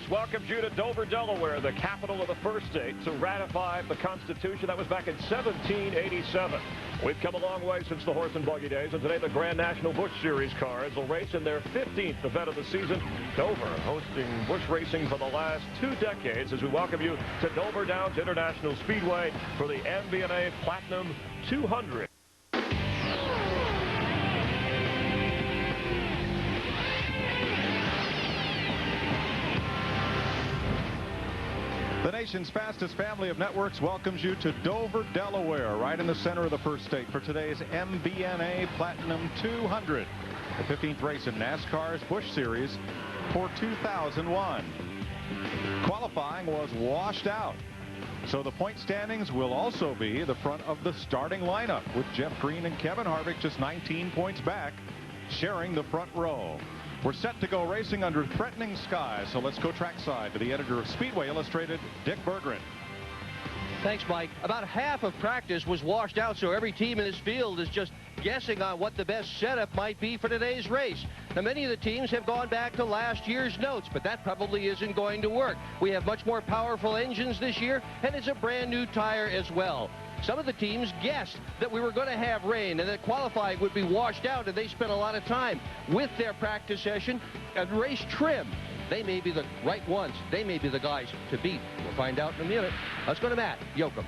welcomes you to Dover, Delaware, the capital of the first state to ratify the Constitution. That was back in 1787. We've come a long way since the horse and buggy days, and today the Grand National Busch Series cars will race in their 15th event of the season. Dover hosting Busch racing for the last 2 decades as we welcome you to Dover Downs International Speedway for the MBNA Platinum 200. The nation's fastest family of networks welcomes you to Dover, Delaware, right in the center of the first state for today's MBNA Platinum 200, the 15th race in NASCAR's Busch Series for 2001. Qualifying was washed out, so the point standings will also be the front of the starting lineup, with Jeff Green and Kevin Harvick just 19 points back, sharing the front row. We're set to go racing under threatening skies, so let's go trackside to the editor of Speedway Illustrated, Dick Berggren. Thanks, Mike. About half of practice was washed out, so every team in this field is just guessing on what the best setup might be for today's race. Now, many of the teams have gone back to last year's notes, but that probably isn't going to work. We have much more powerful engines this year, and it's a brand new tire as well. Some of the teams guessed that we were going to have rain and that qualifying would be washed out, and they spent a lot of time with their practice session and race trim. They may be the right ones. They may be the guys to beat. We'll find out in a minute. Let's go to Matt Yoakum.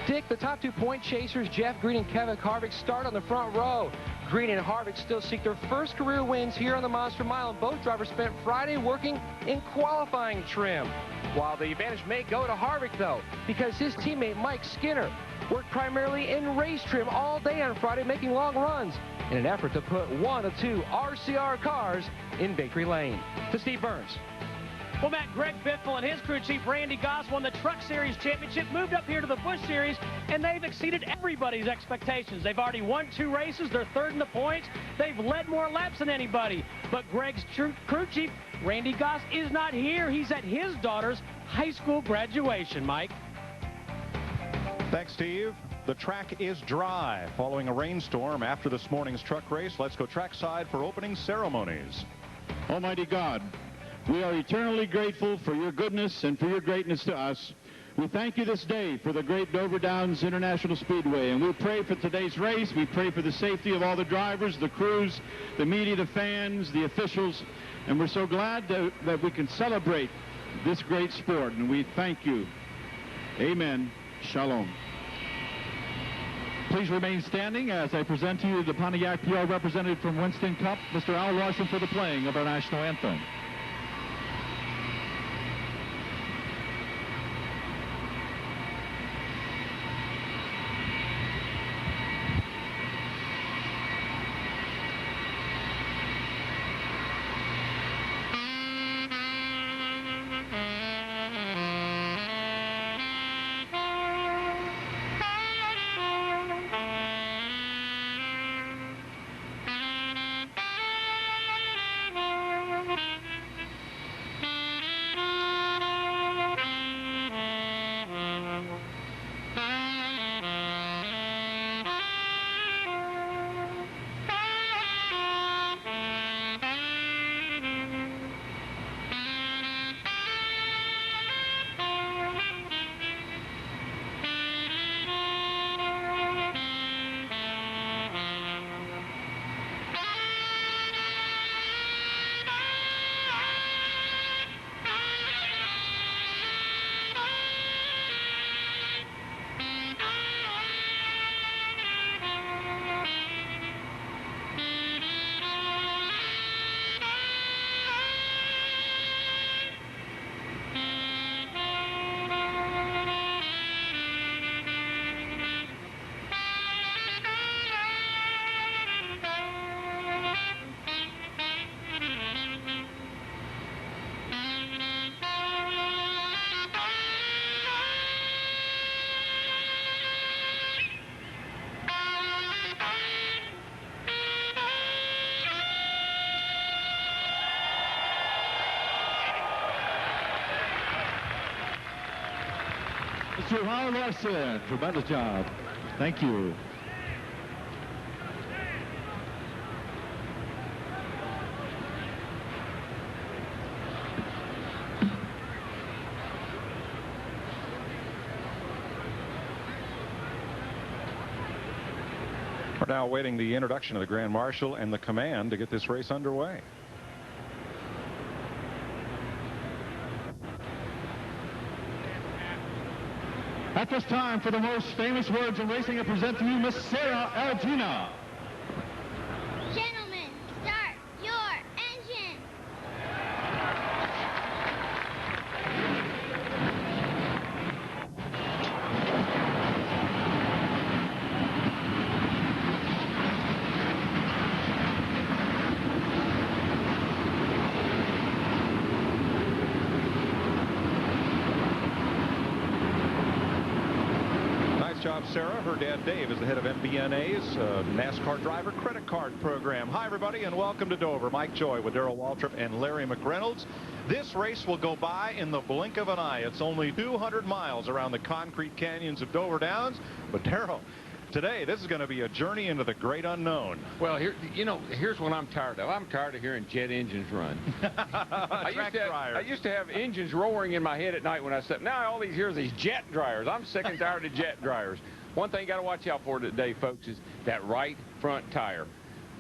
Dick, the top 2 point chasers, Jeff Green and Kevin Harvick, start on the front row. Green and Harvick still seek their first career wins here on the Monster Mile, and both drivers spent Friday working in qualifying trim. While the advantage may go to Harvick, though, because his teammate Mike Skinner worked primarily in race trim all day on Friday, making long runs in an effort to put 1 of 2 RCR cars in victory lane. To Steve Burns. Well, Matt, Greg Biffle and his crew chief Randy Goss won the Truck Series championship, moved up here to the Busch Series, and they've exceeded everybody's expectations. They've already won 2 races. They're third in the points. They've led more laps than anybody. But Greg's crew chief, Randy Goss, is not here. He's at his daughter's high school graduation, Mike. Thanks, Steve. The track is dry following a rainstorm after this morning's truck race. Let's go trackside for opening ceremonies. Almighty God, we are eternally grateful for your goodness and for your greatness to us. We thank you this day for the great Dover Downs International Speedway, and we pray for today's race. We pray for the safety of all the drivers, the crews, the media, the fans, the officials, and we're so glad that we can celebrate this great sport, and we thank you. Amen. Shalom. Please remain standing as I present to you the Pontiac PR representative from Winston Cup, Mr. Al Larson, for the playing of our national anthem. Mr. Al Larson, tremendous job. Thank you. now awaiting the introduction of the Grand Marshal and the command to get this race underway. At this time, for the most famous words in racing, I present to you Miss Sarah Algina. Gentlemen, start your engine. Nice job, Sarah. Her dad, Dave, is the head of MBNA's NASCAR driver credit card program. Hi, everybody, and welcome to Dover. Mike Joy with Darrell Waltrip and Larry McReynolds. This race will go by in the blink of an eye. It's only 200 miles around the concrete canyons of Dover Downs. But, Darrell, today, this is going to be a journey into the great unknown. Well, here's what I'm tired of. I'm tired of hearing jet engines run. I used to have engines roaring in my head at night when I slept. Now all these hear these jet dryers. I'm sick and tired of jet dryers. One thing you got to watch out for today, folks, is that right front tire.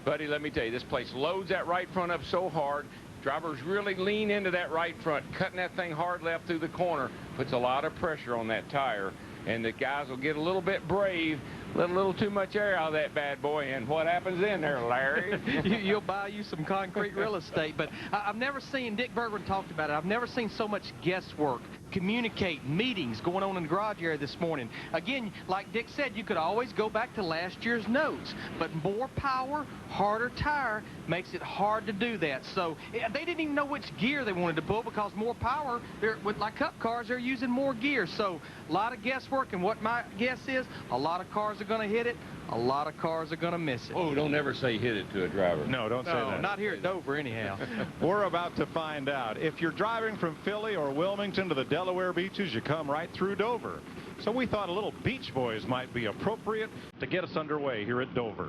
Buddy, let me tell you, this place loads that right front up so hard. Drivers really lean into that right front, cutting that thing hard left through the corner, puts a lot of pressure on that tire. And the guys will get a little bit brave, let a little too much air out of that bad boy, and what happens in there, Larry? You'll buy you some concrete real estate. But I've never seen, Dick Bergman talked about it, I've never seen so much guesswork, communicate, meetings going on in the garage area this morning. Again, like Dick said, you could always go back to last year's notes, but more power, harder tire makes it hard to do that. So they didn't even know which gear they wanted to pull because more power, with like Cup cars, they're using more gear. So a lot of guesswork, and what my guess is, a lot of cars are going to hit it, a lot of cars are going to miss it. Oh, don't ever say hit it to a driver. No, don't say that. Not here at Dover anyhow. We're about to find out. If you're driving from Philly or Wilmington to the Delaware beaches, you come right through Dover. So we thought a little Beach Boys might be appropriate to get us underway here at Dover.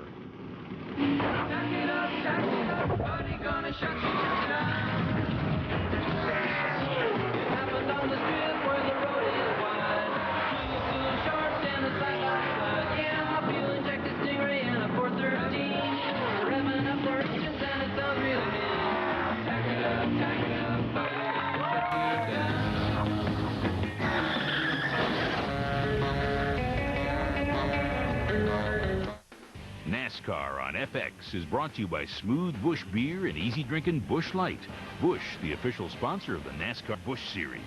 Jack it up, buddy, gonna shock you tonight. It happened on the strip where the road is wide. Two shorts and a side-by-side. Yeah, I'm feeling Jack the Stingray and a 413. They're revving up their engines and it sounds really mean. Jack it up, buddy, shut you down. NASCAR on FX is brought to you by Smooth Busch Beer and Easy Drinking Busch Light. Busch, the official sponsor of the NASCAR Busch Series.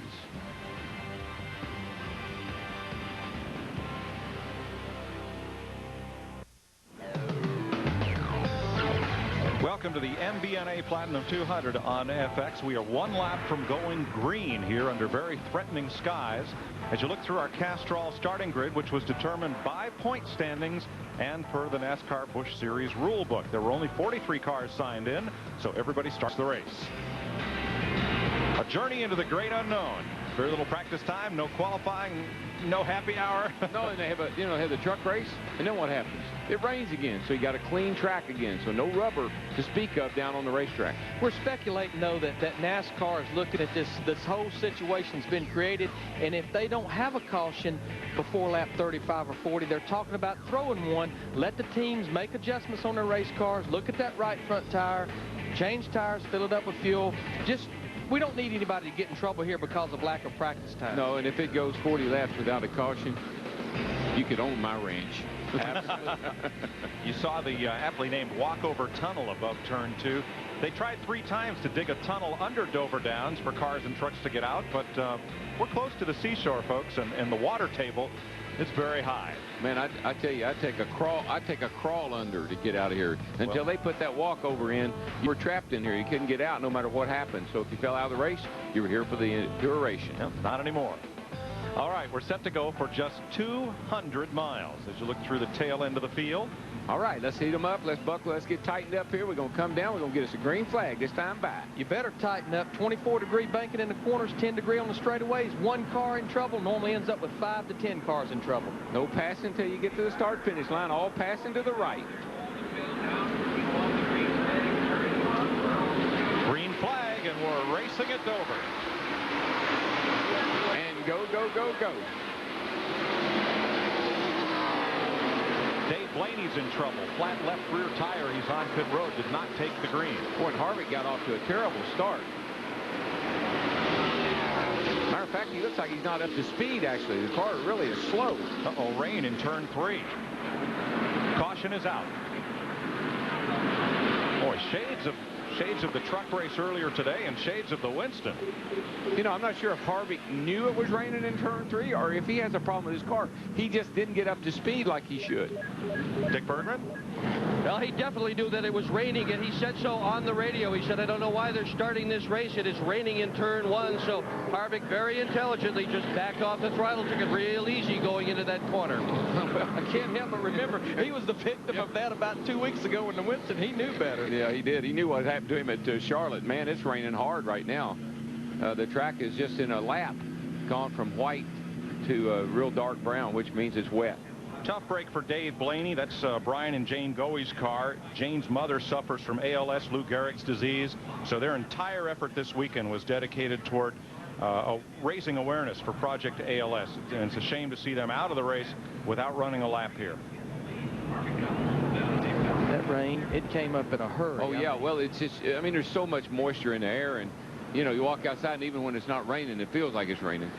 Welcome to the MBNA Platinum 200 on FX. We are one lap from going green here under very threatening skies. As you look through our Castrol starting grid, which was determined by point standings and per the NASCAR Busch Series rule book. There were only 43 cars signed in, so everybody starts the race. A journey into the great unknown. Very little practice time, no qualifying, no happy hour. No, and they have the truck race, and then what happens? It rains again, so you got a clean track again, so no rubber to speak of down on the racetrack. We're speculating, though, that NASCAR is looking at this whole situation's been created, and if they don't have a caution before lap 35 or 40, they're talking about throwing one. Let the teams make adjustments on their race cars, look at that right front tire, change tires, fill it up with fuel. We don't need anybody to get in trouble here because of lack of practice time. No, and if it goes 40 laps without a caution, you could own my ranch. Absolutely. You saw the aptly named walkover tunnel above turn 2. They tried 3 times to dig a tunnel under Dover Downs for cars and trucks to get out, but we're close to the seashore, folks, and the water table is very high. Man, I tell you, I take a crawl under to get out of here. Until they put that walkover in, you were trapped in here. You couldn't get out no matter what happened. So if you fell out of the race, you were here for the duration. No, not anymore. All right, we're set to go for just 200 miles as you look through the tail end of the field. All right, let's heat them up. Let's buckle. Let's get tightened up here. We're going to come down. We're going to get us a green flag this time by. You better tighten up. 24-degree banking in the corners, 10-degree on the straightaways. 1 car in trouble normally ends up with 5 to 10 cars in trouble. No passing until you get to the start-finish line. All passing to the right. Green flag, and we're racing at Dover. And go, go, go, go. Dave Blaney's in trouble. Flat left rear tire. He's on pit road. Did not take the green. Boy, and Harvick got off to a terrible start. Matter of fact, he looks like he's not up to speed, actually. The car really is slow. Uh-oh, rain in turn 3. Caution is out. Boy, shades of the truck race earlier today and shades of the Winston. You know, I'm not sure if Harvick knew it was raining in turn 3 or if he has a problem with his car. He just didn't get up to speed like he should. Dick Bergman? Well, he definitely knew that it was raining, and he said so on the radio. He said, I don't know why they're starting this race. It is raining in turn 1. So Harvick very intelligently just backed off the throttle, took it real easy going into that corner. Well, I can't help but remember, he was the victim of that about 2 weeks ago in the Winston. He knew better. Yeah, he did. He knew what happened to him at Charlotte. Man, it's raining hard right now. The track is just in a lap, gone from white to real dark brown, which means it's wet. Tough break for Dave Blaney. That's Brian and Jane Goey's car. Jane's mother suffers from ALS, Lou Gehrig's disease. So their entire effort this weekend was dedicated toward raising awareness for Project ALS. And it's a shame to see them out of the race without running a lap here. That rain, it came up in a hurry. Oh, yeah. Well, it's just, I mean, there's so much moisture in the air. And, you know, you walk outside, and even when it's not raining, it feels like it's raining.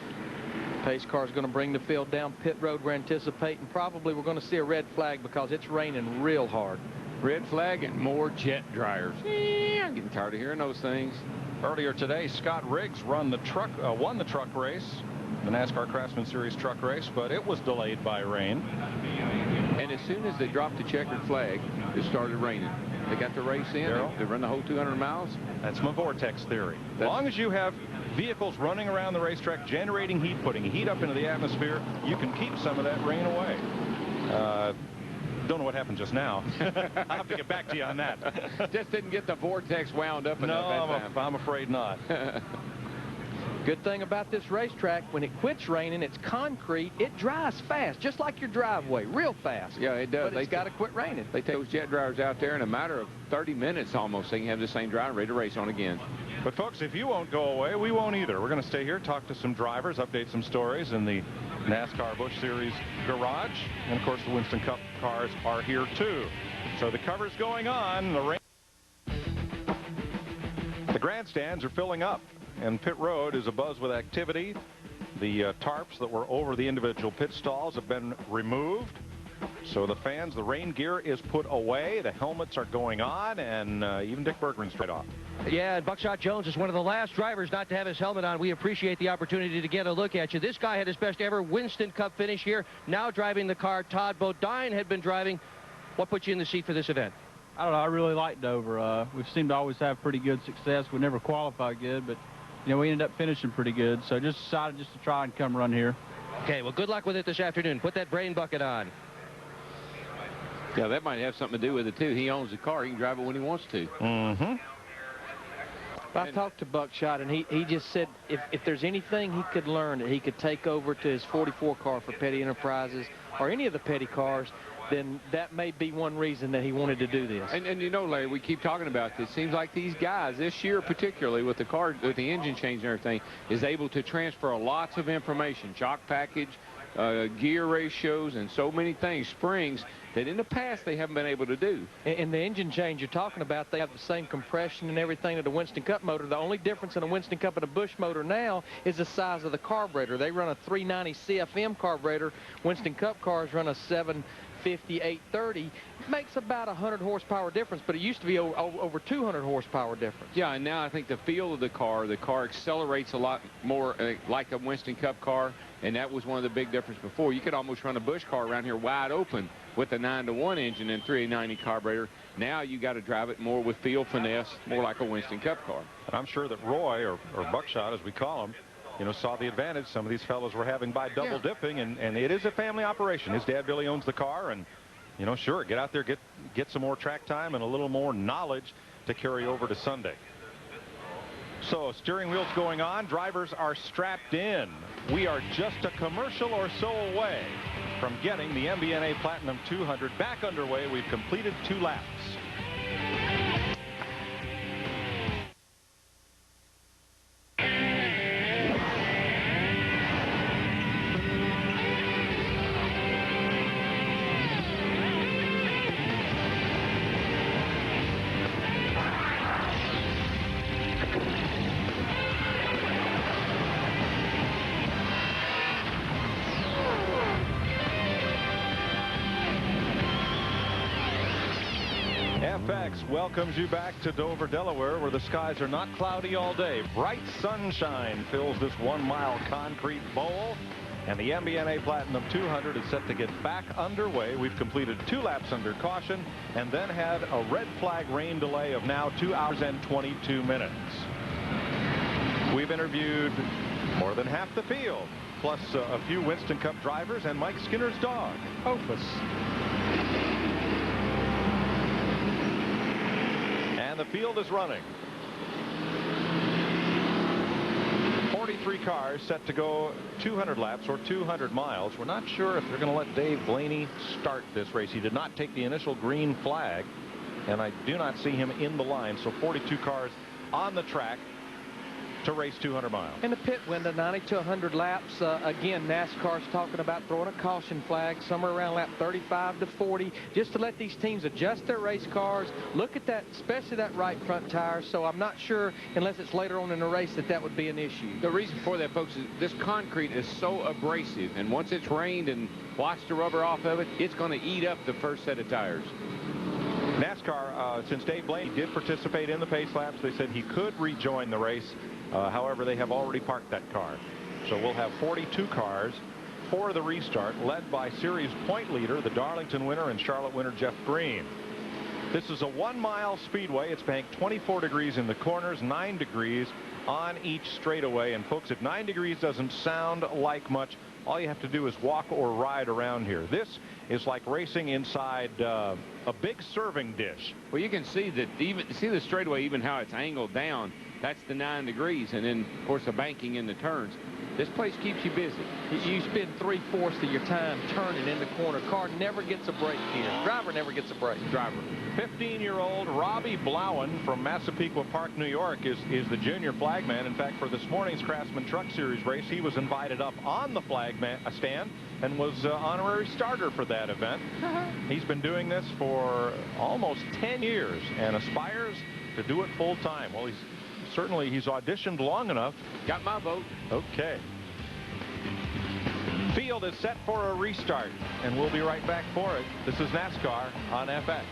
Pace car is going to bring the field down pit road. We're anticipating probably we're going to see a red flag because it's raining real hard. Red flag and more jet dryers. Yeah, I'm getting tired of hearing those things. Earlier today, Scott Riggs won the truck race, the NASCAR Craftsman Series truck race, but it was delayed by rain. And as soon as they dropped the checkered flag, it started raining. They got the race in. They run the whole 200 miles. That's my vortex theory. As long as you have vehicles running around the racetrack, generating heat, putting heat up into the atmosphere, you can keep some of that rain away. Don't know what happened just now. I'll have to get back to you on that. Just didn't get the vortex wound up enough that time. I'm afraid not. Good thing about this racetrack, when it quits raining, it's concrete. It dries fast, just like your driveway, real fast. Yeah, it does. But it's got to quit raining. They take those jet dryers out there in a matter of 30 minutes almost. They can have the same dryer ready to race on again. But, folks, if you won't go away, we won't either. We're going to stay here, talk to some drivers, update some stories in the NASCAR Busch Series garage. And, of course, the Winston Cup cars are here, too. So the cover's going on. The grandstands are filling up, and pit road is abuzz with activity. The tarps that were over the individual pit stalls have been removed. So the fans, the rain gear is put away. The helmets are going on, and even Dick Bergman straight off. Yeah, and Buckshot Jones is one of the last drivers not to have his helmet on. We appreciate the opportunity to get a look at you. This guy had his best ever Winston Cup finish here. Now driving the car, Todd Bodine had been driving. What put you in the seat for this event? I don't know. I really like Dover. We've seemed to always have pretty good success. We never qualified good, but, you know, we ended up finishing pretty good. So just decided just to try and come run here. Okay, well, good luck with it this afternoon. Put that brain bucket on. Yeah, that might have something to do with it, too. He owns the car. He can drive it when he wants to. Mm-hmm. I talked to Buckshot, and he just said if there's anything he could learn that he could take over to his 44 car for Petty Enterprises or any of the Petty cars, then that may be one reason that he wanted to do this. And you know, Larry, we keep talking about this. Seems like these guys this year, particularly with the car, with the engine change and everything, is able to transfer lots of information, shock package, gear ratios, and so many things, springs, that in the past they haven't been able to do. And the engine change you're talking about, they have the same compression and everything of the Winston Cup motor. The only difference in a Winston Cup and a Busch motor now is the size of the carburetor. They run a 390 CFM carburetor. Winston Cup cars run a 750 830. It makes about 100 horsepower difference, but it used to be over 200 horsepower difference. Yeah, and now I think the feel of the car accelerates a lot more like a Winston Cup car, and that was one of the big differences before. You could almost run a Busch car around here wide open with a 9-to-1 engine and 390 carburetor. Now you got to drive it more with feel, finesse, more like a Winston Cup car. And I'm sure that Roy, or Buckshot as we call him, you know, saw the advantage some of these fellows were having by double dipping, and it is a family operation. His dad Billy owns the car, and, you know, sure, get out there, get some more track time and a little more knowledge to carry over to Sunday. So steering wheel's going on. Drivers are strapped in. We are just a commercial or so away from getting the MBNA Platinum 200 back underway. We've completed 2 laps. FX welcomes you back to Dover, Delaware, where the skies are not cloudy all day. Bright sunshine fills this 1-mile concrete bowl, and the MBNA Platinum 200 is set to get back underway. We've completed 2 laps under caution and then had a red flag rain delay of now 2 hours and 22 minutes. We've interviewed more than half the field, plus a few Winston Cup drivers and Mike Skinner's dog, Opus. And the field is running. 43 cars set to go 200 laps or 200 miles. We're not sure if they're going to let Dave Blaney start this race. He did not take the initial green flag, and I do not see him in the line. So 42 cars on the track to race 200 miles. In the pit window, 90 to 100 laps. Again, NASCAR's talking about throwing a caution flag somewhere around lap 35 to 40, just to let these teams adjust their race cars. Look at that, especially that right front tire. So I'm not sure, unless it's later on in the race, that would be an issue. The reason for that, folks, is this concrete is so abrasive, and once it's rained and washed the rubber off of it, it's going to eat up the first set of tires. NASCAR, since Dave Blaney did participate in the pace laps, they said he could rejoin the race. However, they have already parked that car. So we'll have 42 cars for the restart, led by series point leader, the Darlington winner and Charlotte winner, Jeff Green. This is a 1-mile speedway. It's banked 24 degrees in the corners, 9 degrees on each straightaway. And folks, if 9 degrees doesn't sound like much, all you have to do is walk or ride around here. This is like racing inside a big serving dish. Well, you can see that, even see the straightaway, even how it's angled down. That's the 9 degrees, and then of course the banking in the turns. This place keeps you busy. You spend 3/4 of your time turning in the corner. Car never gets a break here. Driver never gets a break. Driver. 15-year-old Robbie Blauen from Massapequa Park, New York, is the junior flagman. In fact, for this morning's Craftsman Truck Series race, he was invited up on the flagman stand and was honorary starter for that event. He's been doing this for almost 10 years and aspires to do it full time. Well, he's auditioned long enough. Got my vote. Okay. Field is set for a restart, and we'll be right back for it. This is NASCAR on FX.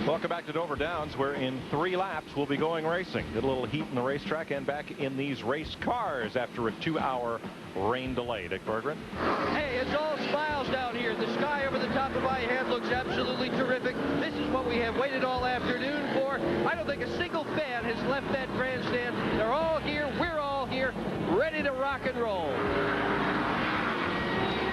Welcome back to Dover Downs, where in 3 laps we'll be going racing. Did a little heat in the racetrack and back in these race cars after a 2-hour rain delay. Dick Berggren. Hey, it's all smiles down here. The sky over the top of my head looks absolutely terrific. This is what we have waited all afternoon for. I don't think a single fan has left that grandstand. They're all here. We're all here, ready to rock and roll.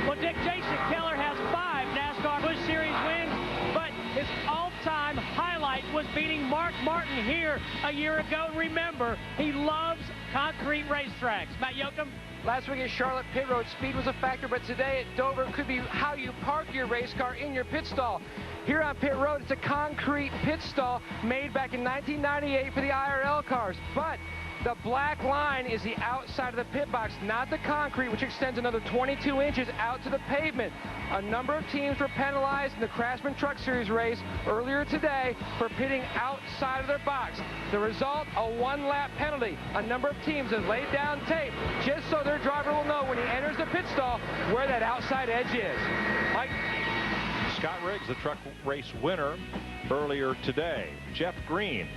Well, Dick, Jason Keller has 5 NASCAR Busch Series wins, but his all-time highlight was beating Mark Martin here a year ago. Remember, he loves concrete racetracks. Matt Yoakum. Last week at Charlotte, pit road speed was a factor, but today at Dover could be how you park your race car in your pit stall. Here on pit road, it's a concrete pit stall made back in 1998 for the IRL cars, but the black line is the outside of the pit box, not the concrete, which extends another 22 inches out to the pavement. A number of teams were penalized in the Craftsman Truck Series race earlier today for pitting outside of their box. The result, a 1-lap penalty. A number of teams have laid down tape just so their driver will know when he enters the pit stall where that outside edge is. Mike? Scott Riggs, the truck race winner earlier today. Jeff Green,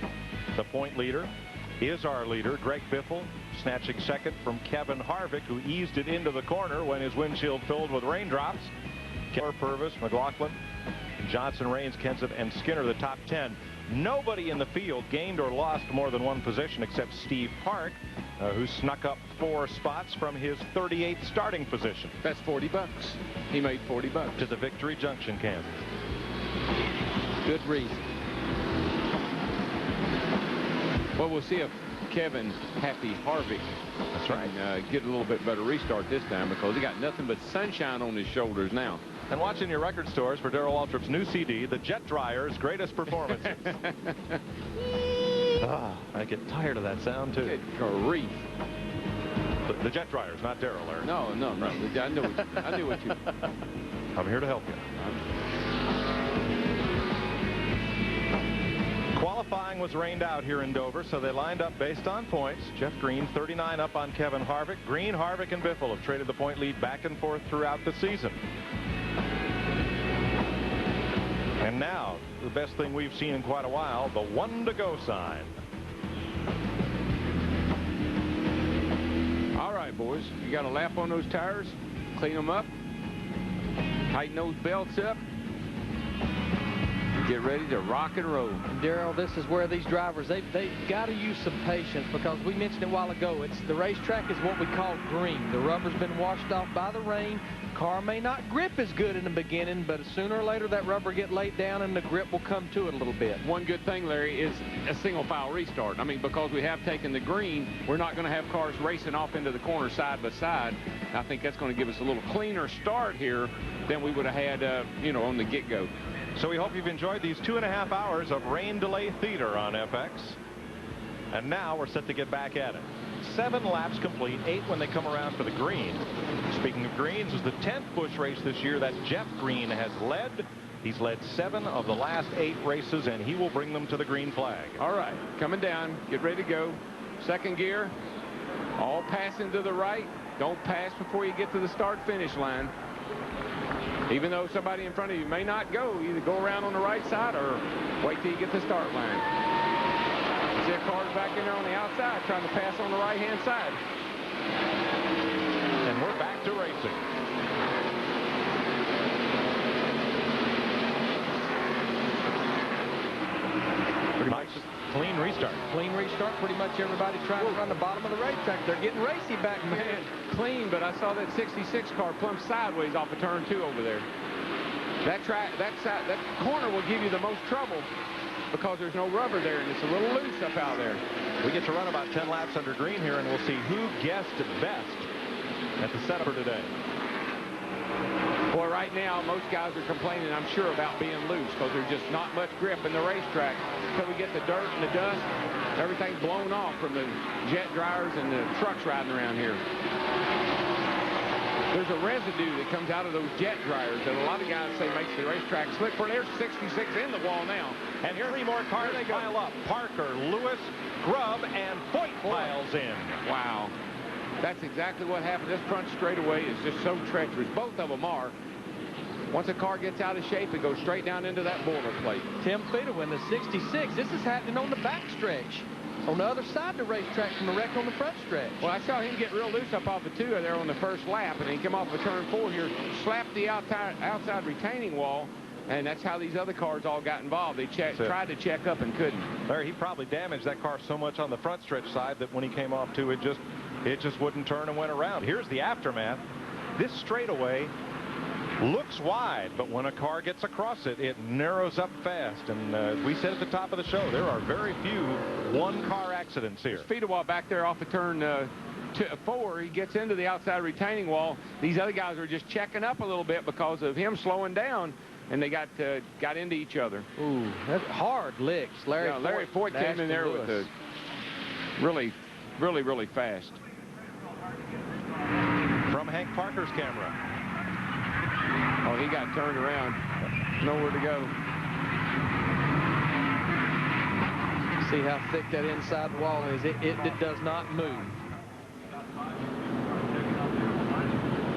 the point leader, is our leader. Greg Biffle snatching second from Kevin Harvick, who eased it into the corner when his windshield filled with raindrops. Keller, Purvis, McLaughlin, Johnson, Raines, Kenseth, and Skinner, the top 10. Nobody in the field gained or lost more than 1 position except Steve Park, who snuck up 4 spots from his 38th starting position. That's $40. He made $40. To the Victory Junction, Kansas. Good reason. Well, we'll see if Kevin Happy Harvick That's right. Get a little bit better restart this time, because he got nothing but sunshine on his shoulders now. And watching your record stores for Darrell Waltrip's new CD, The Jet Dryer's Greatest Performances. I get tired of that sound, too. Good grief. The Jet Dryers, not Darrell, Larry. No. I knew what you I'm here to help you. Qualifying was rained out here in Dover, so they lined up based on points. Jeff Green, 39 up on Kevin Harvick. Green, Harvick, and Biffle have traded the point lead back and forth throughout the season. And now, the best thing we've seen in quite a while, the 1 to go sign. All right, boys, you got a lap on those tires. Clean them up. Tighten those belts up. Get ready to rock and roll. Darrell, this is where these drivers, they've got to use some patience, because we mentioned it a while ago. The racetrack is what we call green. The rubber's been washed off by the rain. Car may not grip as good in the beginning, but sooner or later that rubber get laid down and the grip will come to it a little bit. One good thing, Larry, is a single file restart. I mean, because we have taken the green, we're not going to have cars racing off into the corner side by side. I think that's going to give us a little cleaner start here than we would have had, you know, on the get-go. So we hope you've enjoyed these 2.5 hours of rain delay theater on FX. And now we're set to get back at it. 7 laps complete, 8 when they come around for the green. Speaking of greens, is the 10th Busch race this year that Jeff Green has led. He's led 7 of the last 8 races, and he will bring them to the green flag. All right, coming down, get ready to go. Second gear, all passing to the right. Don't pass before you get to the start-finish line. Even though somebody in front of you may not go, either go around on the right side or wait till you get to the start line. See a car's back in there on the outside trying to pass on the right-hand side. And we're back to racing. Pretty much clean restart. Clean restart. Pretty much everybody trying to run the bottom of the racetrack. They're getting racy back, man. Clean, but I saw that 66 car plumb sideways off of turn 2 over there. That corner will give you the most trouble because there's no rubber there and it's a little loose up out there. We get to run about 10 laps under green here, and we'll see who guessed best at the setup for today. Boy, right now, most guys are complaining, I'm sure, about being loose because there's just not much grip in the racetrack. Until we get the dirt and the dust, everything's blown off from the jet dryers and the trucks riding around here. There's a residue that comes out of those jet dryers that a lot of guys say makes the racetrack slick. For there's 66 in the wall now. And here 3 more cars pile up. Parker, Lewis, Grubb, and Foyt piles in. Wow. That's exactly what happened. This front straightaway is just so treacherous. Both of them are. Once a car gets out of shape, it goes straight down into that boiler plate. Tim Feeder in the 66. This is happening on the back stretch. On the other side of the racetrack from the wreck on the front stretch. Well, I saw him get real loose up off the 2 there on the first lap, and he came off of turn 4 here, slapped the outside retaining wall, and that's how these other cars all got involved. They tried to check up and couldn't. Larry, he probably damaged that car so much on the front stretch side that when he came off too, it just wouldn't turn and went around. Here's the aftermath. This straightaway looks wide, but when a car gets across it, it narrows up fast. And as we said at the top of the show, there are very few one-car accidents here. Feedaway back there off of turn 4, he gets into the outside retaining wall. These other guys are just checking up a little bit because of him slowing down, and they got into each other. Ooh, that's hard licks. Larry Foyt came in there with a really fast. From Hank Parker's camera. Oh, he got turned around. Nowhere to go. See how thick that inside wall is. It does not move.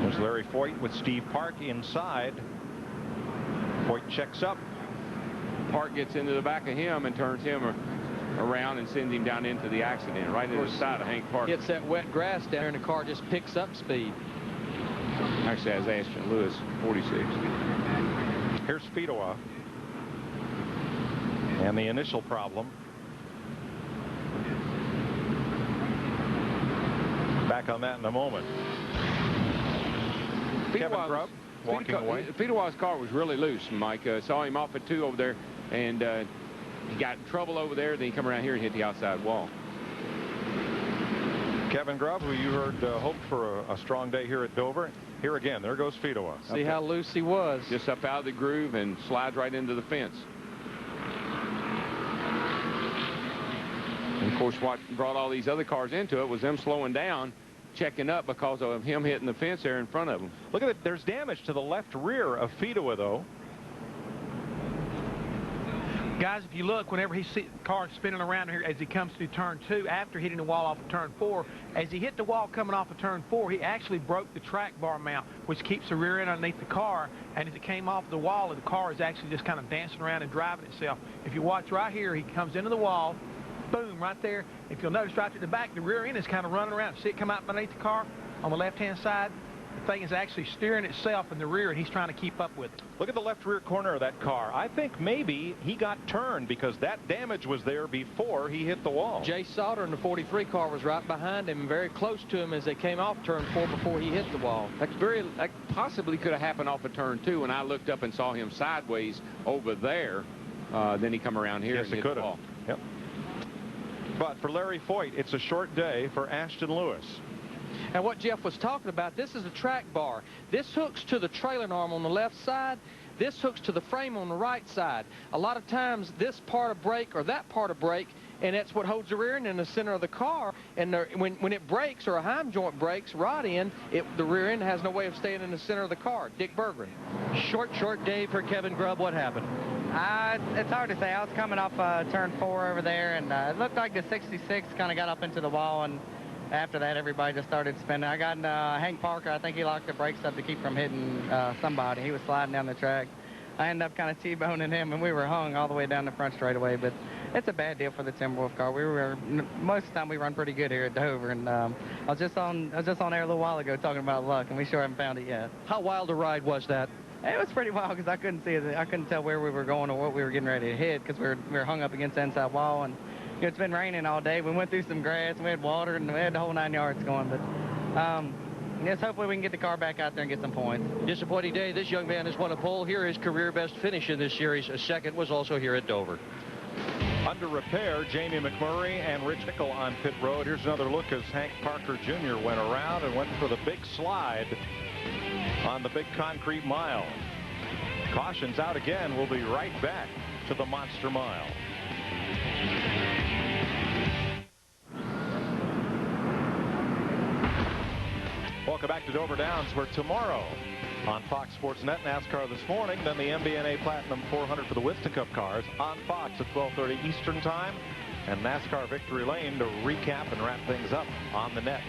There's Larry Foyt with Steve Park inside. Foyt checks up. Park gets into the back of him and turns him around and sends him down into the accident, right at the side of Hank Park. Hits that wet grass down there and the car just picks up speed. Actually, has Ashton Lewis, 46. Here's Fedewa. And the initial problem. Back on that in a moment. Kevin Grubb walking away. Fedewa's car was really loose, Mike. Saw him off at 2 over there, and he got in trouble over there. Then he come around here and hit the outside wall. Kevin Grubb, who you heard hoped for a strong day here at Dover. Here again, there goes Fedewa. See how loose he was. Just up out of the groove and slides right into the fence. And of course, what brought all these other cars into it was them slowing down, checking up because of him hitting the fence there in front of them. Look at it. There's damage to the left rear of Fedewa, though. Guys, if you look, whenever he sees the car spinning around here as he comes through turn 2, after hitting the wall off of turn 4, as he hit the wall coming off of turn 4, he actually broke the track bar mount, which keeps the rear end underneath the car. And as it came off the wall, the car is actually just kind of dancing around and driving itself. If you watch right here, he comes into the wall, boom, right there. If you'll notice right at the back, the rear end is kind of running around. See it come out beneath the car on the left-hand side? The thing is actually steering itself in the rear, and he's trying to keep up with it. Look at the left rear corner of that car. I think maybe he got turned because that damage was there before he hit the wall. Jay Sauter in the 43 car was right behind him, very close to him as they came off turn 4 before he hit the wall. That possibly could have happened off of turn 2, and I looked up and saw him sideways over there. Then he come around here and hit the wall. Yep. But for Larry Foyt, it's a short day for Ashton Lewis. And what Jeff was talking about, this is a track bar. This hooks to the trailing arm on the left side. This hooks to the frame on the right side. A lot of times this part of brake or that part of brake, and that's what holds the rear end in the center of the car. And when it breaks or a heim joint breaks rod end, the rear end has no way of staying in the center of the car. Dick Berggren. Short day for Kevin Grubb. What happened? It's hard to say. I was coming off turn 4 over there, and it looked like the 66 kind of got up into the wall, and after that, everybody just started spinning. I got Hank Parker. I think he locked the brakes up to keep from hitting somebody. He was sliding down the track. I ended up kind of T-boning him, and we were hung all the way down the front straightaway. But it's a bad deal for the Timberwolf car. Most of the time we run pretty good here at Dover, and I was just on air a little while ago talking about luck, and we sure haven't found it yet. How wild a ride was that? It was pretty wild because I couldn't see it. I couldn't tell where we were going or what we were getting ready to hit because we were hung up against the inside wall, and it's been raining all day. We went through some grass, we had water, and we had the whole 9 yards going. But yes, hopefully we can get the car back out there and get some points. Disappointing day. This young man has won a pole. Here his career best finish in this series. A second was also here at Dover. Under repair, Jamie McMurray and Rich Nickel on pit road. Here's another look as Hank Parker Jr. went around and went for the big slide on the big concrete mile. Caution's out again. We'll be right back to the Monster Mile. Welcome back to Dover Downs, where tomorrow on Fox Sports Net, NASCAR this morning, then the MBNA Platinum 400 for the Winston Cup cars on Fox at 12:30 Eastern Time, and NASCAR Victory Lane to recap and wrap things up on the net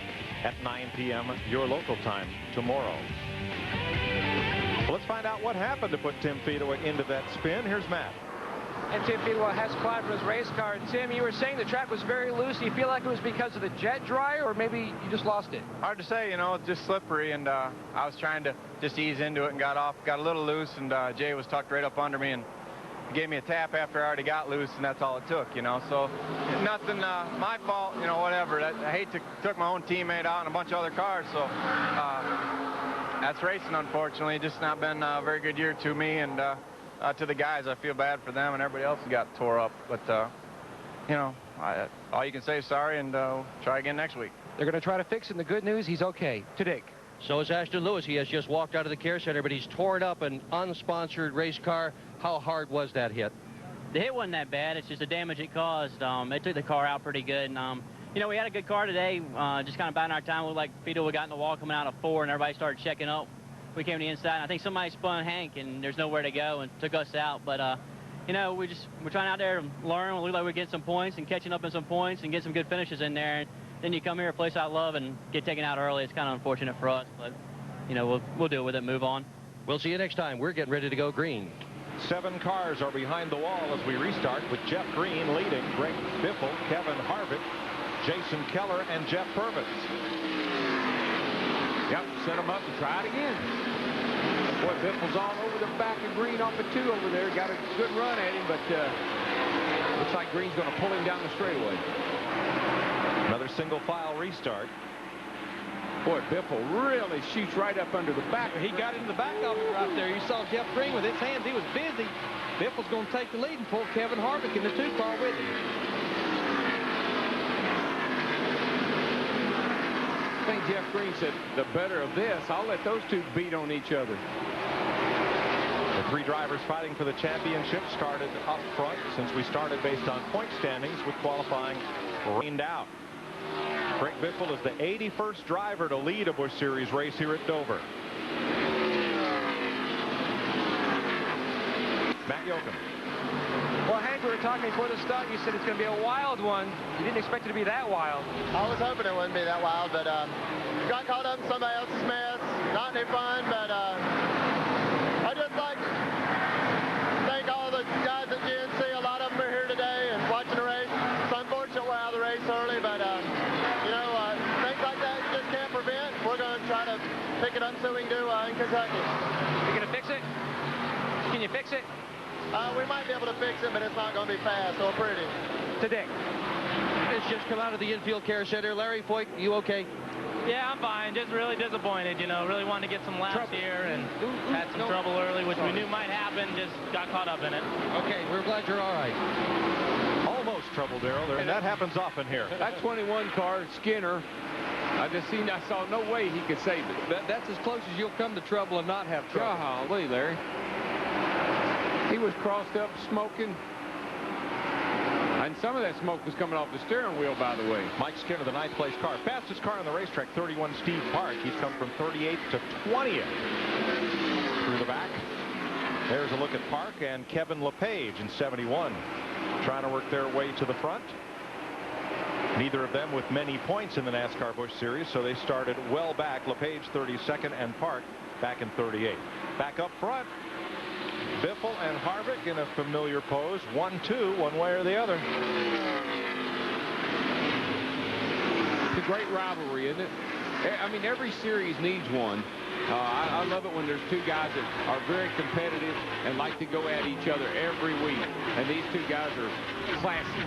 at 9 p.m. your local time tomorrow. Well, let's find out what happened to put Tim Fedewa into that spin. Here's Matt. And Tim Fedewa has climbed from his race car. And Tim, you were saying the track was very loose. Do you feel like it was because of the jet dryer, or maybe you just lost it? Hard to say, you know, it's just slippery, and I was trying to just ease into it and got a little loose, and Jay was tucked right up under me and gave me a tap after I already got loose, and that's all it took, you know. So nothing my fault, you know, whatever. I hate to took my own teammate out and a bunch of other cars, so that's racing, unfortunately. Just not been a very good year to me, and to the guys. I feel bad for them and everybody else who got tore up. But, you know, all you can say is sorry, and try again next week. They're going to try to fix it, and the good news, he's okay. To Dick. So is Ashton Lewis. He has just walked out of the care center, but he's torn up an unsponsored race car. How hard was that hit? The hit wasn't that bad. It's just the damage it caused. It took the car out pretty good. And, you know, we had a good car today. Just kind of biding our time. It looked like Fedewa got in the wall coming out of 4, and everybody started checking up. We came to the inside, and I think somebody spun Hank, and there's nowhere to go, and took us out. But, you know, we're trying out there to learn. We look like we're getting some points and catching up in some points and get some good finishes in there. And then you come here, a place I love, and get taken out early. It's kind of unfortunate for us, but, you know, we'll deal with it, move on. We'll see you next time. We're getting ready to go green. 7 cars are behind the wall as we restart, with Jeff Green leading, Greg Biffle, Kevin Harvick, Jason Keller, and Jeff Purvis. Yep, set them up and try it again. Boy, Biffle's all over the back of Green off of 2 over there. Got a good run at him, but looks like Green's going to pull him down the straightaway. Another single file restart. Boy, Biffle really shoots right up under the back. He got into the back of it right there. You saw Jeff Green with his hands. He was busy. Biffle's going to take the lead and pull Kevin Harvick in the 2 car with him. I think Jeff Green said, the better of this, I'll let those 2 beat on each other. The 3 drivers fighting for the championship started up front, since we started based on point standings, with qualifying rained out. Greg Biffle is the 81st driver to lead a Busch Series race here at Dover. Matt Yoakum. Well, Well, Hank, we were talking before the start. You said it's going to be a wild one. You didn't expect it to be that wild. I was hoping it wouldn't be that wild, but got caught up in somebody else's mess. Not any fun, but I just like to thank all the guys at GNC. A lot of them are here today and watching the race. It's unfortunate we're out of the race early, but you know, things like that you just can't prevent. We're going to try to pick it up so we can do in Kentucky. You going to fix it? Can you fix it? We might be able to fix it, but it's not going to be fast or pretty. Today. It's just come out of the infield carousel there. Larry Foyt, you okay? Yeah, I'm fine. Just really disappointed, you know. Really wanted to get some laps here and had some trouble early, which we knew might happen. Just got caught up in it. Okay, we're glad you're all right. Almost trouble, Darrell. And that happens often here. That 21 car, Skinner, I saw no way he could save it. That's as close as you'll come to trouble and not have trouble. Golly, Larry. He was crossed up, smoking. And some of that smoke was coming off the steering wheel, by the way. Mike Skinner, the 9th place car. Fastest car on the racetrack, 31, Steve Park. He's come from 38th to 20th. Through the back. There's a look at Park and Kevin LePage in 71. Trying to work their way to the front. Neither of them with many points in the NASCAR Busch Series, so they started well back. LePage 32nd and Park back in 38th. Back up front. Biffle and Harvick in a familiar pose. 1-2, one way or the other. It's a great rivalry, isn't it? I mean, every series needs one. I love it when there's two guys that are very competitive and like to go at each other every week. And these two guys are classy.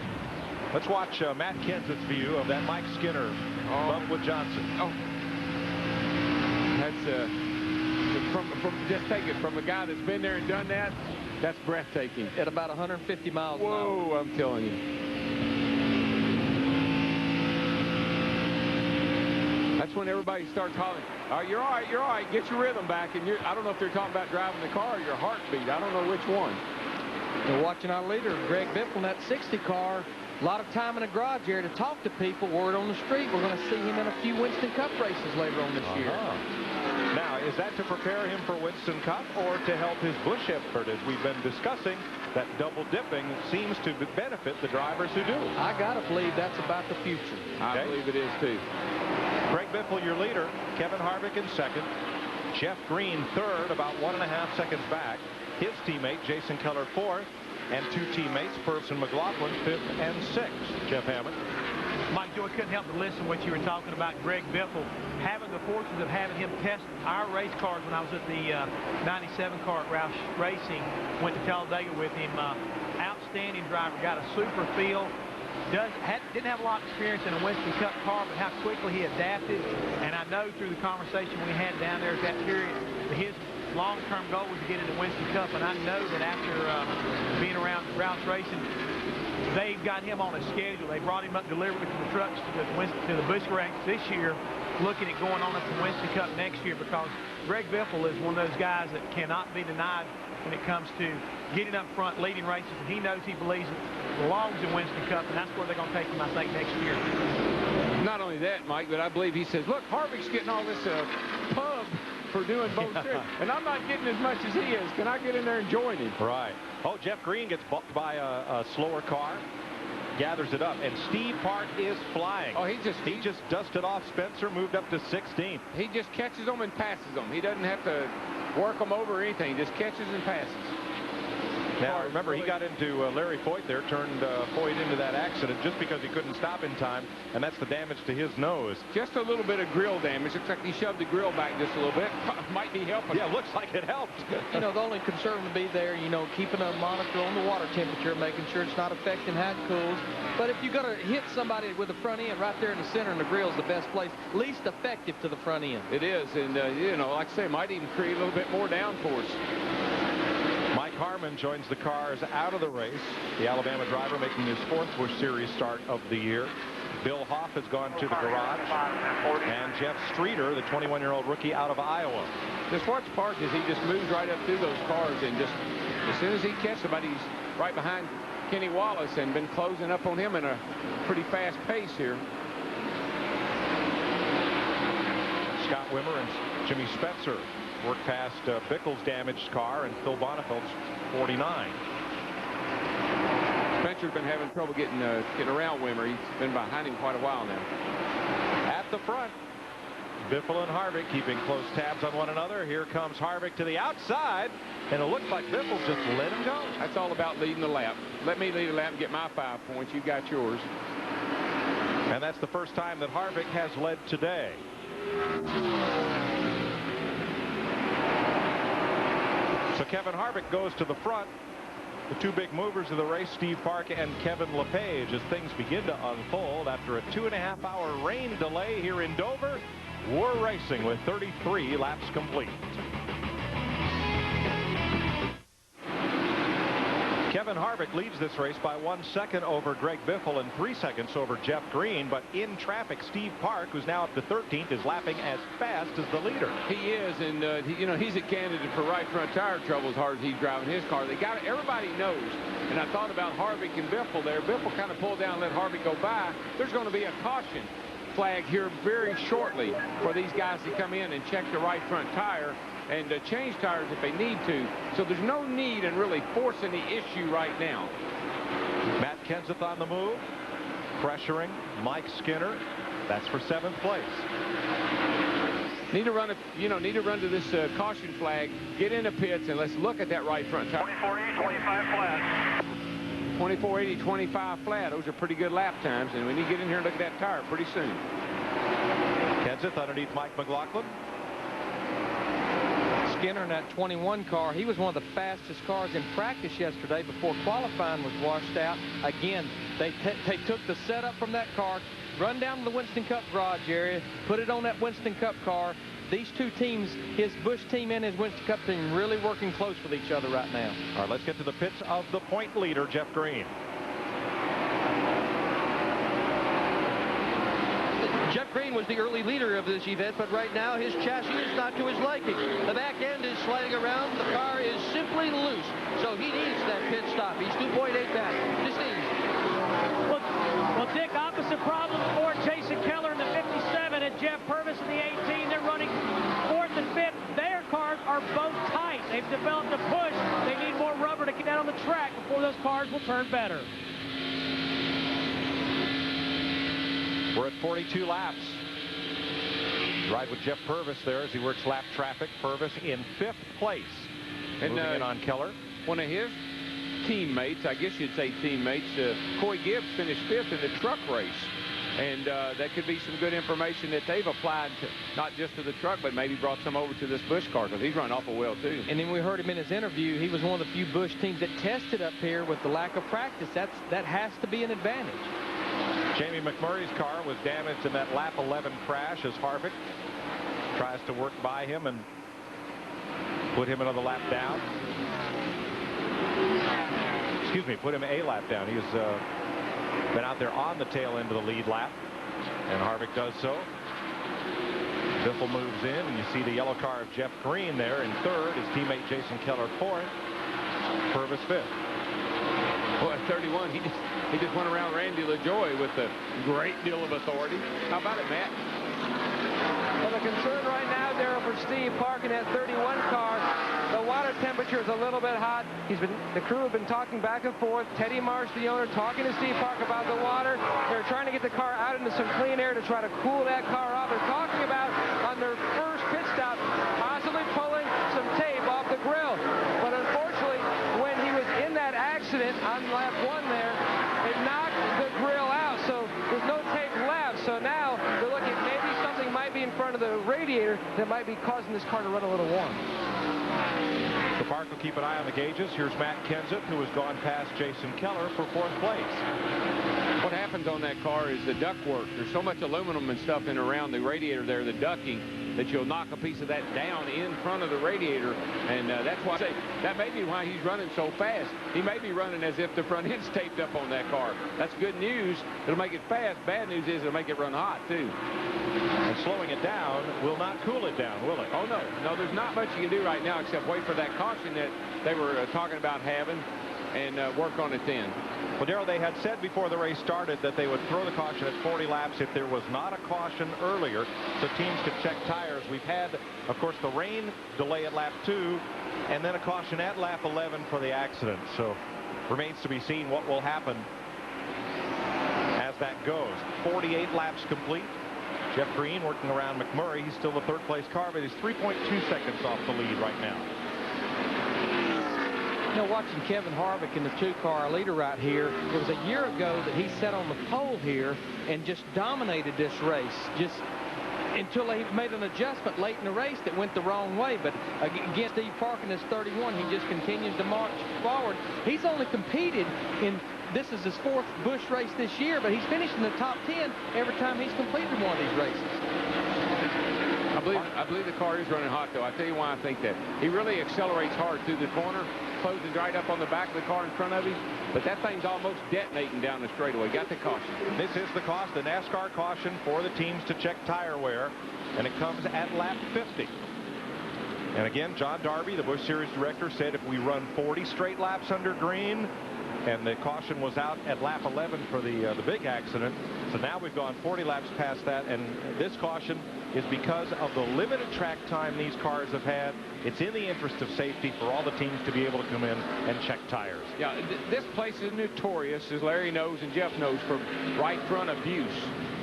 Let's watch Matt Kenseth's view of that Mike Skinner bump with Johnson. That's just take it from a guy that's been there and done that. That's breathtaking. At about 150 miles an hour. Whoa, I'm telling you. That's when everybody starts hollering, "Oh, you're all right, get your rhythm back." And I don't know if they're talking about driving the car or your heartbeat. I don't know which one. We're watching our leader, Greg Biffle, in that 60 car. A lot of time in the garage here to talk to people. Word on the street, we're going to see him in a few Winston Cup races later on this year. Now, is that to prepare him for Winston Cup or to help his Busch effort? As we've been discussing, that double dipping seems to benefit the drivers who do. I got to believe that's about the future. I believe it is, too. Greg Biffle, your leader. Kevin Harvick in second. Jeff Green third, about 1.5 seconds back. His teammate, Jason Keller, fourth. And two teammates, Purvis and McLaughlin, 5th and 6th. Jeff Hammond. Mike Joy, couldn't help but listen to what you were talking about Greg Biffle. Having the fortunes of having him test our race cars when I was at the 97 car at Roush Racing, went to Talladega with him. Outstanding driver, got a super feel. Didn't have a lot of experience in a Winston Cup car, but how quickly he adapted. And I know through the conversation we had down there at that period, his long-term goal was to get into Winston Cup, and I know that after being around Roush Racing, they've got him on a schedule. They brought him up deliberately from the trucks to the Busch ranks this year, looking at going on up to Winston Cup next year, because Greg Biffle is one of those guys that cannot be denied when it comes to getting up front, leading races, and he knows, he believes it belongs in Winston Cup, and that's where they're going to take him, I think, next year. Not only that, Mike, but I believe he says, look, Harvick's getting all this pub for doing both series, and I'm not getting as much as he is. Can I get in there and join him? Right. Oh, Jeff Green gets bumped by a slower car, gathers it up, and Steve Park is flying. Oh, he just dusted off Spencer, moved up to 16th. He just catches them and passes them. He doesn't have to work them over or anything. He just catches and passes. Now, remember, he got into Larry Foyt there, turned Foyt into that accident just because he couldn't stop in time, and that's the damage to his nose. Just a little bit of grill damage. Looks like he shoved the grill back just a little bit. Might be helping. Yeah, looks like it helped. You know, the only concern would be there, you know, keeping a monitor on the water temperature, making sure it's not affecting how it cools. But if you're going to hit somebody with the front end right there in the center, and the grill's the best place, least effective to the front end. It is, and, you know, like I say, might even create a little bit more downforce. Mike Harmon joins the cars out of the race. The Alabama driver making his 4th Busch Series start of the year. Bill Hoff has gone to the garage. And Jeff Streeter, the 21-year-old rookie out of Iowa. Just watch Park as he just moves right up through those cars, and just as soon as he catches somebody, he's right behind Kenny Wallace and been closing up on him in a pretty fast pace here. Scott Wimmer and Jimmy Spencer work past Bickle's damaged car and Phil Bonnefeld's 49. Richard's been having trouble getting around Wimmer. He's been behind him quite a while now. At the front, Biffle and Harvick keeping close tabs on one another. Here comes Harvick to the outside, and it looks like Biffle just let him go. That's all about leading the lap. Let me lead the lap and get my 5 points. You got yours. And that's the first time that Harvick has led today. So Kevin Harvick goes to the front. The two big movers of the race, Steve Park and Kevin LePage, as things begin to unfold after a 2.5-hour rain delay here in Dover. We're racing with 33 laps complete. Kevin Harvick leads this race by 1 second over Greg Biffle and 3 seconds over Jeff Green. But in traffic, Steve Park, who's now up to 13th, is lapping as fast as the leader. He is, and you know, he's a candidate for right front tire trouble as hard as he's driving his car. They got it. Everybody knows. And I thought about Harvick and Biffle there. Biffle kind of pulled down and let Harvick go by. There's going to be a caution flag here very shortly for these guys to come in and check the right front tire and change tires if they need to. So there's no need in really forcing the issue right now. Matt Kenseth on the move, pressuring Mike Skinner. That's for 7th place. Need to run, need to run to this caution flag, get in the pits, and let's look at that right front tire. 2480, 25 flat. 2480, 25 flat. Those are pretty good lap times, and we need to get in here and look at that tire pretty soon. Kenseth underneath Mike McLaughlin. Skinner in that 21 car, he was one of the fastest cars in practice yesterday before qualifying was washed out. Again, they took the setup from that car, run down to the Winston Cup garage area, put it on that Winston Cup car. These two teams, his Busch team and his Winston Cup team, really working close with each other right now. All right, let's get to the pits of the point leader, Jeff Green. Jeff Green was the early leader of this event, but right now his chassis is not to his liking. The back end is sliding around. The car is simply loose, so he needs that pit stop. He's 2.8 back. To Steve. Well, Dick, opposite problem for Jason Keller in the 57 and Jeff Purvis in the 18. They're running 4th and 5th. Their cars are both tight. They've developed a push. They need more rubber to get out on the track before those cars will turn better. We're at 42 laps. Ride with Jeff Purvis there as he works lap traffic. Purvis in 5th place. And moving in on Keller. One of his teammates, I guess you'd say teammates, Coy Gibbs finished 5th in the truck race. And that could be some good information that they've applied to, not just to the truck, but maybe brought some over to this Busch car, because he's run awful well, too. And then we heard him in his interview. He was one of the few Busch teams that tested up here with the lack of practice. That has to be an advantage. Jamie McMurray's car was damaged in that lap 11 crash as Harvick tries to work by him and put him another lap down. Excuse me, put him a lap down. He's been out there on the tail end of the lead lap, and Harvick does so. Biffle moves in, and you see the yellow car of Jeff Green there in 3rd. His teammate Jason Keller 4th. Purvis 5th. Boy, at 31, he just went around Randy LaJoie with a great deal of authority. How about it, Matt? Well, the concern right now, Darrell, for Steve Park in that 31 car, the water temperature is a little bit hot. The crew have been talking back and forth. Teddy Marsh, the owner, talking to Steve Park about the water. They're trying to get the car out into some clean air to try to cool that car off. They're talking about, on their first pit stop, possibly pulling some tape off the grill. But unfortunately, when he was in that accident on lap 1 there, it knocked the grill out. So there's no tape left. So now they're looking, maybe something might be in front of the radiator that might be causing this car to run a little warm. The Park will keep an eye on the gauges. Here's Matt Kenseth, who has gone past Jason Keller for 4th place. What happens on that car is the ductwork. There's so much aluminum and stuff in around the radiator there, the ducting, that you'll knock a piece of that down in front of the radiator, and that's why I say that may be why he's running so fast. He may be running as if the front end's taped up on that car. That's good news. It'll make it fast. Bad news is it'll make it run hot, too. And slowing it down will not cool it down, will it? Oh, no. No, there's not much you can do right now except wait for that caution that they were talking about having and work on it then. Well, Darrell, they had said before the race started that they would throw the caution at 40 laps if there was not a caution earlier, so teams could check tires. We've had, of course, the rain delay at lap 2, and then a caution at lap 11 for the accident. So Remains to be seen what will happen as that goes. 48 laps complete. Jeff Green working around McMurray. He's still the third place car, but he's 3.2 seconds off the lead right now. You know, watching Kevin Harvick in the 2-car leader right here, it was a year ago that he sat on the pole here and just dominated this race. Just until they made an adjustment late in the race that went the wrong way. But against Steve Park in his 31, he just continues to march forward. He's only competed in, this is his 4th Busch race this year, but he's finished in the top 10 every time he's completed one of these races. I believe the car is running hot, though. I tell you why I think that. He really accelerates hard through the corner, closes right up on the back of the car in front of him, but that thing's almost detonating down the straightaway. Got the caution. This is the cost, the NASCAR caution for the teams to check tire wear, and it comes at lap 50. And again, John Darby, the Busch Series director, said if we run 40 straight laps under green, and the caution was out at lap 11 for the big accident. So now we've gone 40 laps past that, and this caution is because of the limited track time these cars have had. It's in the interest of safety for all the teams to be able to come in and check tires. Yeah, this place is notorious, as Larry knows and Jeff knows, for right front abuse.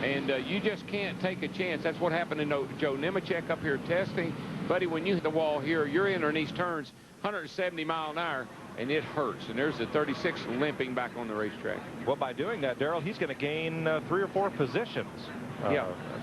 And you just can't take a chance. That's what happened to Joe Nemechek up here testing. Buddy, when you hit the wall here, you're in these turns 170 mile an hour. And it hurts. And there's the 36 limping back on the racetrack. Well, by doing that, Darrell, he's going to gain 3 or 4 positions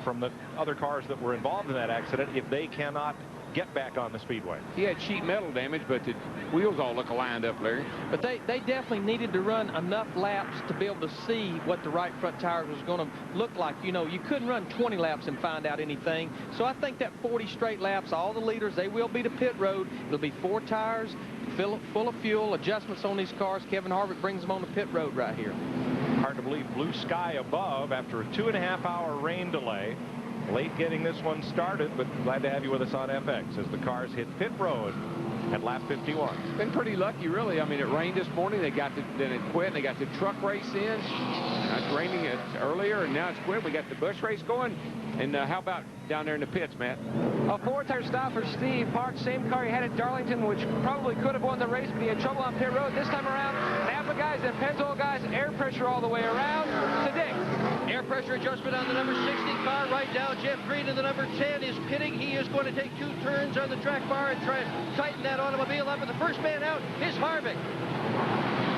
from the other cars that were involved in that accident if they cannot get back on the speedway. He had sheet metal damage, but the wheels all look aligned up, Larry. But they definitely needed to run enough laps to be able to see what the right front tires was going to look like. You know, you couldn't run 20 laps and find out anything. So I think that 40 straight laps, all the leaders, they will be to pit road. It'll be 4 tires, full of fuel, adjustments on these cars. Kevin Harvick brings them on the pit road right here. Hard to believe, blue sky above after a 2.5-hour rain delay. Late getting this one started, but glad to have you with us on FX as the cars hit pit road at lap 51. Been pretty lucky, really. I mean, it rained this morning. Then it quit, and they got the truck race in. It's raining earlier, and now it's quit. We got the Busch race going. And how about down there in the pits, Matt? A 4-tire stop for Steve Park. Same car he had at Darlington, which probably could have won the race, but he had trouble on pit road. This time around, Napa guys and Pennzoil guys, air pressure all the way around. Sadiq. Air pressure adjustment on the number 60 car right now. Jeff Green in the number 10 is pitting. He is going to take 2 turns on the track bar and try and tighten that automobile up. And the first man out is Harvick.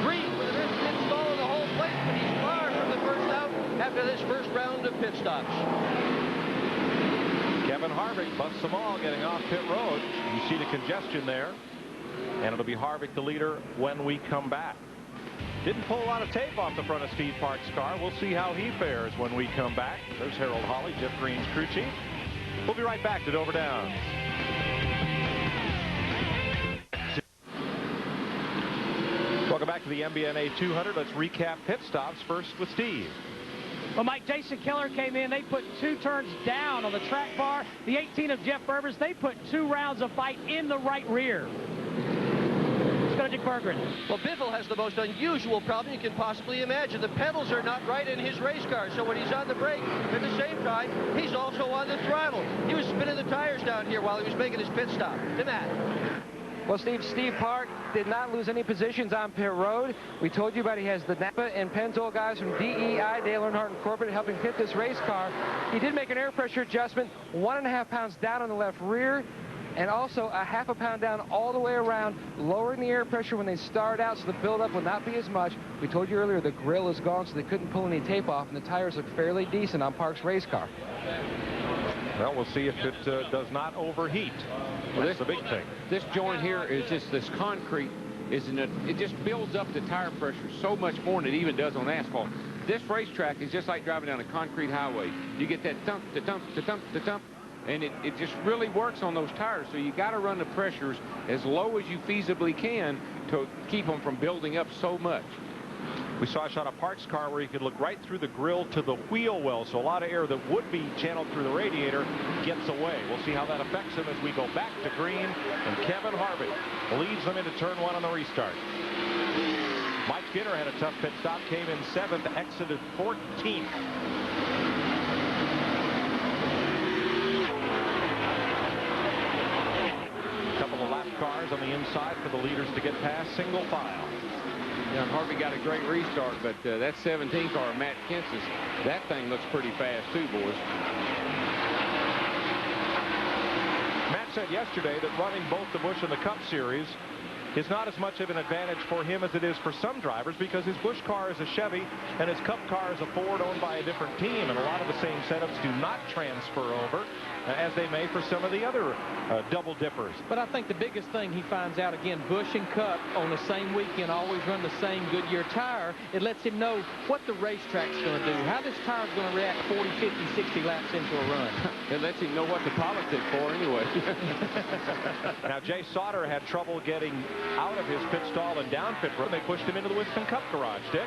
Green with an instant stall in the whole place, but he's far from the first out after this first round of pit stops. Kevin Harvick busts them all getting off pit road. You see the congestion there, and it'll be Harvick the leader when we come back. Didn't pull a lot of tape off the front of Steve Park's car. We'll see how he fares when we come back. There's Harold Hawley, Jeff Green's crew chief. We'll be right back to Dover Downs. Welcome back to the MBNA 200. Let's recap pit stops first with Steve. Well, Mike, Jason Keller came in. They put 2 turns down on the track bar. The 18 of Jeff Burbers, they put 2 rounds of fight in the right rear. Let's go to Dick Berggren. Well, Biffle has the most unusual problem you can possibly imagine. The pedals are not right in his race car, so when he's on the brake, at the same time, he's also on the throttle. He was spinning the tires down here while he was making his pit stop. To Matt. Well, Steve Park did not lose any positions on pit road. We told you about he has the Napa and Pennzoil guys from DEI, Dale Earnhardt Incorporated, helping pit this race car. He did make an air pressure adjustment, 1.5 pounds down on the left rear, and also a 0.5 pound down all the way around, lowering the air pressure when they start out so the buildup will not be as much. We told you earlier the grill is gone, so they couldn't pull any tape off, and the tires look fairly decent on Park's race car. Well, we'll see if it does not overheat. That's the big thing. This joint here is just this concrete. It just builds up the tire pressure so much more than it even does on asphalt. This racetrack is just like driving down a concrete highway. You get that thump, the thump, the thump, the thump, and it just really works on those tires. So you got to run the pressures as low as you feasibly can to keep them from building up so much. We saw a shot of Park's car where you could look right through the grill to the wheel well, so a lot of air that would be channeled through the radiator gets away. We'll see how that affects him as we go back to green, and Kevin Harvick leads them into turn 1 on the restart. Mike Skinner had a tough pit stop, came in 7th, exited 14th. A couple of lap cars on the inside for the leaders to get past, single file. Yeah, Harvey got a great restart, but that 17 car, Matt Kens's, that thing looks pretty fast too, boys. Matt said yesterday that running both the Busch and the Cup Series is not as much of an advantage for him as it is for some drivers, because his Busch car is a Chevy and his Cup car is a Ford owned by a different team, and a lot of the same setups do not transfer over as they may for some of the other double dippers. But I think the biggest thing he finds out, again, Busch and Cup on the same weekend always run the same Goodyear tire. It lets him know what the racetrack's going to do, how this tire's going to react 40, 50, 60 laps into a run. It lets him know what to politic for anyway. Now, Jay Sauter had trouble getting out of his pit stall and down pit road. They pushed him into the Winston Cup garage. Dick?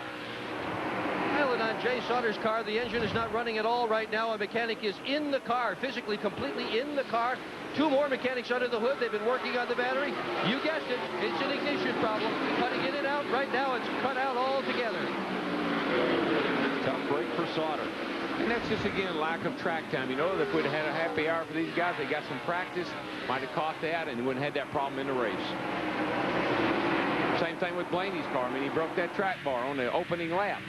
Well, and on Jay Sauter's car, the engine is not running at all right now. A mechanic is in the car, physically, completely in the car. Two more mechanics under the hood. They've been working on the battery. You guessed it. It's an ignition problem. Cutting in and out. Right now, it's cut out altogether. Tough break for Sauter. And that's just, again, lack of track time. You know, if we'd have had a happy hour for these guys, they got some practice, might have caught that, and wouldn't have had that problem in the race. Same thing with Blaney's car. I mean, he broke that track bar on the opening lap.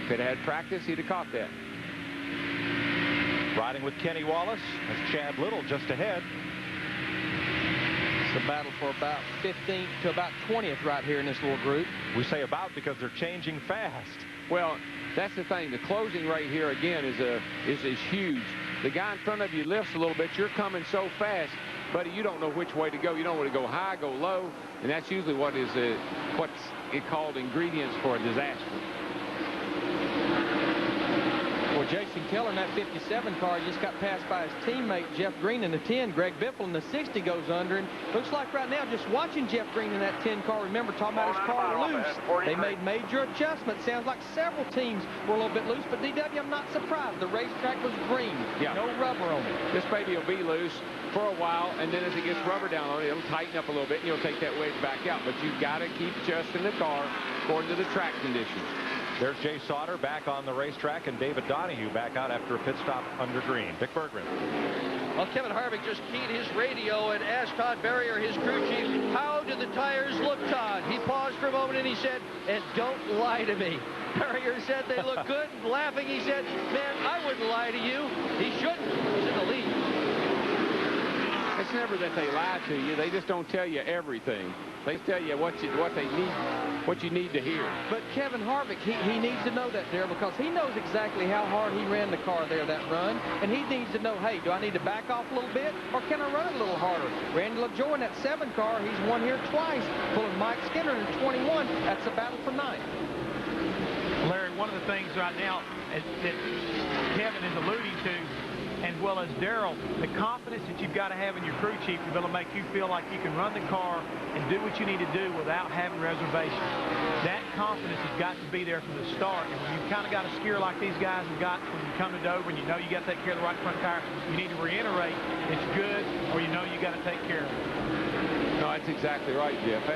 If he'd had practice, he'd have caught that. Riding with Kenny Wallace as Chad Little just ahead. It's a battle for about 15th to about 20th right here in this little group. We say about because they're changing fast. Well, that's the thing. The closing right here again is huge. The guy in front of you lifts a little bit. You're coming so fast, buddy, you don't know which way to go. You don't want to go high, go low, and that's usually what's called ingredients for a disaster. Well, Jason Keller in that 57 car just got passed by his teammate Jeff Green in the 10. Greg Biffle in the 60 goes under, and looks like right now, just watching Jeff Green in that 10 car, remember, talking about his car loose. They made major adjustments. Sounds like several teams were a little bit loose, but DW, I'm not surprised. The racetrack was green. Yeah. No rubber on it. This baby will be loose for a while, and then as it gets rubber down on it, it'll tighten up a little bit, and you'll take that wedge back out. But you've got to keep adjusting the car according to the track conditions. There's Jay Sauter back on the racetrack, and David Donahue back out after a pit stop under green. Dick Berggren. Well, Kevin Harvick just keyed his radio and asked Todd Berrier, his crew chief, how do the tires look, Todd? He paused for a moment and he said, and don't lie to me. Berrier said they look good, and laughing, he said, man, I wouldn't lie to you. He shouldn't. He's in the lead. It's never that they lie to you. They just don't tell you everything. They tell you what you need to hear. But Kevin Harvick, he needs to know that there, because he knows exactly how hard he ran the car there that run, and he needs to know, hey, do I need to back off a little bit, or can I run it a little harder? Randy LaJoie in that 7 car, he's won here twice, pulling Mike Skinner in 21. That's a battle for 9th. Larry, one of the things right now that Kevin is alluding to, as well as Darrell, the confidence that you've got to have in your crew chief to be able to make you feel like you can run the car and do what you need to do without having reservations. That confidence has got to be there from the start. And when you've kind of got a skier like these guys have got when you come to Dover and you know you got to take care of the right front tire, you need to reiterate it's good, or you know you got to take care of it. No, that's exactly right, Jeff.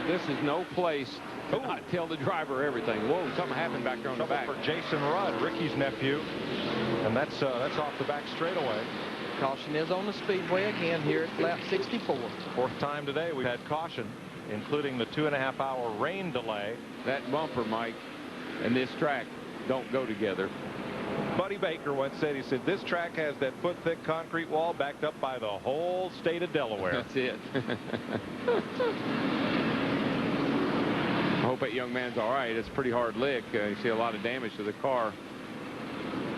This is no place to not tell the driver everything. Whoa, something happened back there on the back. For Jason Rudd, Ricky's nephew, and that's off the back straightaway. Caution is on the speedway again here at lap 64. Fourth time today we've had caution, including the 2.5-hour rain delay. That bumper, Mike, and this track don't go together. Buddy Baker once said, he said, this track has that foot-thick concrete wall backed up by the whole state of Delaware. That's it. I hope that young man's all right. It's a pretty hard lick. You see a lot of damage to the car.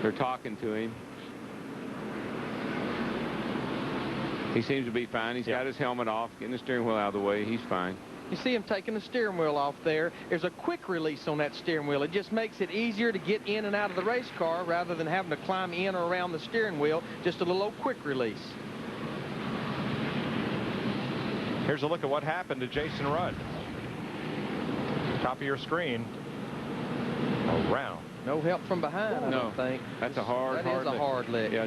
They're talking to him. He seems to be fine. He's got his helmet off, getting the steering wheel out of the way. He's fine. You see him taking the steering wheel off there. There's a quick release on that steering wheel. It just makes it easier to get in and out of the race car rather than having to climb in or around the steering wheel. Just a little old quick release. Here's a look at what happened to Jason Rudd. Top of your screen. Around. No help from behind, I don't think. That's a hard lick. Yeah.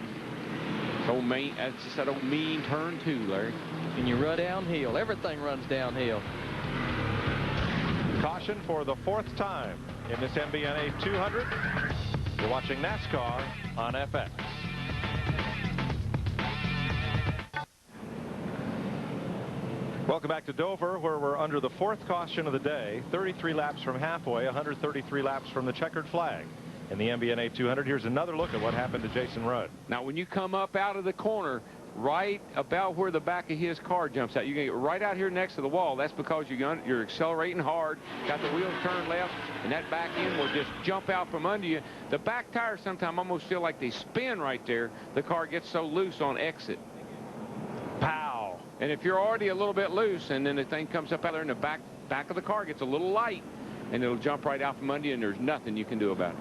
That's just that old mean turn two, Larry. And you run downhill. Everything runs downhill. Caution for the 4th time in this MBNA 200. You're watching NASCAR on FX. Welcome back to Dover, where we're under the 4th caution of the day. 33 laps from halfway, 133 laps from the checkered flag. In the MBNA 200, here's another look at what happened to Jason Rudd. Now, when you come up out of the corner, right about where the back of his car jumps out, you're going to get right out here next to the wall. That's because you're accelerating hard, got the wheels turned left, and that back end will just jump out from under you. The back tires sometimes almost feel like they spin right there. The car gets so loose on exit. Pow! And if you're already a little bit loose, and then the thing comes up out there, and the back of the car gets a little light, and it'll jump right out from under you, and there's nothing you can do about it.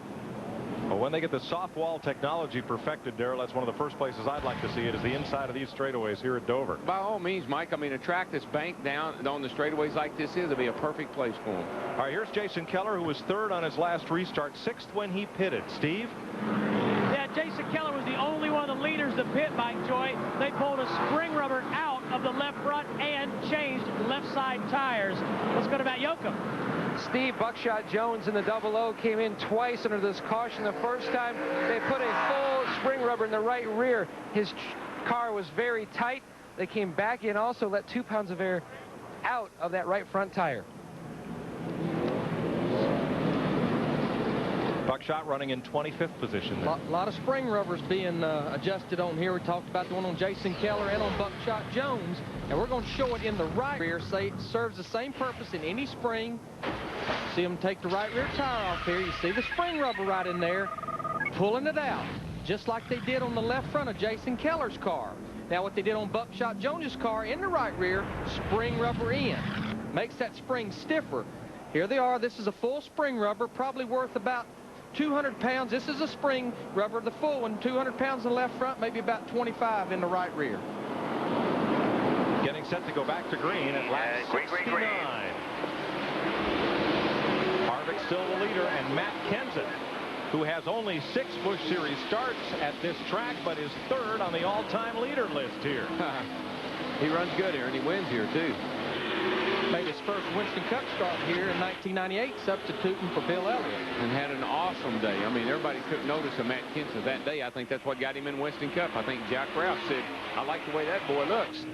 Well, when they get the soft wall technology perfected, Darrell, that's one of the first places I'd like to see it, is the inside of these straightaways here at Dover. By all means, Mike. I mean, a track that's banked down on the straightaways like this it'll be a perfect place for him. All right, here's Jason Keller, who was 3rd on his last restart, 6th when he pitted. Steve? Yeah, Jason Keller was the only one of the leaders to pit, Mike Joy. They pulled a spring rubber out of the left front and changed left side tires. Let's go to Matt Yoakum. Steve Buckshot Jones in the 00 came in twice under this caution. The first time they put a full spring rubber in the right rear. His car was very tight. They came back in, also let 2 pounds of air out of that right front tire. Buckshot running in 25th position. A lot of spring rubbers being adjusted on here. We talked about the one on Jason Keller and on Buckshot Jones. And we're going to show it in the right rear. It serves the same purpose in any spring. See them take the right rear tire off here. You see the spring rubber right in there, pulling it out, just like they did on the left front of Jason Keller's car. Now what they did on Buckshot Jones's car in the right rear, spring rubber in. Makes that spring stiffer. Here they are. This is a full spring rubber, probably worth about 200 pounds. This is a spring rubber, the full one, 200 pounds in the left front, maybe about 25 in the right rear. Getting set to go back to green at lap 69. Harvick still the leader, and Matt Kenseth, who has only 6 Busch Series starts at this track, but is 3rd on the all-time leader list here. He runs good here, and he wins here, too. Made his first Winston Cup start here in 1998, substituting for Bill Elliott. And had an awesome day. I mean, everybody took notice of Matt Kenseth that day. I think that's what got him in Winston Cup. I think Jack Roush said, I like the way that boy looks.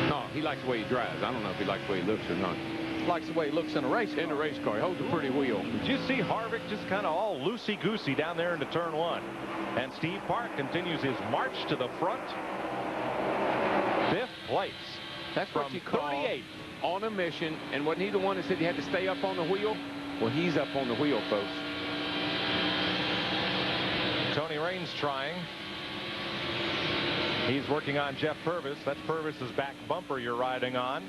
No, he likes the way he drives. I don't know if he likes the way he looks or not. Likes the way he looks in a race car. In a race car. He holds a pretty wheel. Did you see Harvick just kind of all loosey-goosey down there into turn 1? And Steve Park continues his march to the front. 5th place. That's what you call 38 on a mission. And wasn't he the one that said you had to stay up on the wheel? Well, he's up on the wheel, folks. Tony Raines trying. He's working on Jeff Purvis. That's Purvis's back bumper you're riding on.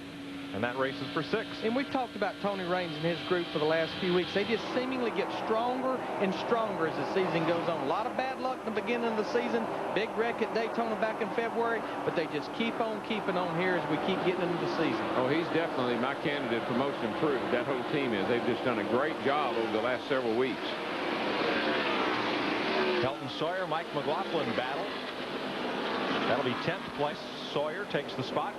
And that race is for 6. And we've talked about Tony Raines and his group for the last few weeks. They just seemingly get stronger and stronger as the season goes on. A lot of bad luck in the beginning of the season. Big wreck at Daytona back in February. But they just keep on keeping on here as we keep getting into the season. Oh, he's definitely my candidate for most improved. That whole team is. They've just done a great job over the last several weeks. Helton Sawyer, Mike McLaughlin battle. That'll be 10th place. Sawyer takes the spot.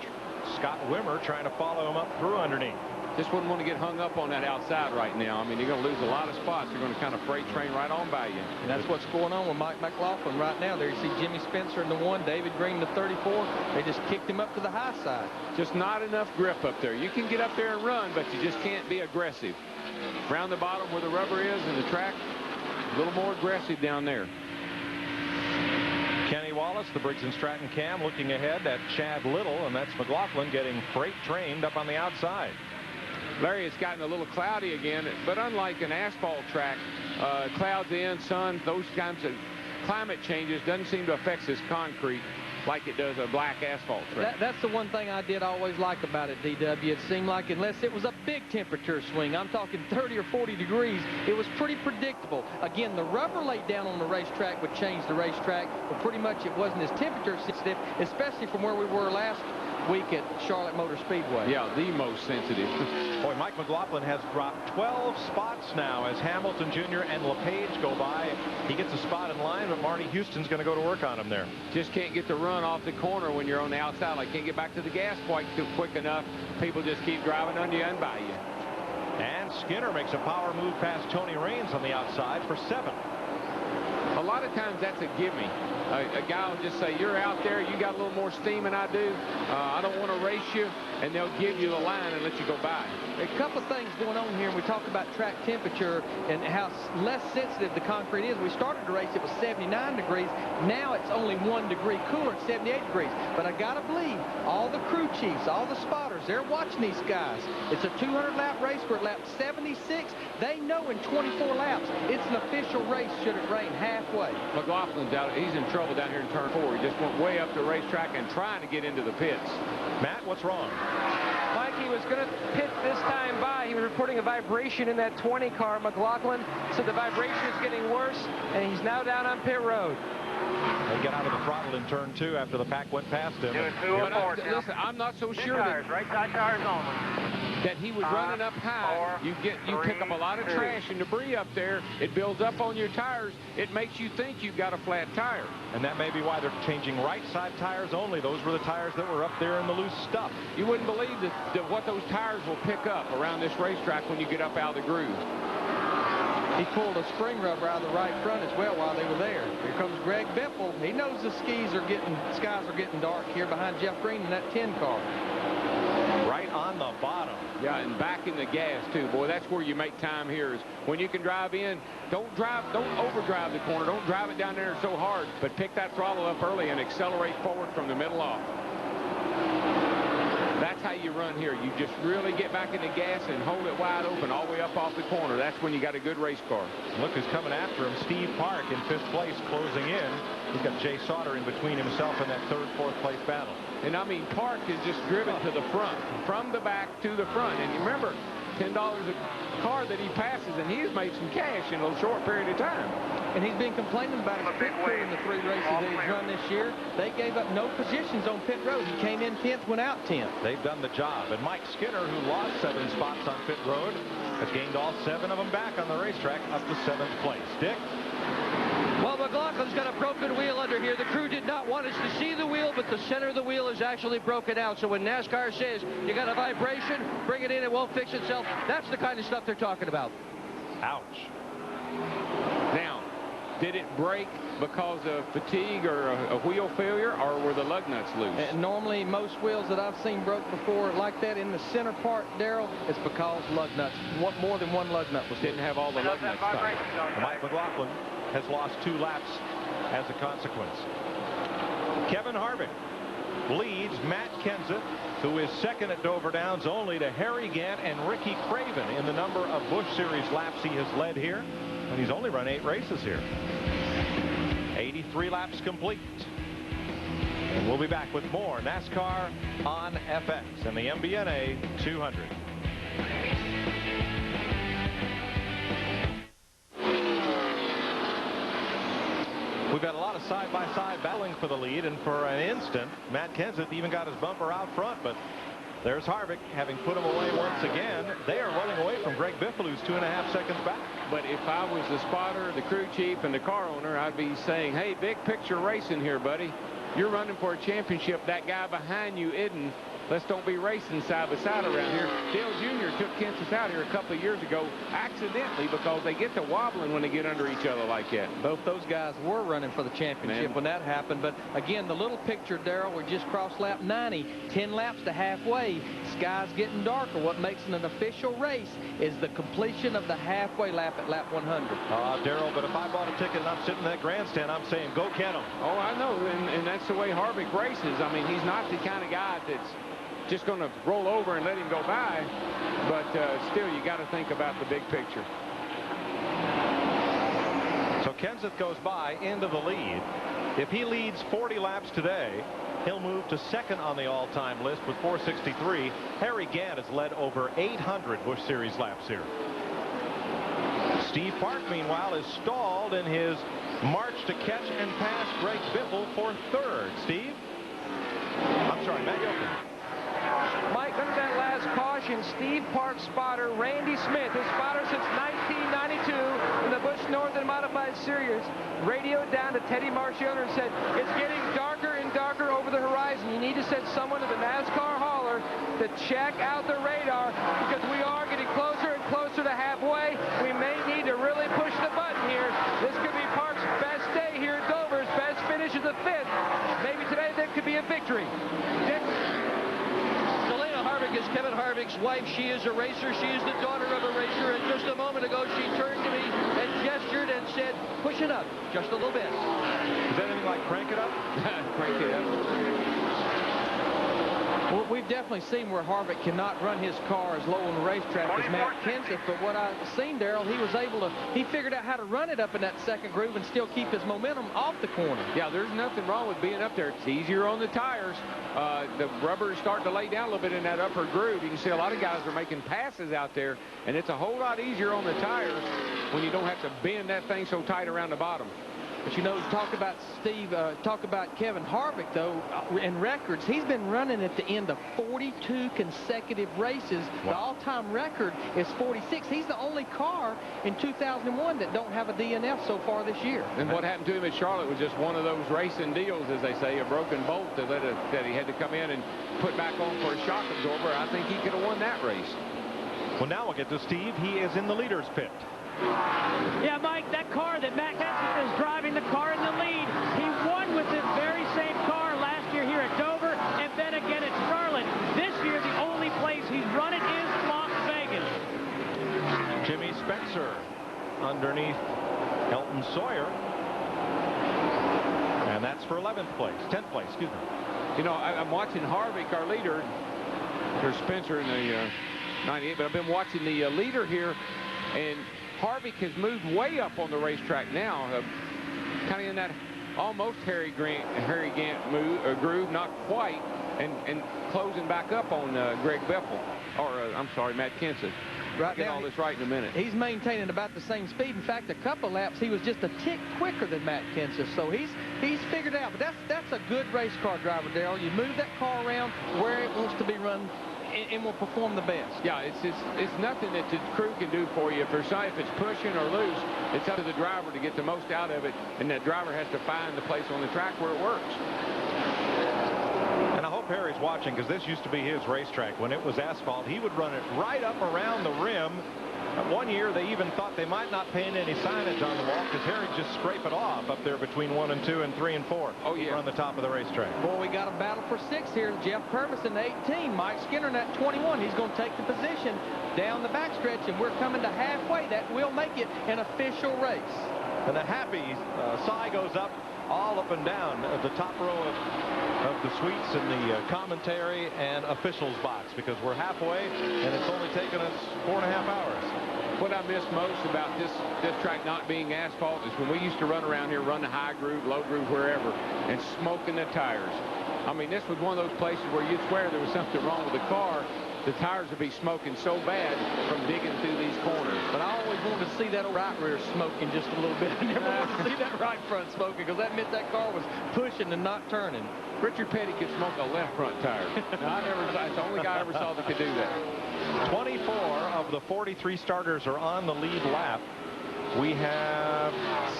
Scott Wimmer trying to follow him up through underneath. Just wouldn't want to get hung up on that outside right now. I mean, you're going to lose a lot of spots. You're going to kind of freight train right on by you. And that's what's going on with Mike McLaughlin right now. There you see Jimmy Spencer in the 1, David Green in the 34. They just kicked him up to the high side. Just not enough grip up there. You can get up there and run, but you just can't be aggressive. Around the bottom where the rubber is and the track, a little more aggressive down there. Kenny Wallace, the Briggs & Stratton cam, looking ahead at Chad Little, and that's McLaughlin getting freight trained up on the outside. Larry, it's gotten a little cloudy again, but unlike an asphalt track, clouds in, sun, those kinds of climate changes doesn't seem to affect this concrete like it does a black asphalt track. That's the one thing I did always like about it, DW. It seemed like unless it was a big temperature swing, I'm talking 30 or 40 degrees, it was pretty predictable. Again, the rubber laid down on the racetrack would change the racetrack, but pretty much it wasn't as temperature sensitive, especially from where we were last week at Charlotte Motor Speedway. Yeah, the most sensitive. Boy, Mike McLaughlin has dropped 12 spots now as Hamilton Jr. and LePage go by. He gets a spot in line, but Marty Houston's going to go to work on him there. Just can't get the run off the corner when you're on the outside. Like, can't get back to the gas quite quick enough. People just keep driving under you and by you. And Skinner makes a power move past Tony Raines on the outside for 7th. A lot of times that's a gimme. a guy will just say, you're out there, you got a little more steam than I do. I don't want to race you, and they'll give you the line and let you go by. A couple of things going on here. We talked about track temperature and how less sensitive the concrete is. We started the race, it was 79 degrees. Now it's only 1 degree cooler at 78 degrees. But I got to believe all the crew chiefs, all the spotters, they're watching these guys. It's a 200-lap race. We're at lap 76. They know in 24 laps it's an official race should it rain halfway. McLaughlin's out. He's in trouble down here in turn 4. He just went way up the racetrack and trying to get into the pits. Matt, what's wrong? Mike, he was going to pit this time by. He was reporting a vibration in that 20 car. McLaughlin said the vibration is getting worse, and he's now down on pit road. They get out of the throttle in turn 2 after the pack went past him. Listen, I'm not so sure that, right side tires only. That he was running up high. You pick up a lot of trash and debris up there. It builds up on your tires. It makes you think you've got a flat tire. And that may be why they're changing right side tires only. Those were the tires that were up there in the loose stuff. You wouldn't believe that what those tires will pick up around this racetrack when you get up out of the groove. He pulled a spring rubber out of the right front as well while they were there. Here comes Greg Biffle. He knows the skies are getting dark here behind Jeff Green in that 10 car. Right on the bottom. Yeah, and back in the gas too, boy. That's where you make time here. Is when you can drive in. Don't overdrive the corner. Don't drive it down there so hard, but pick that throttle up early and accelerate forward from the middle off. That's how you run here. You just really get back in the gas and hold it wide open all the way up off the corner. That's when you got a good race car. Look who's coming after him. Steve Park in 5th place, closing in. He's got Jay Sauter in between himself in that 3rd, 4th place battle. And I mean, Park is just driven to the front, from the back to the front. And you remember, $10 a car that he passes, and he's made some cash in a short period of time. And he's been complaining about his pit crew in the 3 races that he's run this year. They gave up no positions on pit road. He came in 10th, went out 10th. They've done the job. And Mike Skinner, who lost 7 spots on pit road, has gained all 7 of them back on the racetrack up to 7th place. Dick? Well, McLaughlin's got a broken wheel under here. The crew did not want us to see the wheel, but the center of the wheel is actually broken out. So when NASCAR says you got a vibration, bring it in, it won't fix itself, that's the kind of stuff they're talking about. Ouch. Now, did it break because of fatigue or a wheel failure, or were the lug nuts loose? And normally, most wheels that I've seen broke before like that in the center part, Darrell, it's because lug nuts. More than one lug nut was didn't have all the lug nuts tight. Mike McLaughlin has lost 2 laps as a consequence. Kevin Harvick leads Matt Kenseth, who is second at Dover Downs only to Harry Gant and Ricky Craven in the number of Busch Series laps he has led here. And he's only run 8 races here. 83 laps complete. And we'll be back with more NASCAR on FX and the MBNA 200. We've got a lot of side-by-side battling for the lead, and for an instant, Matt Kenseth even got his bumper out front, but there's Harvick having put him away once again. They are running away from Greg Biffle, who's 2.5 seconds back. But if I was the spotter, the crew chief, and the car owner, I'd be saying, hey, big picture racing here, buddy. You're running for a championship. That guy behind you isn't. Let's don't be racing side by side around here. Dale Jr. took Kenseth out here a couple of years ago accidentally because they get to wobbling when they get under each other like that. Both those guys were running for the championship when that happened. But again, the little picture, Darrell, we just crossed lap 90, 10 laps to halfway. Sky's getting darker. What makes it an official race is the completion of the halfway lap at lap 100. Darrell, but if I bought a ticket and I'm sitting in that grandstand, I'm saying, go get him. Oh, I know, and that's the way Harvick races. I mean, he's not the kind of guy that's just going to roll over and let him go by, but still, you got to think about the big picture. So Kenseth goes by into the lead. If he leads 40 laps today, he'll move to second on the all-time list with 463. Harry Gant has led over 800 Busch Series laps here. Steve Park, meanwhile, is stalled in his march to catch and pass Greg Biffle for 3rd. Steve? I'm sorry, Matt Yoakum. Mike, under that last caution, Steve Park's spotter, Randy Smith, his spotter since 1992 in the Busch Northern Modified Series, radioed down to Teddy Marchionne and said, it's getting darker and darker over the horizon. You need to send someone to the NASCAR hauler to check out the radar because we are getting closer and closer to halfway. We may need to really push the button here. This could be Park's best day here at Dover, his best finish as be a victory. Selena Harvick is Kevin Harvick's wife. She is a racer. She is the daughter of a racer. And just a moment ago, she turned to me and gestured and said, push it up just a little bit. Is that anything like crank it up? Crank it up. Well, we've definitely seen where Harvick cannot run his car as low on the racetrack as Matt Kenseth, but what I've seen, Darrell, he figured out how to run it up in that second groove and still keep his momentum off the corner. Yeah, there's nothing wrong with being up there. It's easier on the tires. The rubber is starting to lay down a little bit in that upper groove. You can see a lot of guys are making passes out there, and it's a whole lot easier on the tires when you don't have to bend that thing so tight around the bottom. But, you know, talk about Kevin Harvick, though, in records. He's been running at the end of 42 consecutive races. Wow. The all-time record is 46. He's the only car in 2001 that don't have a DNF so far this year. And what happened to him at Charlotte was just one of those racing deals, as they say, a broken bolt that he had to come in and put back on for a shock absorber. I think he could have won that race. Well, now we'll get to Steve. He is in the leader's pit. Yeah, Mike, that car that Matt Kenseth is driving, the car in the lead, he won with this very same car last year here at Dover and then again at Charlotte. This year, the only place he's run it is Las Vegas. Jimmy Spencer underneath Elton Sawyer. And that's for 11th place, 10th place, excuse me. You know, I'm watching Harvick, our leader. There's Spencer in the 98, but I've been watching the leader here, and Harvick has moved way up on the racetrack now, kind of in that almost Harry Gant groove, not quite, and closing back up on Greg Biffle, or I'm sorry, Matt Kenseth. Right Get now, all this right in a minute. He's maintaining about the same speed. In fact, a couple laps, he was just a tick quicker than Matt Kenseth. So he's figured it out. But that's a good race car driver, Darrell. You move that car around where it wants to be run, and will perform the best. Yeah, it's nothing that the crew can do for you. If it's pushing or loose, it's up to the driver to get the most out of it, and that driver has to find the place on the track where it works. And I hope Harry's watching, because this used to be his racetrack. When it was asphalt, he would run it right up around the rim. One year, they even thought they might not paint any signage on the wall because Harry just scrape it off up there between 1 and 2 and 3 and 4. Oh, yeah. On the top of the racetrack. Boy, we got a battle for 6 here. Jeff Purvis in the 18, Mike Skinner in that 21. He's going to take the position down the backstretch, and we're coming to halfway. That will make it an official race. And the happy sigh goes up all up and down at the top row of the suites in the commentary and officials box, because we're halfway and it's only taken us 4.5 hours. What I miss most about this track not being asphalt is when we used to run around here, run the high groove, low groove, wherever, and smoking the tires. I mean, this was one of those places where you'd swear there was something wrong with the car. The tires would be smoking so bad from digging through these corners. But I always wanted to see that right rear smoking just a little bit. I never wanted to see that right front smoking, because that meant that car was pushing and not turning. Richard Petty could smoke a left front tire. Now, it's the only guy I ever saw that could do that. 24 of the 43 starters are on the lead lap. We have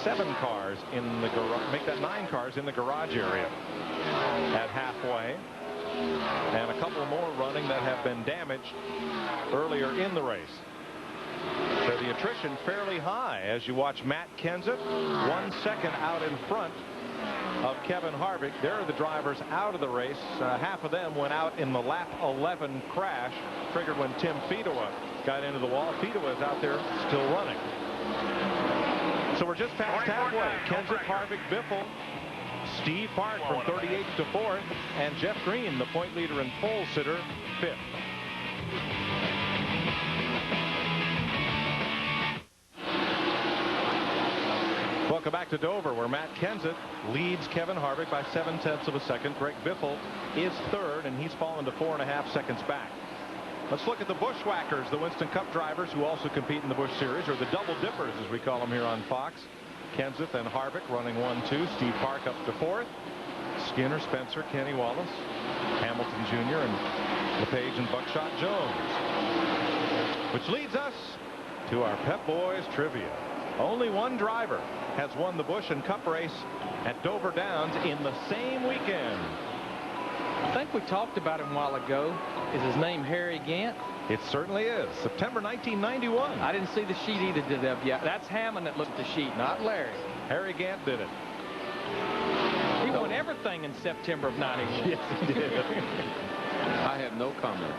7 cars in the garage, make that 9 cars in the garage area at halfway. And a couple more running that have been damaged earlier in the race. So the attrition fairly high as you watch Matt Kenseth 1 second out in front of Kevin Harvick. There are the drivers out of the race. Half of them went out in the lap 11 crash, triggered when Tim Fedewa got into the wall. Fedewa is out there still running. So we're just past halfway. Kenseth, Harvick, Biffle, Steve Park from 38th to 4th, and Jeff Green, the point leader and pole sitter, 5th. Welcome back to Dover, where Matt Kenseth leads Kevin Harvick by 7/10 of a second. Greg Biffle is 3rd, and he's fallen to 4.5 seconds back. Let's look at the Bushwhackers, the Winston Cup drivers who also compete in the Busch Series, or the Double Dippers, as we call them here on Fox. Kenseth and Harvick running 1-2. Steve Park up to 4th. Skinner, Spencer, Kenny Wallace, Hamilton Jr., and LePage and Buckshot Jones. Which leads us to our Pep Boys trivia. Only one driver has won the Busch and Cup race at Dover Downs in the same weekend. I think we talked about him a while ago. Is his name Harry Gant? It certainly is. September 1991. I didn't see the sheet either, did I? Yeah, that's Hammond that looked at the sheet, not Larry. Harry Gant did it. He won everything thing in September of '91. Yes, he did. I have no comment.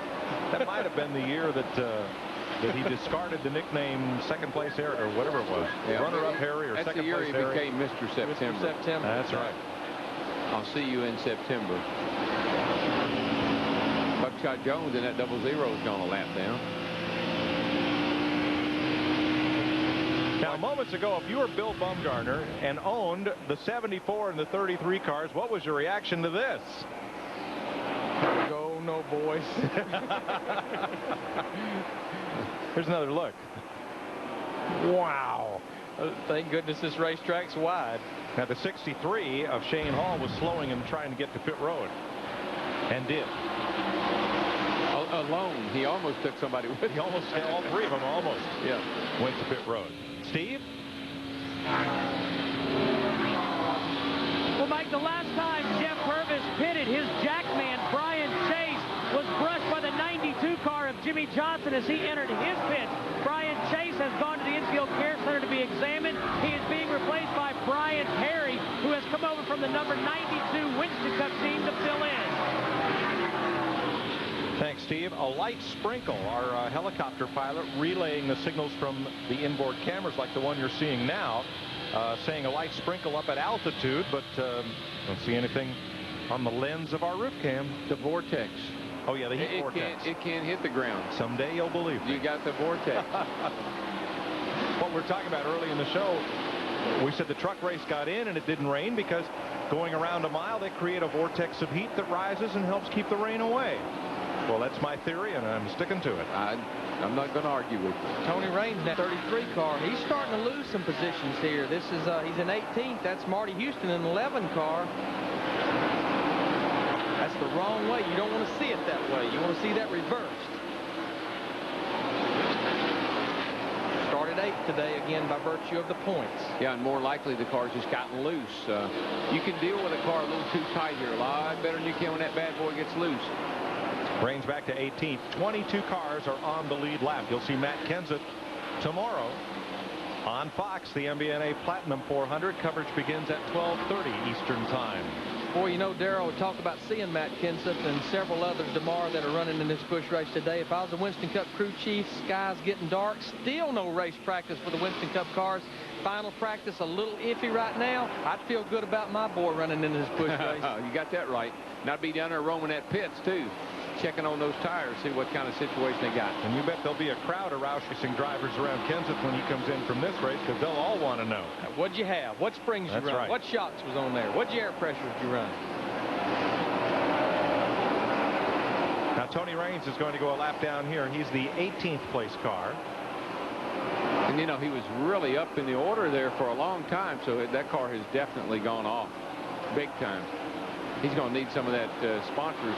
That might have been the year that he discarded the nickname second place Harry, or whatever it was. Yeah, Runner-up Harry or that's second the year place he Harry. became Mr. September. Mr. September. That's right. I'll see you in September. Buckshot Jones in that 00 is going a lap down. Now, moments ago, if you were Bill Bumgarner and owned the 74 and the 33 cars, what was your reaction to this? Go, no, boys. Here's another look. Wow. Thank goodness this racetrack's wide. Now, the 63 of Shane Hall was slowing him trying to get to pit road. And did. Alone. He almost took somebody with him. He almost had all three of them almost. Yeah. Went to pit road. Steve? Well, Mike, the last time Jeff Purvis pitted, his jackman, Brian Chase, was brushed by the 92 car of Jimmy Johnson as he entered his pit. Brian Chase has gone to the infield care center to be examined. He is being replaced by Brian Perry, who has come over from the number 92 Winston Cup team to fill in. Thanks, Steve. A light sprinkle, our helicopter pilot relaying the signals from the inboard cameras like the one you're seeing now, saying a light sprinkle up at altitude, but don't see anything on the lens of our roof cam. The vortex. Oh, yeah, the heat vortex. It can't hit the ground. Someday you'll believe me. You got the vortex. What we're talking about early in the show, we said the truck race got in and it didn't rain because going around a mile, they create a vortex of heat that rises and helps keep the rain away. Well, that's my theory, and I'm sticking to it. I'm not going to argue with you. Tony Raines in that 33 car. He's starting to lose some positions here. This is he's in 18th. That's Marty Houston in 11 car. That's the wrong way. You don't want to see it that way. You want to see that reversed. Started 8th today again by virtue of the points. Yeah, and more likely the car's just gotten loose. You can deal with a car a little too tight here a lot better than you can when that bad boy gets loose. Raines back to 18th. 22 cars are on the lead lap. You'll see Matt Kenseth tomorrow on Fox. The MBNA Platinum 400 coverage begins at 12:30 Eastern Time. Boy, you know, Darrell, we talked about seeing Matt Kenseth and several others tomorrow that are running in this Busch race today. If I was a Winston Cup crew chief, sky's getting dark. Still no race practice for the Winston Cup cars. Final practice a little iffy right now. I'd feel good about my boy running in this Busch race. You got that right. And I'd be down there roaming at pits, too. Checking on those tires, see what kind of situation they got. And you bet there'll be a crowd of Roush Racing drivers around Kenseth when he comes in from this race, because they'll all want to know. What'd you have? What springs you run? Right. What shocks was on there? What air pressures did you run? Now, Tony Raines is going to go a lap down here. He's the 18th place car. And, you know, he was really up in the order there for a long time, so that car has definitely gone off big time. He's going to need some of that sponsor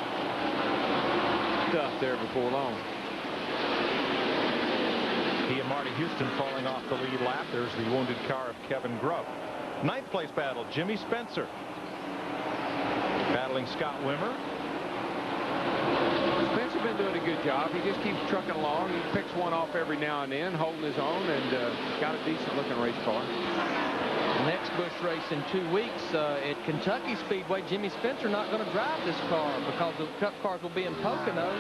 stuff there before long. He and Marty Houston falling off the lead lap. There's the wounded car of Kevin Grubb. 9th place battle, Jimmy Spencer battling Scott Wimmer. Spencer's been doing a good job. He just keeps trucking along. He picks one off every now and then, holding his own, and got a decent looking race car. Next Busch race in 2 weeks at Kentucky Speedway. Jimmy Spencer not going to drive this car because the Cup cars will be in Pocono.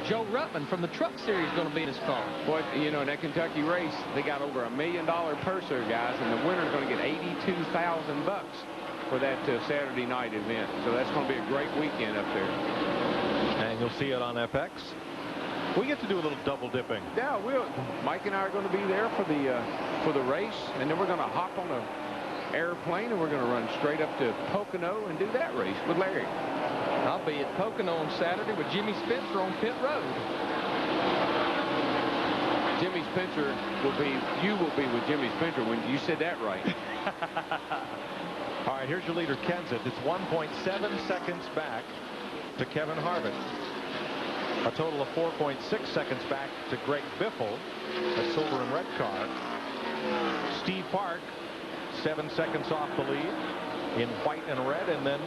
Joe Ruttman from the Truck Series is going to be in this car. Boy, you know, in that Kentucky race, they got over $1 million purse there, guys, and the winner's going to get $82,000 for that Saturday night event. So that's going to be a great weekend up there. And you'll see it on FX. We get to do a little double dipping. Yeah, we'll. Mike and I are going to be there for the race, and then we're going to hop on a airplane and we're going to run straight up to Pocono and do that race with Larry. I'll be at Pocono on Saturday with Jimmy Spencer on pit road. Jimmy Spencer you will be with Jimmy Spencer when you said that right. All right, here's your leader, Kenseth. It's 1.7 seconds back to Kevin Harvick. A total of 4.6 seconds back to Greg Biffle, a silver and red car. Steve Park, 7 seconds off the lead in white and red, and then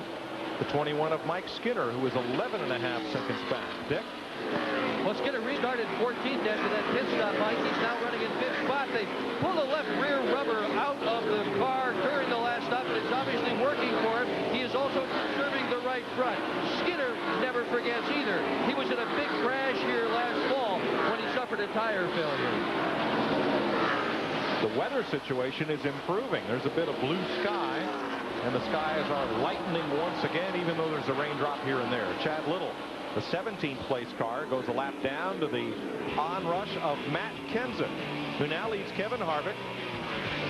the 21 of Mike Skinner, who is 11.5 seconds back. Dick? Well, Skinner restarted 14th after that pit stop, Mike. He's now running in 5th spot. They pulled the left rear rubber out of the car during the last stop, and it's obviously working for him. He is is also conserving the right front. Skinner never forgets either. He was in a big crash here last fall when he suffered a tire failure. The weather situation is improving. There's a bit of blue sky, and the skies are lightening once again, even though there's a raindrop here and there. Chad Little, the 17th place car, goes a lap down to the onrush of Matt Kenseth, who now leads Kevin Harvick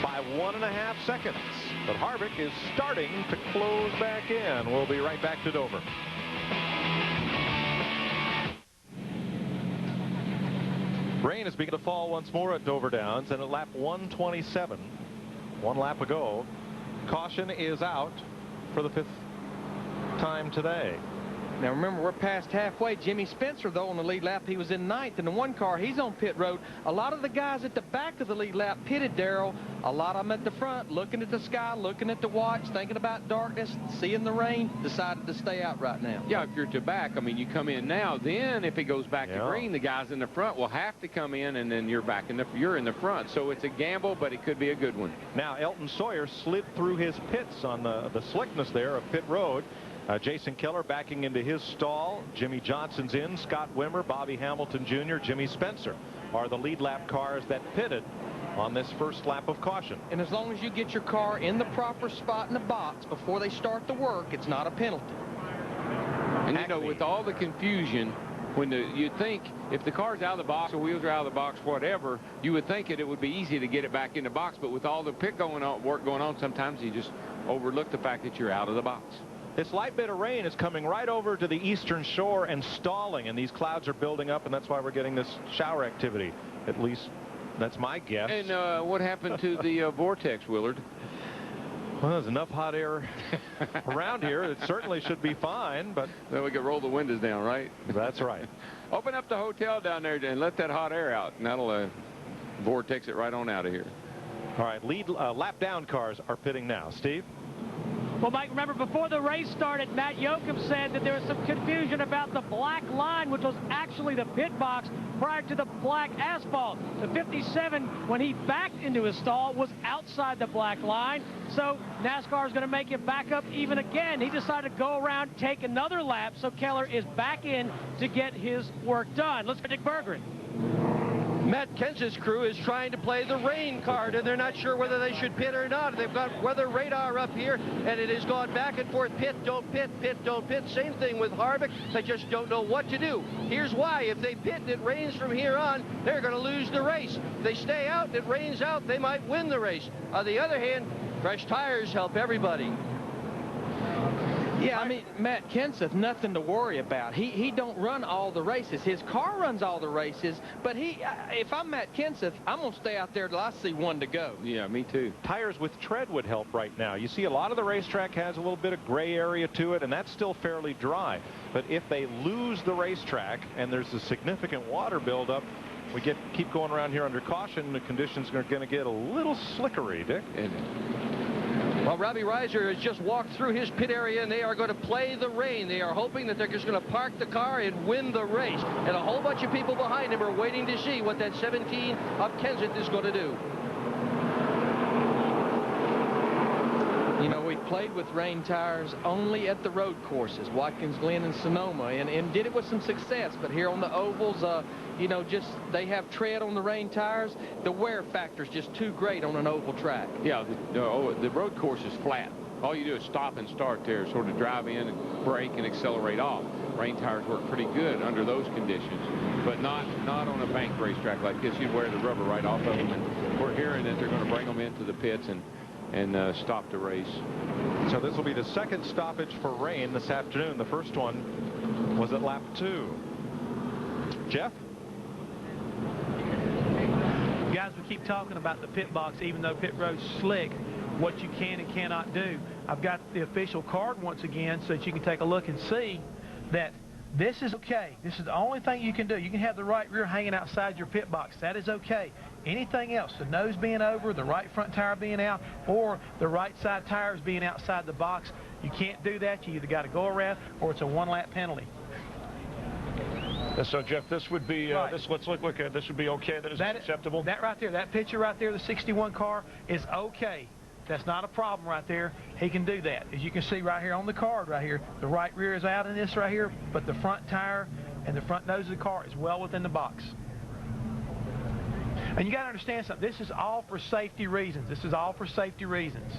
by 1.5 seconds. But Harvick is starting to close back in. We'll be right back to Dover. Rain is beginning to fall once more at Dover Downs, and at lap 127, 1 lap ago, caution is out for the 5th time today. Now remember, we're past halfway. Jimmy Spencer, though, on the lead lap, he was in 9th in the 1 car. He's on pit road. A lot of the guys at the back of the lead lap pitted, Darrell. A lot of them at the front, looking at the sky, looking at the watch, thinking about darkness, seeing the rain, decided to stay out right now. Yeah, if you're to back, I mean, you come in now. Then if it goes back to green, the guys in the front will have to come in, and then you're back in the front. So it's a gamble, but it could be a good one. Now Elton Sawyer slid through his pits on the slickness there of pit road. Jason Keller backing into his stall. Jimmy Johnson's in. Scott Wimmer, Bobby Hamilton Jr., Jimmy Spencer are the lead lap cars that pitted on this first lap of caution. And as long as you get your car in the proper spot in the box before they start the work, it's not a penalty. And you know, with all the confusion, when you'd think if the car's out of the box, the wheels are out of the box, whatever, you would think it would be easy to get it back in the box. But with all the work going on, sometimes you just overlook the fact that you're out of the box. This light bit of rain is coming right over to the eastern shore and stalling, and these clouds are building up, and that's why we're getting this shower activity. At least that's my guess. And what happened to the vortex, Willard? Well, there's enough hot air around here. It certainly should be fine, but then we could roll the windows down, right? That's right. Open up the hotel down there and let that hot air out, and that'll vortex it right on out of here. All right, lap down cars are pitting now. Steve? Well, Mike, remember before the race started, Matt Yoakum said that there was some confusion about the black line, which was actually the pit box prior to the black asphalt. The 57, when he backed into his stall, was outside the black line. So NASCAR is going to make it back up even again. He decided to go around, take another lap, so Keller is back in to get his work done. Let's go to Dick Bergeron. Matt Kenseth's crew is trying to play the rain card, and they're not sure whether they should pit or not. They've got weather radar up here, and it has gone back and forth. Pit, don't pit, pit, don't pit. Same thing with Harvick. They just don't know what to do. Here's why. If they pit and it rains from here on, they're going to lose the race. If they stay out and it rains out, they might win the race. On the other hand, fresh tires help everybody. Yeah, I mean, Matt Kenseth, nothing to worry about. He don't run all the races. His car runs all the races, but if I'm Matt Kenseth, I'm going to stay out there till I see one to go. Yeah, me too. Tires with tread would help right now. You see a lot of the racetrack has a little bit of gray area to it, and that's still fairly dry. But if they lose the racetrack and there's a significant water buildup, we keep going around here under caution. The conditions are going to get a little slickery, Dick. Well, Robbie Reiser has just walked through his pit area, and they are going to play the rain. They are hoping that they're just going to park the car and win the race. And a whole bunch of people behind him are waiting to see what that 17 of Kenseth is going to do. You know, we played with rain tires only at the road courses, Watkins Glen and Sonoma, and did it with some success. But here on the ovals, you know, just they have tread on the rain tires. The wear factor is just too great on an oval track. Yeah, the road course is flat. All you do is stop and start there, sort of drive in and brake and accelerate off. Rain tires work pretty good under those conditions, but not on a bank racetrack like this. You'd wear the rubber right off of them. And we're hearing that they're going to bring them into the pits and stop the race. So this will be the second stoppage for rain this afternoon. The first one was at lap 2. Jeff? Guys, we keep talking about the pit box, even though pit road's slick, what you can and cannot do. I've got the official card once again so that you can take a look and see that this is okay. This is the only thing you can do. You can have the right rear hanging outside your pit box. That is okay. Anything else, the nose being over, the right front tire being out, or the right side tires being outside the box, you can't do that. You either got to go around or it's a one-lap penalty. So, Jeff, this would be, right. let's look this would be okay. That is acceptable? That right there, that picture right there, the 61 car is okay. That's not a problem right there. He can do that. As you can see right here on the card right here, the right rear is out in this right here, but the front tire and the front nose of the car is well within the box. And you got to understand something. This is all for safety reasons. This is all for safety reasons.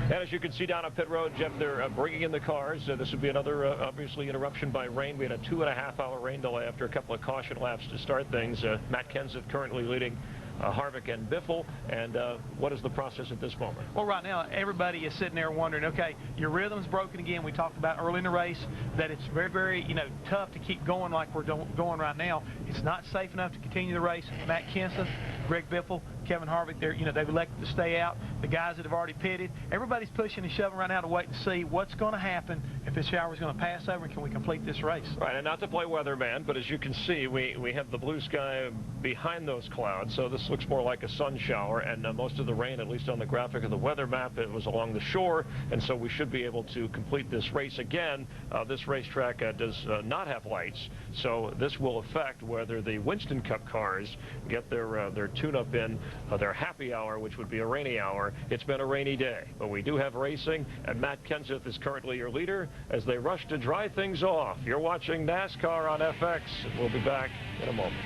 And as you can see down on pit road, Jeff, they're bringing in the cars. This would be another, obviously, interruption by rain. We had a 2.5-hour rain delay after a couple of caution laps to start things. Matt Kenseth currently leading Harvick and Biffle. And what is the process at this moment? Well, right now, everybody is sitting there wondering, okay, your rhythm's broken again. We talked about early in the race that it's very, very, tough to keep going like we're going right now. It's not safe enough to continue the race. Matt Kenseth, Greg Biffle, Kevin Harvick, they've elected to stay out. The guys that have already pitted, everybody's pushing and shoving right now to wait to see what's going to happen, if this shower is going to pass over, and can we complete this race. Right, and not to play weatherman, but as you can see, we have the blue sky behind those clouds, so this looks more like a sun shower, and most of the rain, at least on the graphic of the weather map, it was along the shore, and so we should be able to complete this race again. This racetrack does not have lights, so this will affect whether the Winston Cup cars get their tune-up in, their happy hour, which would be a rainy hour. It's been a rainy day, but we do have racing, and Matt Kenseth is currently your leader as they rush to dry things off. You're watching NASCAR on FX, and we'll be back in a moment.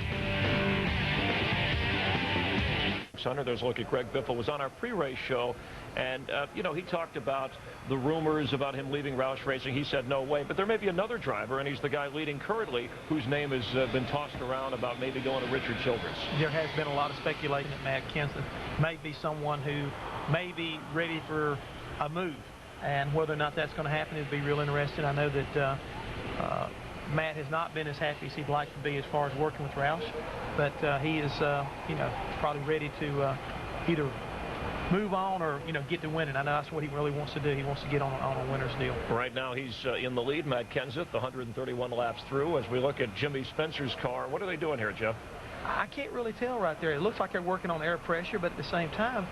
Hunter, there's a look at Greg Biffle. Was on our pre-race show, and he talked about the rumors about him leaving Roush Racing. He said no way, but there may be another driver, and he's the guy leading currently, whose name has been tossed around about maybe going to Richard Childress. There has been a lot of speculation that Matt Kenseth may be someone who may be ready for a move, and whether or not that's going to happen would be real interesting. I know that Matt has not been as happy as he'd like to be as far as working with Roush, but he is, probably ready to either move on or, get to winning. I know that's what he really wants to do. He wants to get on a winner's deal. Right now he's in the lead, Matt Kenseth, 131 laps through. As we look at Jimmy Spencer's car, what are they doing here, Jeff? I can't really tell right there. It looks like they're working on air pressure, but at the same time,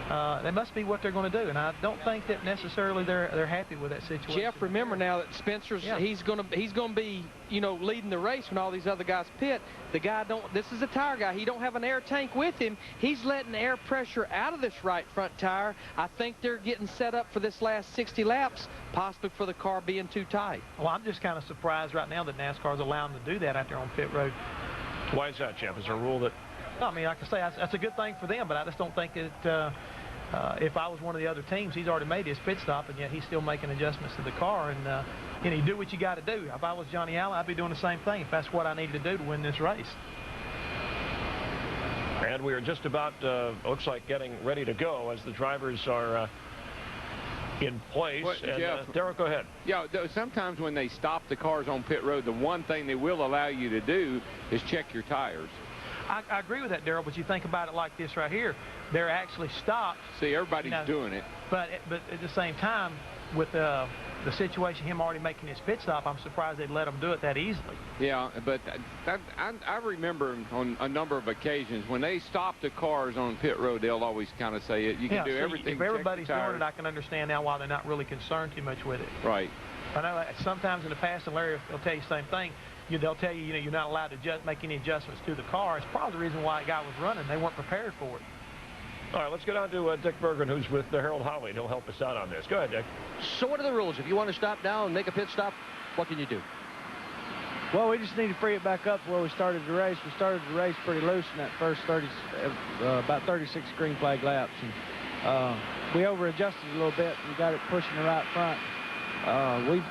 that must be what they're going to do, and I don't think that necessarily they're happy with that situation. Jeff, remember now that Spencer's he's going to be leading the race when all these other guys pit. The guy this is a tire guy. He don't have an air tank with him. He's letting air pressure out of this right front tire. I think they're getting set up for this last 60 laps, possibly for the car being too tight. Well, I'm just kind of surprised right now that NASCAR's allowing them to do that out there on pit road. Why is that, Jeff? Is there a rule that... I mean, like I say, that's a good thing for them, but I just don't think that if I was one of the other teams, he's already made his pit stop, and yet he's still making adjustments to the car. And you do what you got to do. If I was Johnny Allen, I'd be doing the same thing if that's what I needed to do to win this race. And we are just about, looks like, getting ready to go as the drivers are in place. Jeff, Derek, go ahead. Yeah, sometimes when they stop the cars on pit road, the one thing they will allow you to do is check your tires. I agree with that, Darrell, but you think about it like this right here. They're actually stopped. See, everybody's doing it. But at the same time, with the situation, him already making his pit stop, I'm surprised they'd let him do it that easily. Yeah, but I remember on a number of occasions when they stop the cars on pit road, they'll always kind of say it. You can do everything. If everybody's doing it, I can understand now why they're not really concerned too much with it. Right. I know sometimes in the past, and Larry will tell you the same thing. They'll tell you, you're not allowed to make any adjustments to the car. It's probably the reason why the guy was running. They weren't prepared for it. All right, let's get on to Dick Bergen, who's with Harold Holley, and he'll help us out on this. Go ahead, Dick. So what are the rules? If you want to stop now and make a pit stop, what can you do? Well, we just need to free it back up where we started the race. We started the race pretty loose in that first about 36 green flag laps. And, we over-adjusted a little bit and got it pushing the right front.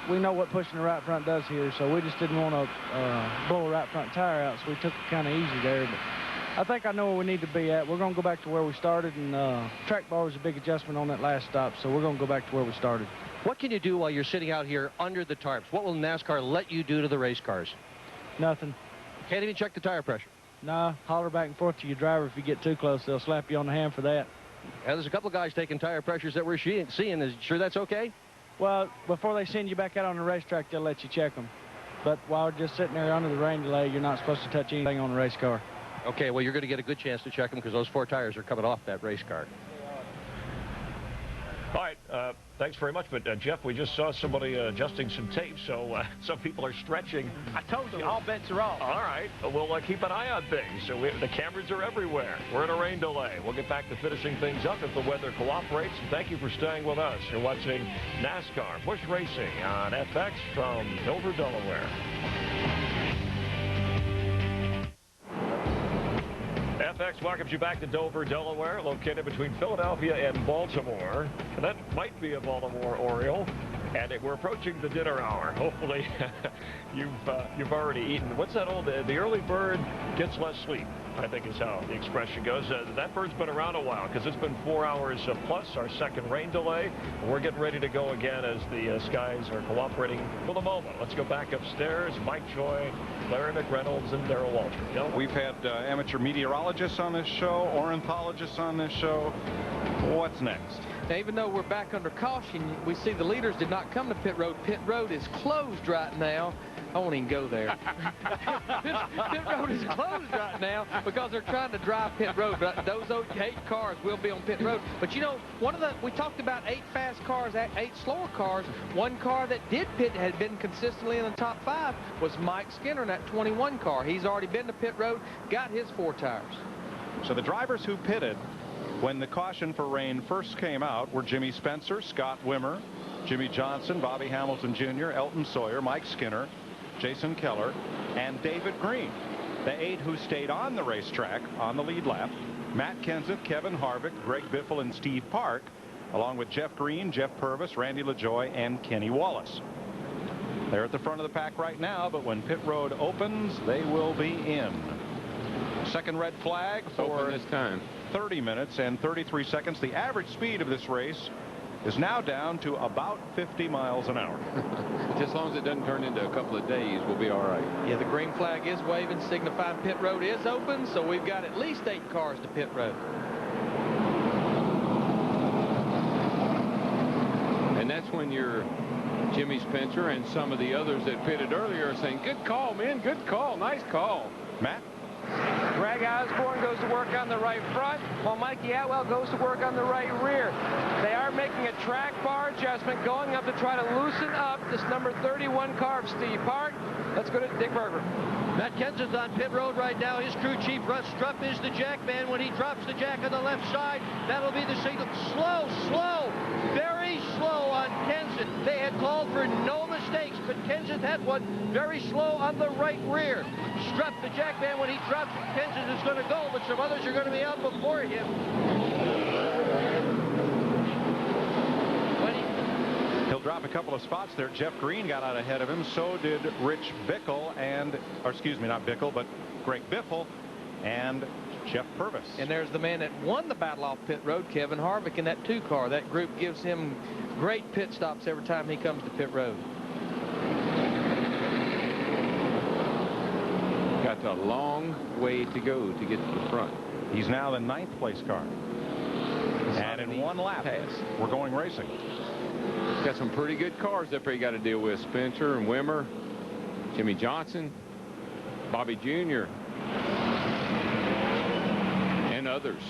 We know what pushing the right front does here, so we just didn't want to blow a right front tire out, so we took it kind of easy there. But I think I know where we need to be at. We're going to go back to where we started, and track bar was a big adjustment on that last stop, so we're going to go back to where we started. What can you do while you're sitting out here under the tarps? What will NASCAR let you do to the race cars? Nothing. Can't even check the tire pressure? Nah, holler back and forth to your driver if you get too close. They'll slap you on the hand for that. Yeah, there's a couple of guys taking tire pressures that we're seeing. Is sure that's okay? Well, before they send you back out on the racetrack, they'll let you check them. But while we're just sitting there under the rain delay, you're not supposed to touch anything on the race car. Okay, well, you're going to get a good chance to check them because those 4 tires are coming off that race car. All right, thanks very much. But, Jeff, we just saw somebody adjusting some tape, so some people are stretching. I told you, all bets are off. All right. We'll keep an eye on things. So the cameras are everywhere. We're in a rain delay. We'll get back to finishing things up if the weather cooperates. And thank you for staying with us. You're watching NASCAR Busch Racing on FX from Dover, Delaware. FX welcomes you back to Dover, Delaware, located between Philadelphia and Baltimore. And that might be a Baltimore Oriole. And we're approaching the dinner hour. Hopefully, you've already eaten. What's that old? The early bird gets less sleep, I think is how the expression goes. That bird's been around a while because it's been 4 hours plus our second rain delay. We're getting ready to go again as the skies are cooperating for the moment. Let's go back upstairs. Mike Joy, Larry McReynolds, and Darrell Walter. We've had amateur meteorologists on this show, ornithologists on this show. What's next? Now, even though we're back under caution, we see the leaders did not come to pit road. Pit road is closed right now. I won't even go there. Pit road is closed right now because they're trying to drive pit road. But those 8 cars will be on pit road. But you know, we talked about 8 fast cars, 8 slower cars. One car that did pit had been consistently in the top 5 was Mike Skinner in that 21 car. He's already been to pit road, got his 4 tires. So the drivers who pitted when the caution for rain first came out were Jimmy Spencer, Scott Wimmer, Jimmy Johnson, Bobby Hamilton Jr., Elton Sawyer, Mike Skinner, Jason Keller, and David Green. The 8 who stayed on the racetrack on the lead lap: Matt Kenseth, Kevin Harvick, Greg Biffle, and Steve Park, along with Jeff Green, Jeff Purvis, Randy LaJoie, and Kenny Wallace. They're at the front of the pack right now, but when pit road opens, they will be in. Second red flag for this time. 30 minutes and 33 seconds. The average speed of this race is now down to about 50 miles an hour. Just as long as it doesn't turn into a couple of days, we'll be all right. Yeah, the green flag is waving, signifying pit road is open, so we've got at least 8 cars to pit road. And that's when you're Jimmy Spencer and some of the others that pitted earlier are saying, good call, man, good call, nice call. Matt? Greg Osborne goes to work on the right front, while Mikey Atwell goes to work on the right rear. They are making a track bar adjustment, going up to try to loosen up this number 31 car of Steve Park. Let's go to Dick Berger. Matt Kenseth's on pit road right now. His crew chief, Russ Strupp, is the jack man. When he drops the jack on the left side, that'll be the signal. Slow, very slow on Kenseth. They had called for no mistakes, but Kenseth had one very slow on the right rear. Strupp, the jack man, when he drops, Kenseth is going to go, but some others are going to be out before him. He'll drop a couple of spots there. Jeff Green got out ahead of him. So did Rich Bickle or excuse me, not Bickle, but Greg Biffle and Jeff Purvis. And there's the man that won the battle off pit road, Kevin Harvick, in that 2 car. That group gives him great pit stops every time he comes to pit road. Got a long way to go to get to the front. He's now the 9th place car. And in 1 lap, we're going racing. Got some pretty good cars up there you got to deal with. Spencer and Wimmer, Jimmy Johnson, Bobby Jr., and others,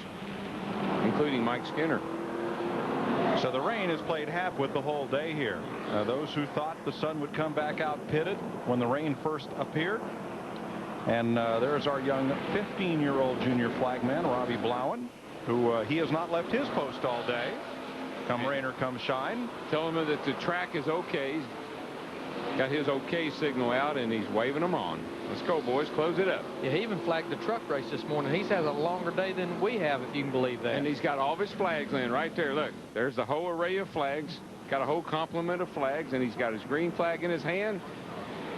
including Mike Skinner. So the rain has played half with the whole day here. Those who thought the sun would come back out pitted when the rain first appeared. And there's our young 15-year-old junior flagman, Robbie Blauen, who he has not left his post all day. Come rain or come shine. Tell him that the track is okay. He's got his okay signal out, and he's waving them on. Let's go, boys. Close it up. Yeah, he even flagged the truck race this morning. He's had a longer day than we have, if you can believe that. And he's got all of his flags in right there. Look, there's the whole array of flags. Got a whole complement of flags, and he's got his green flag in his hand,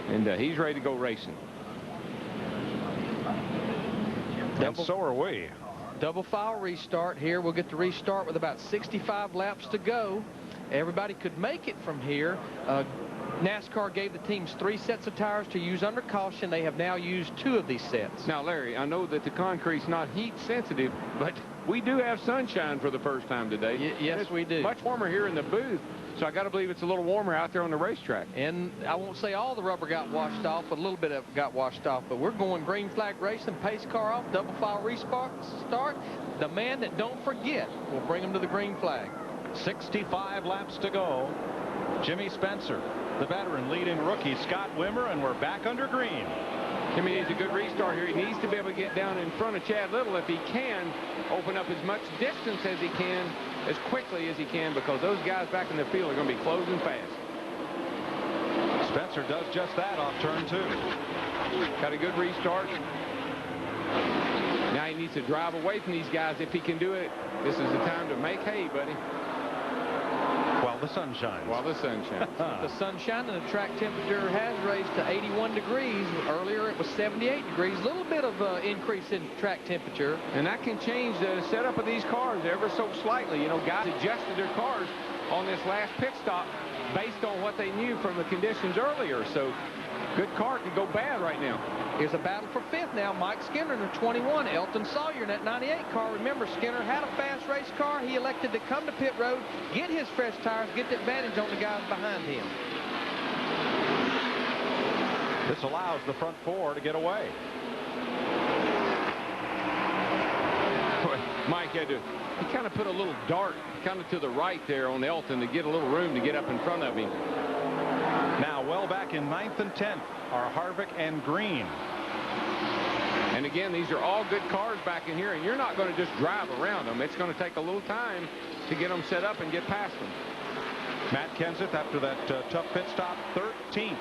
and he's ready to go racing. And so are we. Double file restart here. We'll get to restart with about 65 laps to go. Everybody could make it from here. NASCAR gave the teams 3 sets of tires to use under caution. They have now used 2 of these sets. Now, Larry, I know that the concrete's not heat sensitive, but we do have sunshine for the first time today. Yes, we do. Much warmer here in the booth, so I got to believe it's a little warmer out there on the racetrack. And I won't say all the rubber got washed off, but a little bit of it got washed off. But we're going green flag racing, pace car off, double file restart. The man that don't forget will bring him to the green flag. 65 laps to go. Jimmy Spencer, the veteran, leading rookie Scott Wimmer, and we're back under green. Jimmy needs a good restart here. He needs to be able to get down in front of Chad Little if he can, open up as much distance as he can, as quickly as he can, because those guys back in the field are going to be closing fast. Spencer does just that off turn 2. Got a good restart. Now he needs to drive away from these guys. If he can do it, this is the time to make hay, buddy. While the sun shines. While the sun shines. The sun shining, the track temperature has raised to 81 degrees. Earlier it was 78 degrees. A little bit of increase in track temperature. And that can change the setup of these cars ever so slightly. You know, guys adjusted their cars on this last pit stop based on what they knew from the conditions earlier. So good car could go bad right now. Here's a battle for 5th now. Mike Skinner in the 21. Elton Sawyer in that 98 car. Remember, Skinner had a fast race car. He elected to come to pit road, get his fresh tires, get the advantage on the guys behind him. This allows the front 4 to get away. Mike had to, he kind of put a little dart kind of to the right there on Elton to get a little room to get up in front of him. Now well back in 9th and 10th are Harvick and Green. And again, these are all good cars back in here, and you're not going to just drive around them. It's going to take a little time to get them set up and get past them. Matt Kenseth, after that tough pit stop, 13th.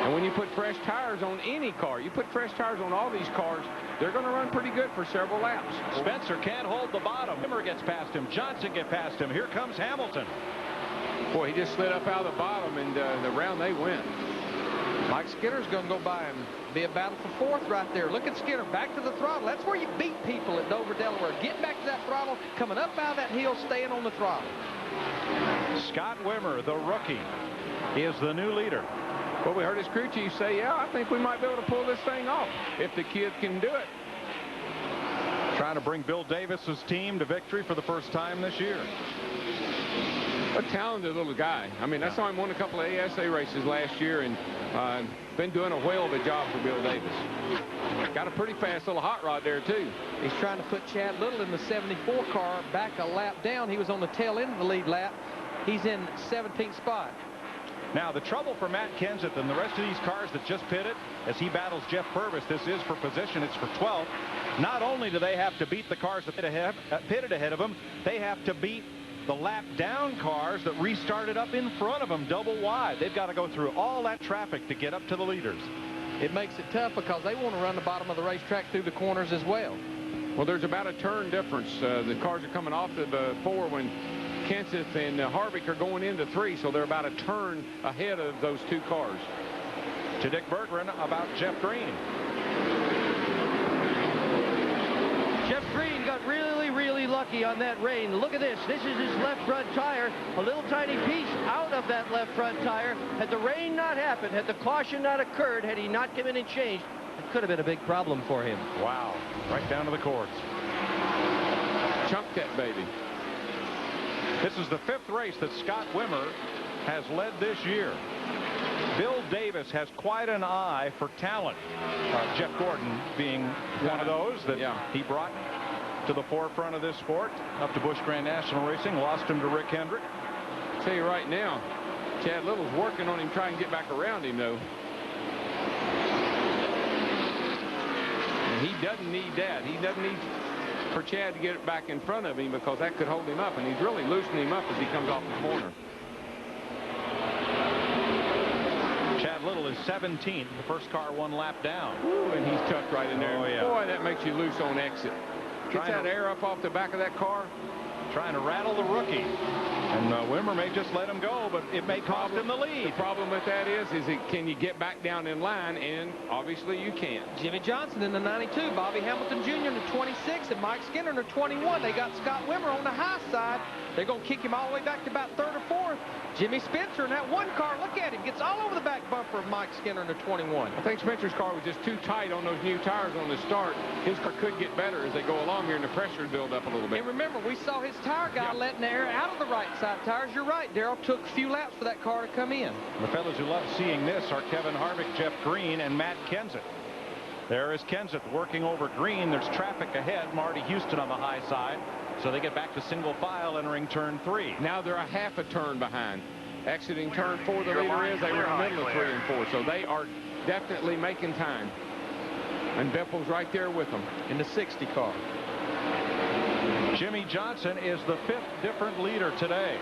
And when you put fresh tires on any car, you put fresh tires on all these cars, they're going to run pretty good for several laps. Spencer can't hold the bottom. Wimmer gets past him. Johnson gets past him. Here comes Hamilton. Boy, he just slid up out of the bottom, and the round they went. Mike Skinner's going to go by and be a battle for 4th right there. Look at Skinner, back to the throttle. That's where you beat people at Dover, Delaware. Getting back to that throttle, coming up out of that hill, staying on the throttle. Scott Wimmer, the rookie, is the new leader. Well, we heard his crew chief say, yeah, I think we might be able to pull this thing off if the kid can do it. Trying to bring Bill Davis's team to victory for the first time this year. A talented little guy. I mean, I saw him win a couple of ASA races last year, and been doing a whale of a job for Bill Davis. Got a pretty fast little hot rod there, too. He's trying to put Chad Little in the 74 car back a lap down. He was on the tail end of the lead lap. He's in 17th spot. Now, the trouble for Matt Kenseth and the rest of these cars that just pitted, as he battles Jeff Purvis, this is for position, it's for 12th. Not only do they have to beat the cars that pitted ahead of them, they have to beat the lap down cars that restarted up in front of them double wide. They've got to go through all that traffic to get up to the leaders. It makes it tough because they want to run the bottom of the racetrack through the corners as well. Well, there's about a turn difference. The cars are coming off the 4 when Kenseth and Harvick are going into 3, so they're about a turn ahead of those 2 cars. To Dick Berggren about Jeff Green. Jeff Green got really lucky on that rain. Look at this. This is his left front tire. A little tiny piece out of that left front tire. Had the rain not happened, had the caution not occurred, had he not come in and changed, it could have been a big problem for him. Wow. Right down to the cords. Chunked that baby. This is the 5th race that Scott Wimmer has led this year. Bill Davis has quite an eye for talent. Jeff Gordon being one of those that he brought to the forefront of this sport, up to Busch Grand National Racing, lost him to Rick Hendrick. I'll tell you right now, Chad Little's working on him, trying to get back around him, though. And he doesn't need that. He doesn't need for Chad to get it back in front of him, because that could hold him up, and he's really loosening him up as he comes off the corner. Chad Little is 17th. The first car 1 lap down. Ooh, and he's tucked right in there. Oh, yeah. Boy, that makes you loose on exit. Gets that air up off the back of that car. Trying to rattle the rookie. And Wimmer may just let him go, but it may cost him the lead. The problem with that is can you get back down in line? And obviously you can't. Jimmy Johnson in the 92, Bobby Hamilton Jr. in the 26, and Mike Skinner in the 21. They got Scott Wimmer on the high side. They're going to kick him all the way back to about 3rd or 4th. Jimmy Spencer in that 1 car, look at him, gets all over the back bumper of Mike Skinner in the 21. I think Spencer's car was just too tight on those new tires on the start. His car could get better as they go along here, and the pressure would build up a little bit. And remember, we saw his tire guy letting the air out of the right side tires. You're right, Darrell. Took a few laps for that car to come in. The fellows who love seeing this are Kevin Harvick, Jeff Green, and Matt Kenseth. There is Kenseth working over Green. There's traffic ahead. Marty Houston on the high side. So they get back to single file entering turn 3. Now they're a half a turn behind. Exiting turn 4, the leader is. They were in the middle of 3 and 4. So they are definitely making time. And Biffle's right there with them in the 60 car. Jimmy Johnson is the 5th different leader today.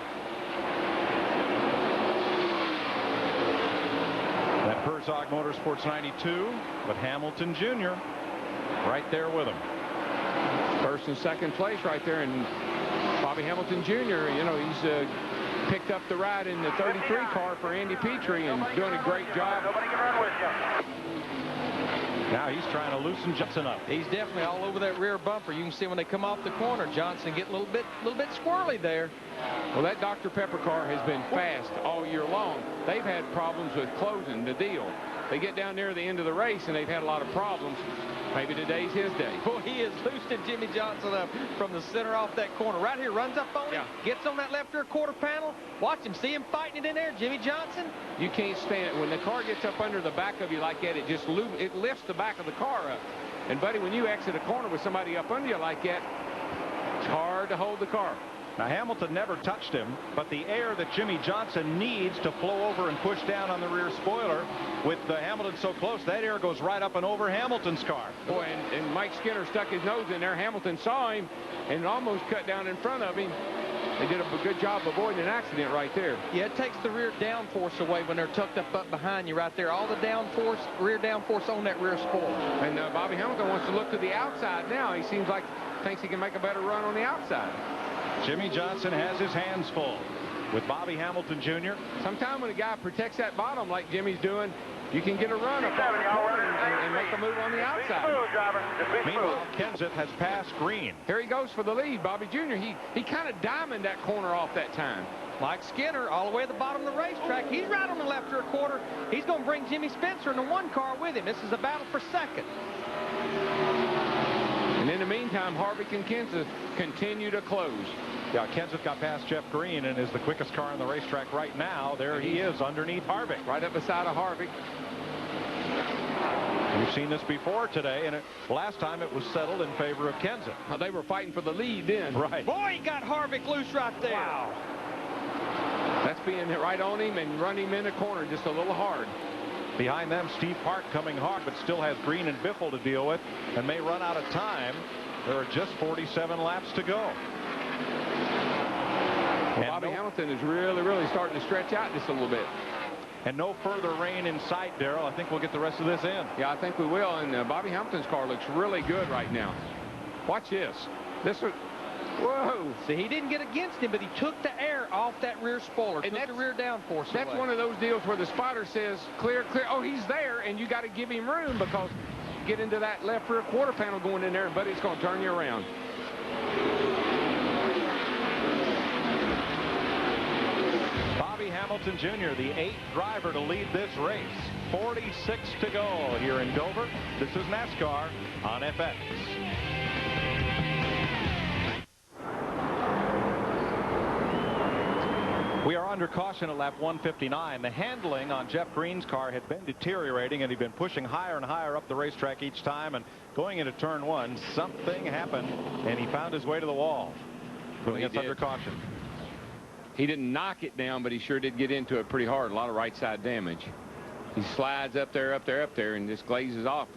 That Herzog Motorsports 92, but Hamilton Jr. right there with him. First and second place right there, and Bobby Hamilton Jr., you know, he's picked up the ride in the 33 car for Andy Petrie and doing a great job. Now he's trying to loosen Johnson up. He's definitely all over that rear bumper. You can see when they come off the corner, Johnson get a little bit squirrely there. Well, that Dr. Pepper car has been fast all year long. They've had problems with closing the deal. They get down near the end of the race and they've had a lot of problems. Maybe today's his day. Boy, he is loosening Jimmy Johnson up from the center off that corner. Right here, runs up on him, gets on that left rear quarter panel. Watch him, see him fighting it in there, Jimmy Johnson. You can't stand it. When the car gets up under the back of you like that, it lifts the back of the car up. And, buddy, when you exit a corner with somebody up under you like that, it's hard to hold the car. Now, Hamilton never touched him, but the air that Jimmy Johnson needs to flow over and push down on the rear spoiler, with Hamilton so close, that air goes right up and over Hamilton's car. Boy, and Mike Skinner stuck his nose in there. Hamilton saw him and almost cut down in front of him. They did a good job avoiding an accident right there. Yeah, it takes the rear downforce away when they're tucked up behind you right there. All the rear downforce on that rear spoiler. And Bobby Hamilton wants to look to the outside now. He seems like thinks he can make a better run on the outside. Jimmy Johnson has his hands full with Bobby Hamilton Jr. Sometime when a guy protects that bottom like Jimmy's doing, you can get a run up on the corner and make a move on the outside. Meanwhile, Kenseth has passed Green. Here he goes for the lead. Bobby Jr., he kind of diamonded that corner off that time. Like Skinner, all the way at the bottom of the racetrack. He's right on the left rear quarter. He's going to bring Jimmy Spencer in the 1 car with him. This is a battle for second. And in the meantime, Harvick and Kenseth continue to close. Yeah, Kenseth got past Jeff Green and is the quickest car on the racetrack right now. There he is underneath Harvick. Right up beside of Harvick. We've seen this before today, and last time it was settled in favor of Kenseth. Well, they were fighting for the lead then. Right. Boy, he got Harvick loose right there. Wow. That's being right on him and run him in the corner just a little hard. Behind them, Steve Park coming hard, but still has Green and Biffle to deal with and may run out of time. There are just 47 laps to go. Well, Bobby Hamilton is really starting to stretch out just a little bit. And no further rain in sight, Darrell. I think we'll get the rest of this in. Yeah, I think we will. And Bobby Hamilton's car looks really good right now. Watch this. Whoa. See, he didn't get against him, but he took the air off that rear spoiler, and took the rear downforce That's away. One of those deals where the spotter says, clear. Oh, he's there, and you got to give him room because you get into that left rear quarter panel going in there, and buddy's going to turn you around. Bobby Hamilton Jr., the 8th driver to lead this race. 46 to go here in Dover. This is NASCAR on FX. We are under caution at lap 159. The handling on Jeff Green's car had been deteriorating, and he'd been pushing higher and higher up the racetrack each time. And going into turn 1, something happened, and he found his way to the wall. So he gets under caution. He didn't knock it down, but he sure did get into it pretty hard. A lot of right side damage. He slides up there, and just glances off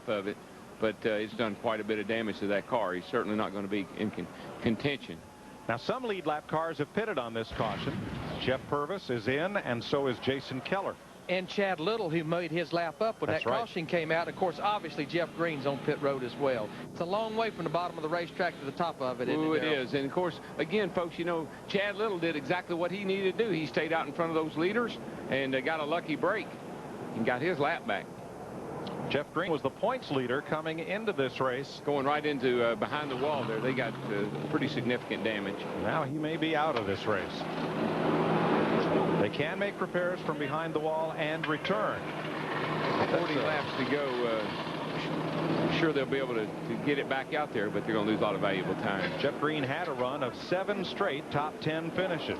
of it. But it's done quite a bit of damage to that car. He's certainly not going to be in contention. Now, some lead lap cars have pitted on this caution. Jeff Purvis is in, and so is Jason Keller. And Chad Little, who made his lap up when that caution came out. Of course, obviously, Jeff Green's on pit road as well. It's a long way from the bottom of the racetrack to the top of it, isn't it? It is. And, of course, again, folks, you know, Chad Little did exactly what he needed to do. He stayed out in front of those leaders and got a lucky break and got his lap back. Jeff Green was the points leader coming into this race. Going right into behind the wall there. They got pretty significant damage. Now he may be out of this race. They can make repairs from behind the wall and return. 40 laps to go. Sure they'll be able to get it back out there, but they're going to lose a lot of valuable time. Jeff Green had a run of 7 straight top 10 finishes.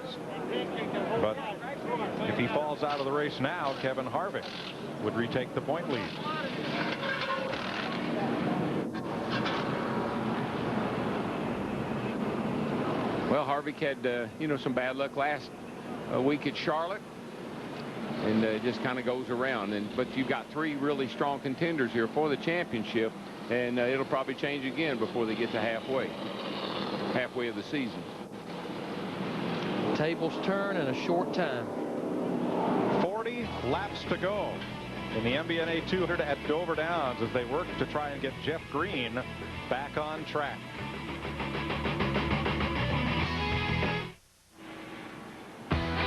But if he falls out of the race now, Kevin Harvick would retake the point lead. Well, Harvick had, you know, some bad luck last week at Charlotte. And it just kind of goes around. But you've got 3 really strong contenders here for the championship. And it'll probably change again before they get to halfway of the season. Tables turn in a short time. 40 laps to go in the MBNA 200 at Dover Downs as they work to try and get Jeff Green back on track.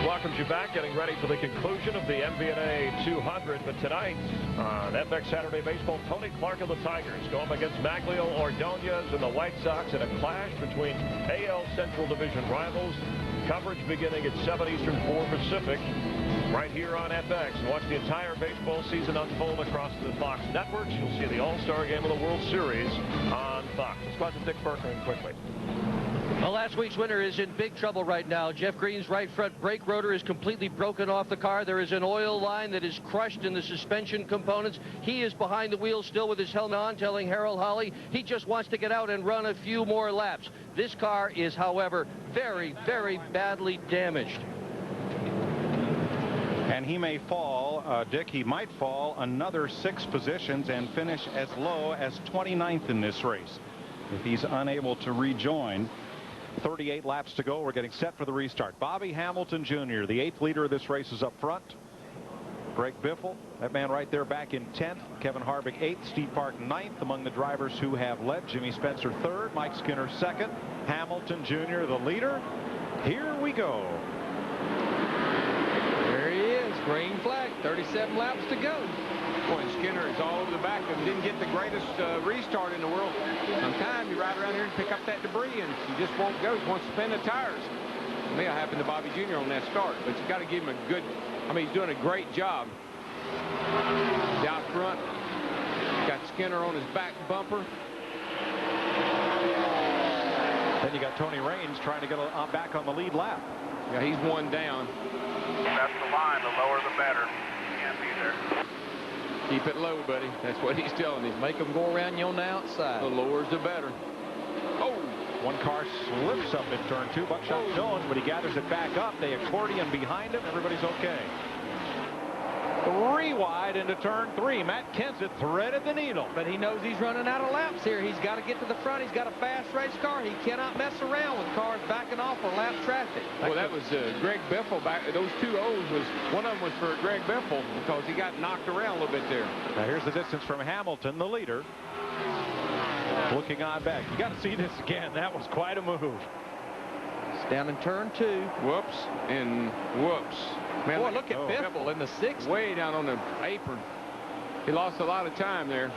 Welcomes you back, getting ready for the conclusion of the MBNA 200. But tonight on FX Saturday Baseball, Tony Clark of the Tigers go up against Maglio Ordonez and the White Sox in a clash between AL Central Division rivals. Coverage beginning at 7 Eastern, 4 Pacific, right here on FX. And watch the entire baseball season unfold across the Fox networks. You'll see the All-Star Game of the World Series on Fox. Let's go out to Dick Berkman quickly. Well, last week's winner is in big trouble right now. Jeff Green's right front brake rotor is completely broken off the car. There is an oil line that is crushed in the suspension components. He is behind the wheel still with his helmet on, telling Harold Holly he just wants to get out and run a few more laps. This car is, however, very, very badly damaged. And he may fall, Dick, he might fall another 6 positions and finish as low as 29th in this race if he's unable to rejoin. 38 laps to go. We're getting set for the restart. Bobby Hamilton Jr., the 8th leader of this race, is up front. Greg Biffle, that man right there, back in 10th. Kevin Harvick 8th. Steve Park 9th among the drivers who have led. Jimmy Spencer 3rd. Mike Skinner 2nd. Hamilton Jr., the leader. Here we go. There he is. Green flag. 37 laps to go. Boy, Skinner is all over the back of him. Didn't get the greatest restart in the world. Sometimes you ride around here and pick up that debris and you just won't go. You won't spin the tires. It may have happened to Bobby Jr. on that start, but you got to give him a good, I mean, he's doing a great job. He's out front. Got Skinner on his back bumper. Then you got Tony Raines trying to get back on the lead lap. Yeah, he's 1 down. That's the line. The lower the better. Can't be there. Keep it low, buddy. That's what he's telling you. Make them go around you on the outside. The lower's the better. Oh! One car slips up in turn 2. Buckshot Jones, but he gathers it back up. They accordion behind him. Everybody's okay. 3 wide into turn 3. Matt Kenseth threaded the needle. But he knows he's running out of laps here. He's got to get to the front. He's got a fast race car. He cannot mess around with cars backing off or lap traffic. Well, that was Greg Biffle. Those 2 O's was, one of them was for Greg Biffle because he got knocked around a little bit there. Now here's the distance from Hamilton, the leader. Looking on back. You got to see this again. That was quite a move. It's down in turn 2. Whoops and whoops. Man, boy, look at Biffle in the 6th. Way down on the apron. He lost a lot of time there.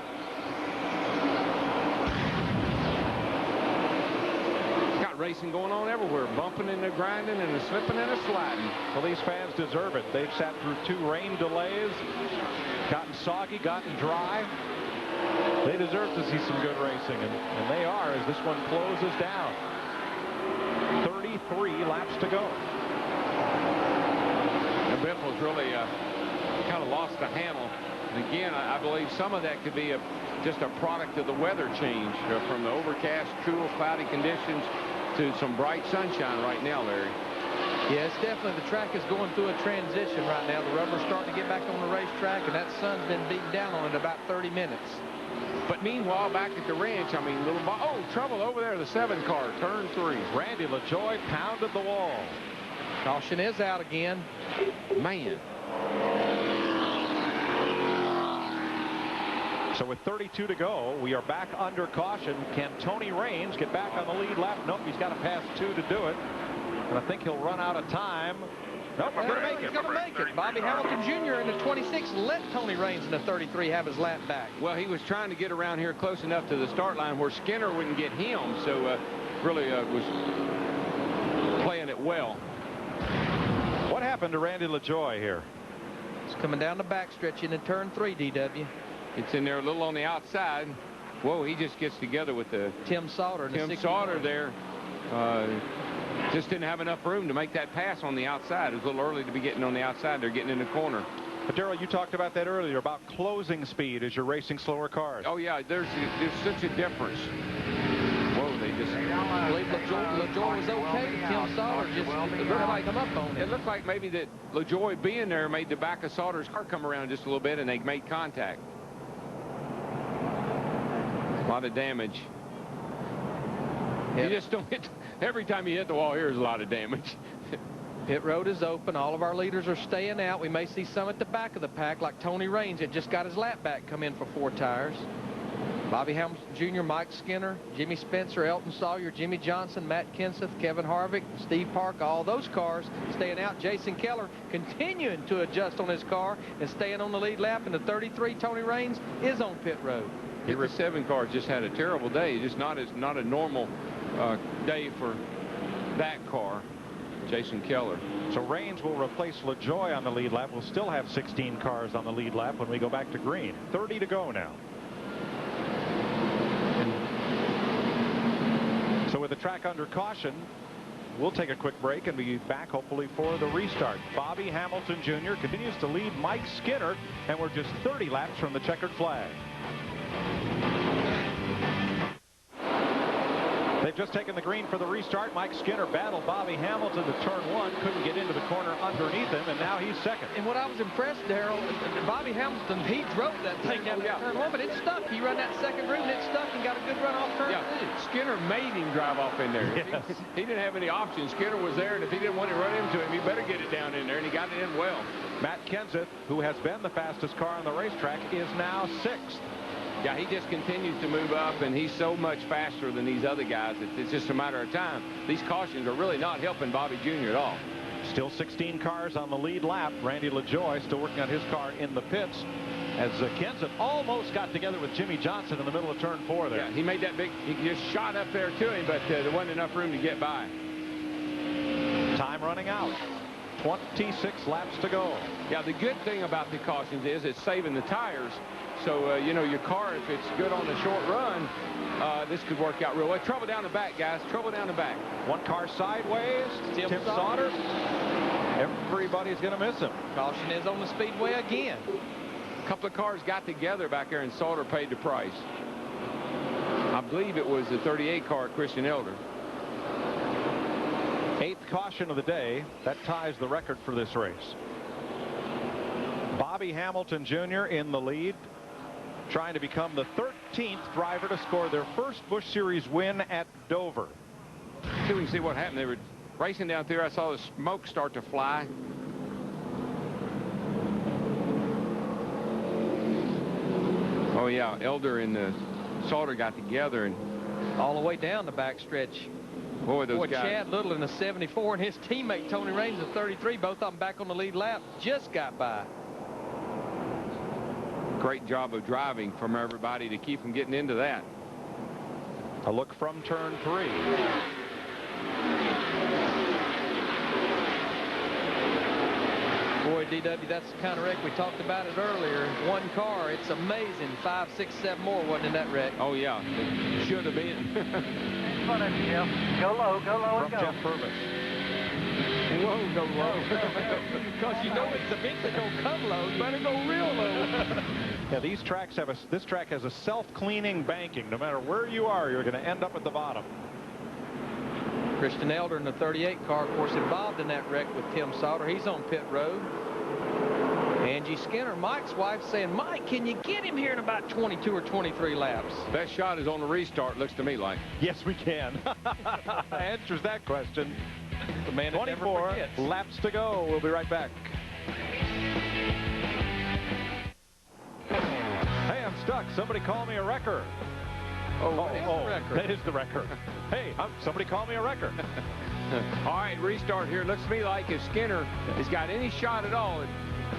Got racing going on everywhere. Bumping and a grinding and a slipping and a sliding. Well, these fans deserve it. They've sat through 2 rain delays, gotten soggy, gotten dry. They deserve to see some good racing, and they are as this one closes down. 33 laps to go. And Biffle's really kind of lost the handle. And again, I believe some of that could be just a product of the weather change from the overcast, cool, cloudy conditions to some bright sunshine right now, Larry. Yes, definitely. The track is going through a transition right now. The rubber's starting to get back on the racetrack, and that sun's been beating down on it about 30 minutes. But meanwhile, back at the ranch, I mean, trouble over there, the 7 car, turn 3. Randy LaJoie pounded the wall. Caution is out again. Man. So with 32 to go, we are back under caution. Can Tony Raines get back on the lead lap? Nope, he's got to pass 2 to do it. And I think he'll run out of time. Nope, he's going to make it. He's going to make it. Bobby Hamilton Jr. in the 26 let Tony Raines in the 33 have his lap back. Well, he was trying to get around here close enough to the start line where Skinner wouldn't get him, so really was playing it well. What happened to Randy LaJoie here? It's coming down the backstretch into turn 3, DW. It's in there a little on the outside. Whoa, he just gets together with the Tim Sauter. Tim Sauter there. Just didn't have enough room to make that pass on the outside. It was a little early to be getting on the outside. They're getting in the corner. But Darrell, you talked about that earlier about closing speed as you're racing slower cars. Oh yeah, there's such a difference. Whoa, they Just I believe LaJoy was okay. Tim Sauter just nobody come up on him. It looked like maybe that LaJoy being there made the back of Sauter's car come around just a little bit, and they made contact. A lot of damage. You just don't hit. Every time you hit the wall here is a lot of damage. Pit road is open. All of our leaders are staying out. We may see some at the back of the pack, like Tony Raines that just got his lap back come in for 4 tires. Bobby Hamilton Jr., Mike Skinner, Jimmy Spencer, Elton Sawyer, Jimmy Johnson, Matt Kenseth, Kevin Harvick, Steve Park, all those cars staying out. Jason Keller continuing to adjust on his car and staying on the lead lap. And the 33, Tony Raines, is on pit road. The 7 cars just had a terrible day. Just not a normal day for that car. Jason Keller. So Raines will replace LaJoy on the lead lap. We'll still have 16 cars on the lead lap when we go back to green. 30 to go now. So with the track under caution, we'll take a quick break and be back hopefully for the restart. Bobby Hamilton Jr. continues to lead Mike Skinner, and we're just 30 laps from the checkered flag. They've just taken the green for the restart. Mike Skinner battled Bobby Hamilton to turn 1, couldn't get into the corner underneath him, and now he's second. And what I was impressed, Darrell, Bobby Hamilton, he drove that thing down to turn 1, but it stuck. He ran that second groove, and it stuck and got a good run off turn 2. Skinner made him drive off in there. Yes. He didn't have any options. Skinner was there, and if he didn't want to run into him, he better get it down in there, and he got it in well. Matt Kenseth, who has been the fastest car on the racetrack, is now 6th. Yeah, he just continues to move up, and he's so much faster than these other guys. It's just a matter of time. These cautions are really not helping Bobby Jr. at all. Still 16 cars on the lead lap. Randy LaJoy still working on his car in the pits, as Kenseth almost got together with Jimmy Johnson in the middle of turn 4 there. Yeah, he made that big, he just shot up there to him, but there wasn't enough room to get by. Time running out. 26 laps to go. Yeah, the good thing about the cautions is it's saving the tires. So, you know, your car, if it's good on the short run, this could work out real well. Trouble down the back, guys. Trouble down the back. One car sideways. Tim Sauter. Everybody's going to miss him. Caution is on the speedway again. A couple of cars got together back there, and Sauter paid the price. I believe it was the 38 car, Christian Elder. 8th caution of the day. That ties the record for this race. Bobby Hamilton Jr. in the lead, trying to become the 13th driver to score their first Busch Series win at Dover. See, we can see what happened. They were racing down there. I saw the smoke start to fly. Oh, yeah. Elder and Sauter got together, and all the way down the backstretch. Boy, those guys. Chad Little in the 74 and his teammate Tony Raines in the 33, both of them back on the lead lap, just got by. Great job of driving from everybody to keep them getting into that. A look from turn 3. Boy, DW, that's the kind of wreck we talked about it earlier. One car, it's amazing. 5, 6, 7 more wasn't in that wreck. Oh, yeah. It should have been. Go low, from Jeff Purvis. Whoa, go low. Because you know it's the big that don't come low. You better go real low. Yeah, these tracks have this track has a self-cleaning banking. No matter where you are, you're going to end up at the bottom. Christian Elder in the 38 car, of course, involved in that wreck with Tim Sauter. He's on pit road. Angie Skinner, Mike's wife, saying, Mike, can you get him here in about 22 or 23 laps? Best shot is on the restart, looks to me like. Yes, we can. Answers that question. The man 24 laps to go. We'll be right back. Hey, I'm stuck. Somebody call me a wrecker. That is the wrecker. Hey, somebody call me a wrecker. All right, restart here. Looks to me like if Skinner has got any shot at all at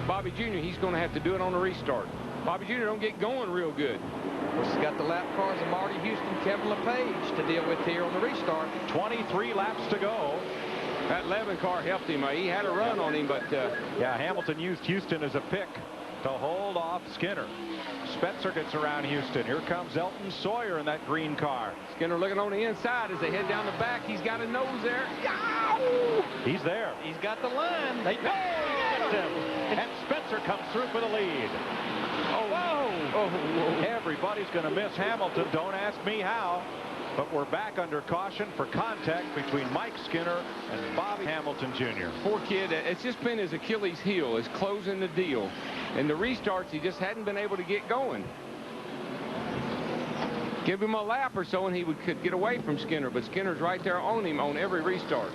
Bobby Jr., he's going to have to do it on the restart. Bobby Jr. don't get going real good. Of course, he's got the lap cars of Marty Houston, Kevin LePage to deal with here on the restart. 23 laps to go. That 11 car helped him. He had a run on him, but... yeah, Hamilton used Houston as a pick to hold off Skinner. Spencer gets around Houston. Here comes Elton Sawyer in that green car. Skinner looking on the inside as they head down the back. He's got a nose there. He's there. He's got the line. They got him. And Spencer comes through for the lead. Oh, whoa. Everybody's going to miss Hamilton. Don't ask me how. But we're back under caution for contact between Mike Skinner and Bobby Hamilton Jr. Poor kid, it's just been his Achilles heel, is closing the deal. And the restarts, he just hadn't been able to get going. Give him a lap or so and he could get away from Skinner, but Skinner's right there on him on every restart.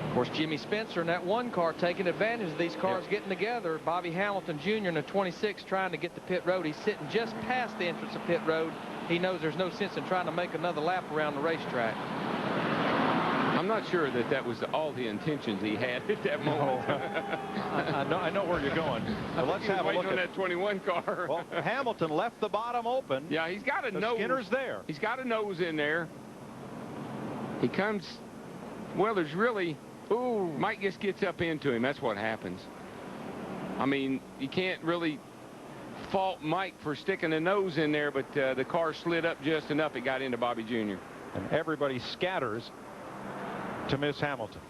Of course, Jimmy Spencer in that one car taking advantage of these cars getting together. Bobby Hamilton Jr. in the 26 trying to get to pit road. He's sitting just past the entrance of pit road. He knows there's no sense in trying to make another lap around the racetrack. I'm not sure that that was all the intentions he had at that moment. I know where you're going. Well, let's have a look at that 21 car. Well, Hamilton left the bottom open. Yeah, he's got a nose. Skinner's there. He's got a nose in there. He comes. Well, there's really. Ooh, Mike just gets up into him. That's what happens. I mean, you can't really fault Mike for sticking a nose in there, but the car slid up just enough. It got into Bobby Jr. And everybody scatters to miss Hamilton.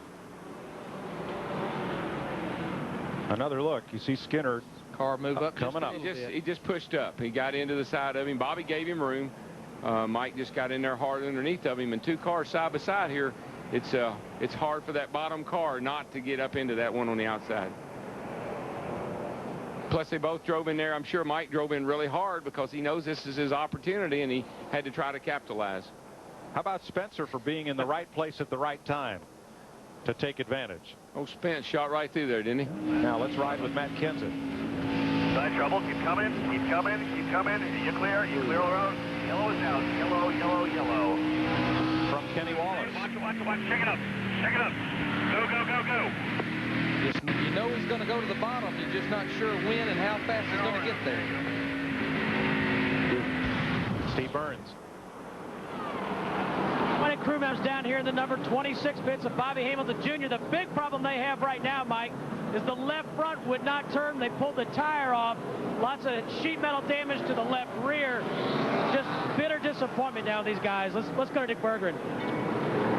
Another look. You see Skinner car move up coming up. He just pushed up. He got into the side of him. Bobby gave him room. Mike just got in there hard underneath of him. And two cars side by side here. It's hard for that bottom car not to get up into that one on the outside. Plus, they both drove in there. I'm sure Mike drove in really hard because he knows this is his opportunity, and he had to try to capitalize. How about Spencer for being in the right place at the right time to take advantage? Oh, Spence shot right through there, didn't he? Now let's ride with Matt Kenseth. Side trouble. Keep coming. Keep coming. Keep coming. You clear. You clear the road. Yellow is out. Yellow, yellow, yellow. From Kenny Wallace. Watch it, watch it, watch it. Check it up. Check it up. Go, go, go, go. You know he's going to go to the bottom. You're just not sure when and how fast he's going to get there. Steve Burns. When it crew members down here in the number 26 pits of Bobby Hamilton Jr. The big problem they have right now, Mike, is the left front would not turn. They pulled the tire off. Lots of sheet metal damage to the left rear. Just bitter disappointment now, these guys. Let's go to Dick Berggren.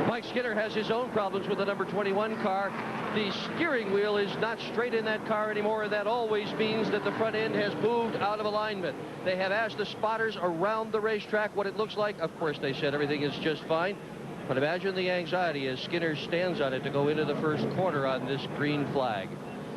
Mike Skinner has his own problems with the number 21 car. The steering wheel is not straight in that car anymore, and that always means that the front end has moved out of alignment. They have asked the spotters around the racetrack what it looks like. Of course, they said everything is just fine. But imagine the anxiety as Skinner stands on it to go into the first corner on this green flag.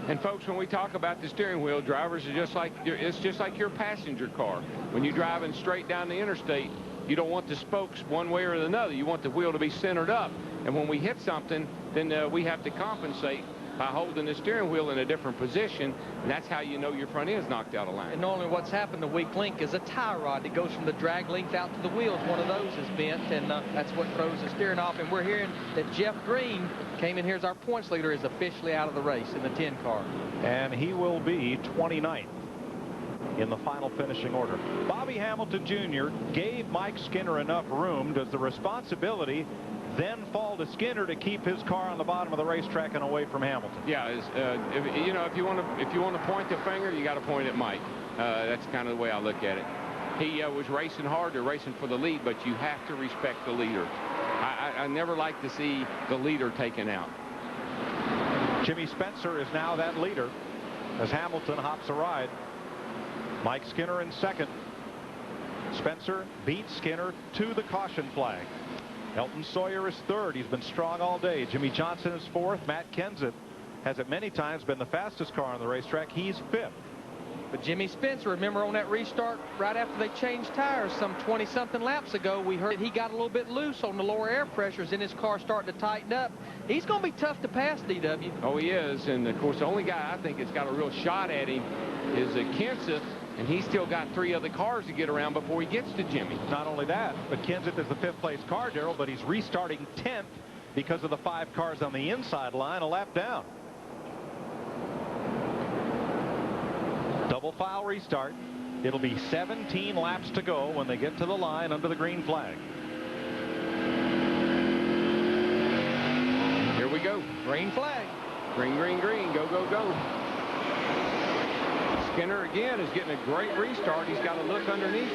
And folks, when we talk about the steering wheel, drivers are just like, it's just like your passenger car. When you're driving straight down the interstate, you don't want the spokes one way or another. You want the wheel to be centered up. And when we hit something, then we have to compensate by holding the steering wheel in a different position. And that's how you know your front end's knocked out of line. And normally what's happened, the weak link is a tie rod that goes from the drag length out to the wheels. One of those is bent, and that's what throws the steering off. And we're hearing that Jeff Green came in here as our points leader, is officially out of the race in the 10 car. And he will be 29th in the final finishing order. Bobby Hamilton Jr. gave Mike Skinner enough room. Does the responsibility then fall to Skinner to keep his car on the bottom of the racetrack and away from Hamilton? Yeah, if you want to point the finger, you got to point at Mike. That's kind of the way I look at it. He was racing hard, they're racing for the lead, but you have to respect the leader. I never like to see the leader taken out. Jimmy Spencer is now that leader as Hamilton hops a ride. Mike Skinner in second. Spencer beats Skinner to the caution flag. Elton Sawyer is third. He's been strong all day. Jimmy Johnson is fourth. Matt Kenseth has at many times been the fastest car on the racetrack. He's fifth. But Jimmy Spencer, remember on that restart right after they changed tires some 20-something laps ago, we heard he got a little bit loose on the lower air pressures and his car starting to tighten up. He's going to be tough to pass, DW. Oh, he is. And, of course, the only guy I think that's got a real shot at him is Kenseth. And he's still got 3 other cars to get around before he gets to Jimmy. Not only that, but Kenseth is the 5th place car, Darrell, but he's restarting 10th because of the 5 cars on the inside line a lap down. Double file restart. It'll be 17 laps to go when they get to the line under the green flag. Here we go. Green flag. Green, green, green. Go, go, go. Skinner again is getting a great restart. He's got to look underneath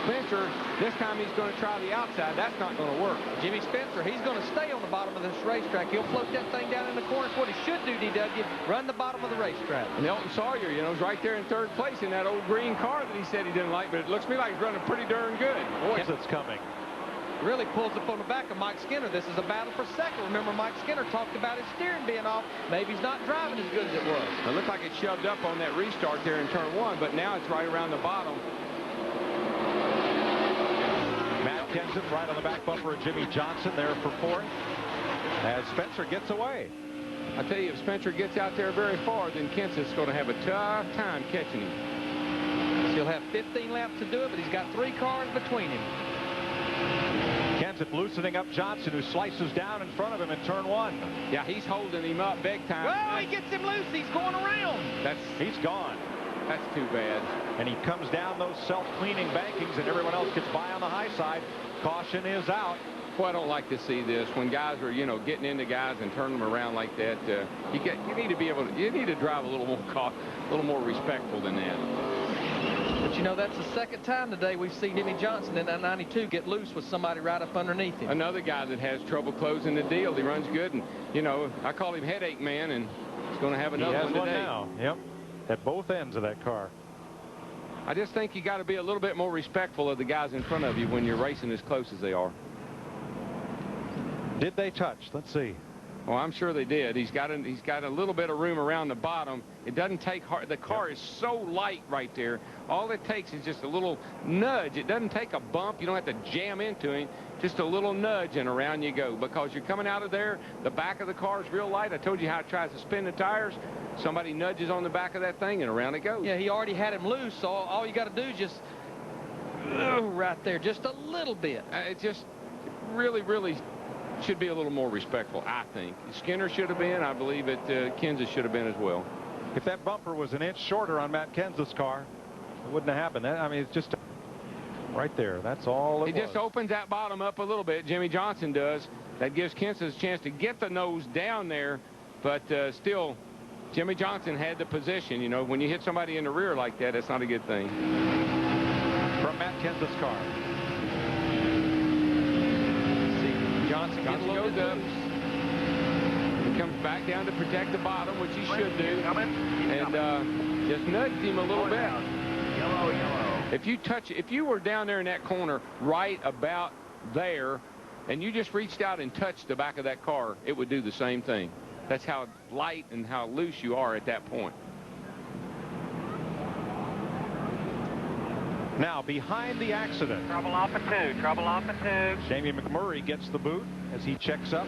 Spencer. This time he's going to try the outside. That's not going to work. Jimmy Spencer, he's going to stay on the bottom of this racetrack. He'll float that thing down in the corner. It's what he should do, DW. Run the bottom of the racetrack. And Elton Sawyer, you know, is right there in 3rd place in that old green car that he said he didn't like, but it looks to me like he's running pretty darn good. Boy, it's coming. really pulls up on the back of Mike Skinner. This is a battle for second. Remember, Mike Skinner talked about his steering being off. Maybe he's not driving as good as it was. It looked like it shoved up on that restart there in turn 1, but now it's right around the bottom. Matt Kenseth right on the back bumper of Jimmy Johnson there for fourth as Spencer gets away. I tell you, if Spencer gets out there very far, then Kenseth's going to have a tough time catching him. He'll have 15 laps to do it, but he's got 3 cars between him. Kenseth loosening up Johnson, who slices down in front of him in turn 1. Yeah, he's holding him up big time. Oh, he gets him loose. He's going around. He's gone. That's too bad. And he comes down those self-cleaning bankings, and everyone else gets by on the high side. Caution is out. Boy, I don't like to see this when guys are, you know, getting into guys and turning them around like that. You need to be able to. You need to drive a little more respectful than that. But you know, that's the second time today we've seen Jimmy Johnson in that 92 get loose with somebody right up underneath him. Another guy that has trouble closing the deal. He runs good, and you know, I call him Headache Man, and he's going to have another one today. He has one now. Yep, at both ends of that car. I just think you got to be a little bit more respectful of the guys in front of you when you're racing as close as they are. Did they touch? Let's see. Well, I'm sure they did. He's got a little bit of room around the bottom. It doesn't take hard. The car is so light right there. All it takes is just a little nudge. It doesn't take a bump. You don't have to jam into him. Just a little nudge and around you go. Because you're coming out of there, the back of the car is real light. I told you how it tries to spin the tires. Somebody nudges on the back of that thing and around it goes. Yeah, he already had him loose, so all you got to do is just right there, just a little bit. It just really should be a little more respectful, I think. Skinner should have been. I believe that Kenseth should have been as well. If that bumper was an inch shorter on Matt Kenseth's car, it wouldn't have happened. I mean, it's just right there. That's all it was. Just opens that bottom up a little bit. Jimmy Johnson does. That gives Kenseth a chance to get the nose down there, but still, Jimmy Johnson had the position. You know, when you hit somebody in the rear like that, that's not a good thing. From Matt Kenseth's car. Johnson goes up. He comes back down to protect the bottom, which he should do. And just nudged him a little bit. Yellow. If you were down there in that corner right about there, and you just reached out and touched the back of that car, it would do the same thing. That's how light and how loose you are at that point. Now, behind the accident. Trouble off at 2. Trouble off at 2. Jamie McMurray gets the boot as he checks up.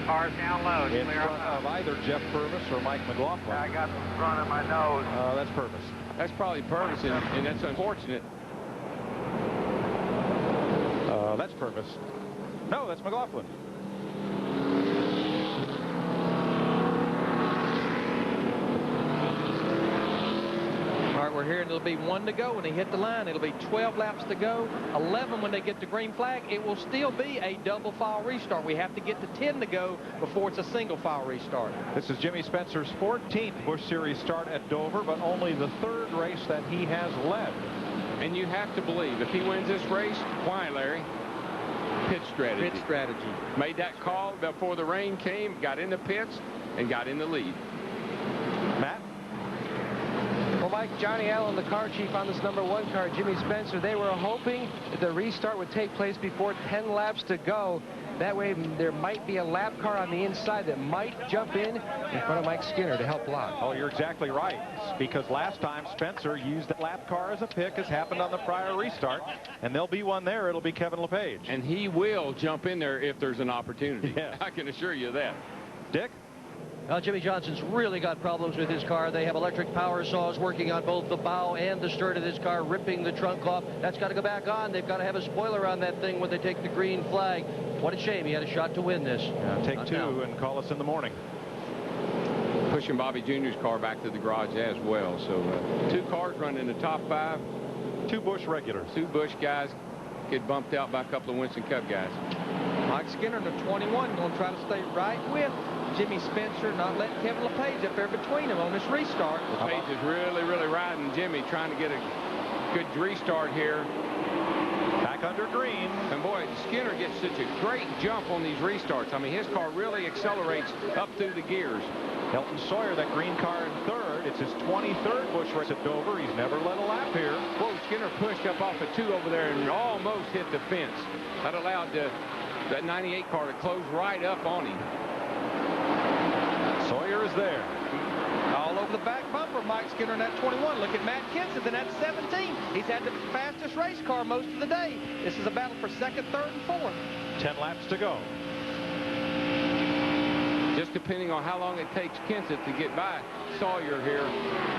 Car's down low. In front of either Jeff Purvis or Mike McLaughlin. I got the front of my nose. That's Purvis. That's probably Purvis, and that's unfortunate. That's Purvis. No, that's McLaughlin. We're here, and it'll be 1 to go when they hit the line. It'll be 12 laps to go, 11 when they get the green flag. It will still be a double file restart. We have to get to 10 to go before it's a single file restart. This is Jimmy Spencer's 14th Busch Series start at Dover, but only the 3rd race that he has led. And you have to believe, if he wins this race, why, Larry? Pit strategy. Pit strategy. Made that call before the rain came, got in the pits, and got in the lead. Matt? Well, Mike, Johnny Allen, the car chief on this #1 car, Jimmy Spencer, they were hoping that the restart would take place before 10 laps to go. That way, there might be a lap car on the inside that might jump in front of Mike Skinner to help block. Oh, you're exactly right. Because last time Spencer used the lap car as a pick, as happened on the prior restart, and there'll be one there. It'll be Kevin LePage. And he will jump in there if there's an opportunity. Yes. I can assure you that. Dick? Well, Jimmy Johnson's really got problems with his car. They have electric power saws working on both the bow and the stern of his car, ripping the trunk off. That's got to go back on. They've got to have a spoiler on that thing when they take the green flag. What a shame. He had a shot to win this. Yeah, take two and call us in the morning. Pushing Bobby Jr.'s car back to the garage as well. So 2 cars running in the top 5. 2 Busch regulars. 2 Busch guys get bumped out by a couple of Winston Cup guys. Mike Skinner in the 21 going to try to stay right with Jimmy Spencer, not letting Kevin LePage up there between them on this restart. LePage is really riding Jimmy, trying to get a good restart here. Back under green. And boy, Skinner gets such a great jump on these restarts. I mean, his car really accelerates up through the gears. Elton Sawyer, that green car in third. It's his 23rd Busch race at Dover. He's never led a lap here. Whoa, Skinner pushed up off the 2 over there and almost hit the fence. That allowed that 98 car to close right up on him. Sawyer is there. All over the back bumper, Mike Skinner in that 21. Look at Matt Kenseth in that 17. He's had the fastest race car most of the day. This is a battle for second, third, and fourth. 10 laps to go. Just depending on how long it takes Kenseth to get by Sawyer here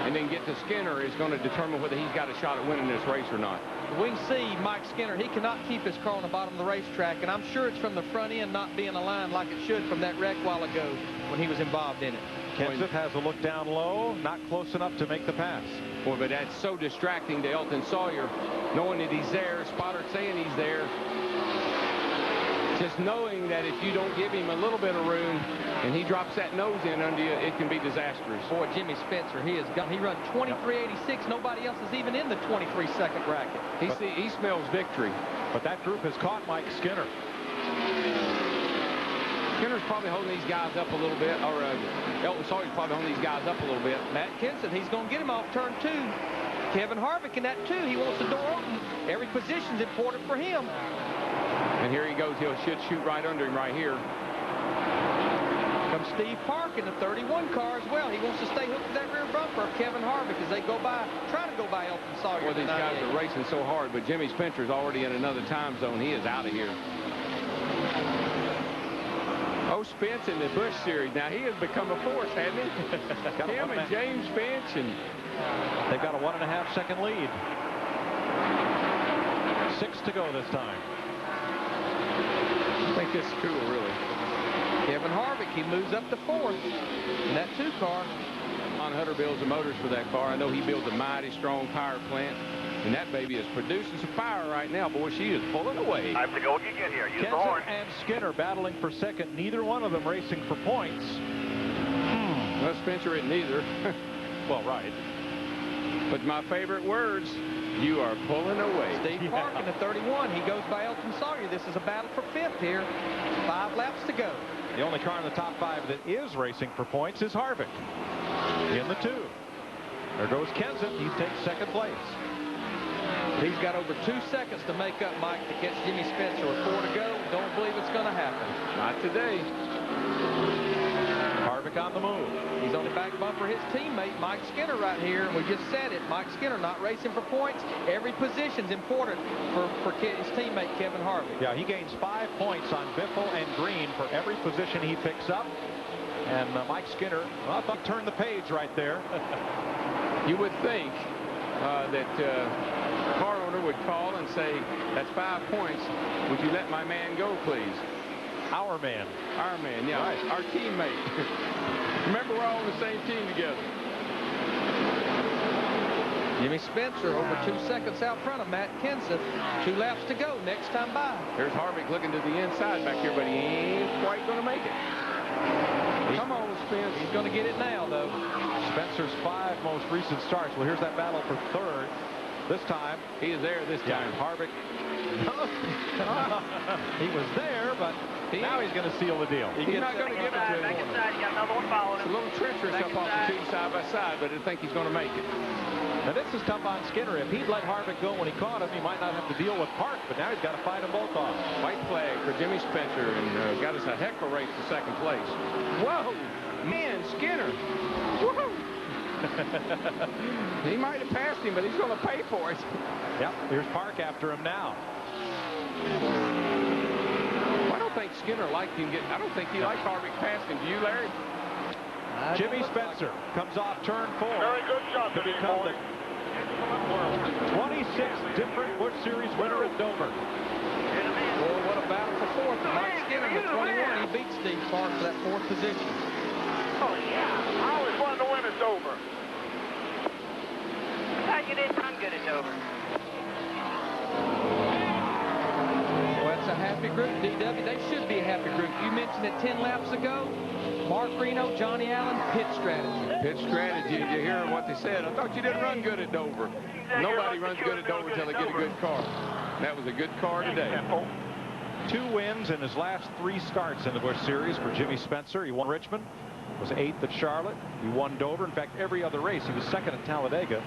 and then get to Skinner is going to determine whether he's got a shot at winning this race or not. We can see Mike Skinner, he cannot keep his car on the bottom of the racetrack, and I'm sure it's from the front end not being aligned like it should from that wreck while ago when he was involved in it. Kenseth has a look down low, not close enough to make the pass. Boy, but that's so distracting to Elton Sawyer, knowing that he's there, spotter saying he's there. Just knowing that if you don't give him a little bit of room and he drops that nose in under you, it can be disastrous. Boy, Jimmy Spencer, he has got, he run 23.86. Nobody else is even in the 23-second bracket. He smells victory. But that group has caught Mike Skinner. Skinner's probably holding these guys up a little bit, or Elton Sawyer's probably holding these guys up a little bit. Matt Kenseth, he's going to get him off turn 2. Kevin Harvick in that 2. He wants the door open. Every position's important for him. And here he goes. He should shoot right under him right here. Comes Steve Park in the 31 car as well. He wants to stay hooked to that rear bumper of Kevin Harvick as they go by, trying to go by Elton Sawyer. Well, these guys are racing so hard, but Jimmy Spencer's already in another time zone. He is out of here. Oh, Spence in the Busch Series. Now, he has become a force, hasn't he? Him and James Finch. And they've got a 1.5-second lead. 6 to go this time. I think this is cool, really. Kevin Harvick, he moves up to 4th in that 2 car. Ron Hutter builds the motors for that car. I know he builds a mighty strong power plant. And that baby is producing some fire right now. Boy, she is pulling away. I have to go when you get here. Use the Kenseth horn. and Skinner battling for second. Neither one of them racing for points. Well, Spencer isn't either. Well, right. But my favorite words, you are pulling away. Steve Park in the 31. He goes by Elton Sawyer. This is a battle for 5th here. 5 laps to go. The only car in the top 5 that is racing for points is Harvick in the 2. There goes Kenseth. He takes second place. He's got over 2 seconds to make up, Mike, to catch Jimmy Spencer with 4 to go. Don't believe it's going to happen. Not today. Harvick on the move. He's on the back bumper. His teammate, Mike Skinner, right here. And we just said it. Mike Skinner not racing for points. Every position's important for his teammate, Kevin Harvick. Yeah, he gains 5 points on Biffle and Green for every position he picks up. And Mike Skinner, well, I thought turned the page right there. You would think that car owner would call and say, that's 5 points. Would you let my man go, please? Our man. Our man, yeah. Right. Our teammate. Remember, we're all on the same team together. Jimmy Spencer over 2 seconds out front of Matt Kenseth. 2 laps to go next time by. There's Harvick looking to the inside back here, but he ain't quite going to make it. Come on, Spence. He's going to get it now, though. Spencer's 5 most recent starts. Well, here's that battle for 3rd. This time. He is there this time. Harvick. He was there, but now he's going to seal the deal. He's not going to give it to him. Back inside, you got another one following him. It's a little treacherous up off the 2 side by side, but I think he's going to make it. Now, this is tough on Skinner. If he'd let Harvick go when he caught him, he might not have to deal with Park, but now he's got to fight them both off. White flag for Jimmy Spencer, and got us a heck of a race to second place. Whoa, man, Skinner. Woohoo! He might have passed him, but he's going to pay for it. Yep, here's Park after him now. I don't think Skinner liked him. I don't think he liked Harvick passing. Do you, Larry? Jimmy Spencer comes off turn 4. Very good shot to become the 26th different Busch Series winner at Dover. Boy, what a battle for 4th. And Mike Skinner in the 21. He beat Steve Park for that 4th position. Oh, yeah. I always wanted to win at Dover. I thought you didn't run good at Dover. Well, it's a happy group, DW. They should be a happy group. You mentioned it 10 laps ago. Mark Reno, Johnny Allen, pit strategy. Pit strategy. Did you hear what they said? I thought you didn't run good at Dover. Nobody runs good at Dover until they get a good car. That was a good car today. 2 wins in his last 3 starts in the Busch Series for Jimmy Spencer. He won Richmond, Was 8th at Charlotte. He won Dover. In fact, every other race, he was 2nd at Talladega.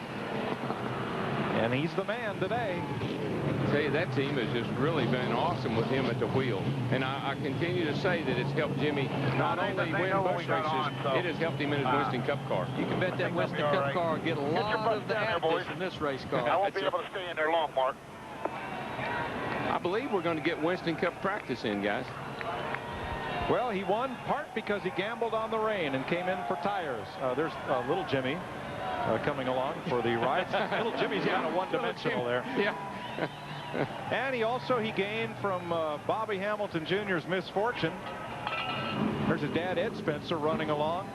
And he's the man today. I tell you, that team has just really been awesome with him at the wheel. And I continue to say that it's helped Jimmy not only win Busch races, it has helped him in his Winston Cup car. You can bet that Winston Cup car will get a lot of the additives in this race car. I won't be able to stay in there long, Mark. I believe we're going to get Winston Cup practice in, guys. Well, he won part because he gambled on the rain and came in for tires. There's little Jimmy coming along for the ride. Little Jimmy's kind of one-dimensional there. Yeah. And he gained from Bobby Hamilton Jr.'s misfortune. There's his dad, Ed Spencer, running along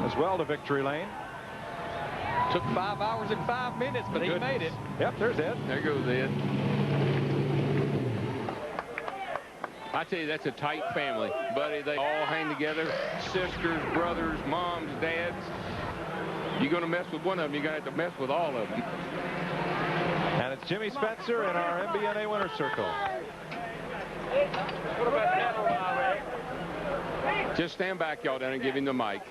as well to victory lane. Took 5 hours and 5 minutes, but he made it. Yep, there's Ed. There goes Ed. I tell you, that's a tight family, buddy. They all hang together. Sisters, brothers, moms, dads. You're going to mess with one of them, you're going to have to mess with all of them. And it's Jimmy Spencer in our MBNA winner's circle. Just stand back, y'all, down and give him the mic.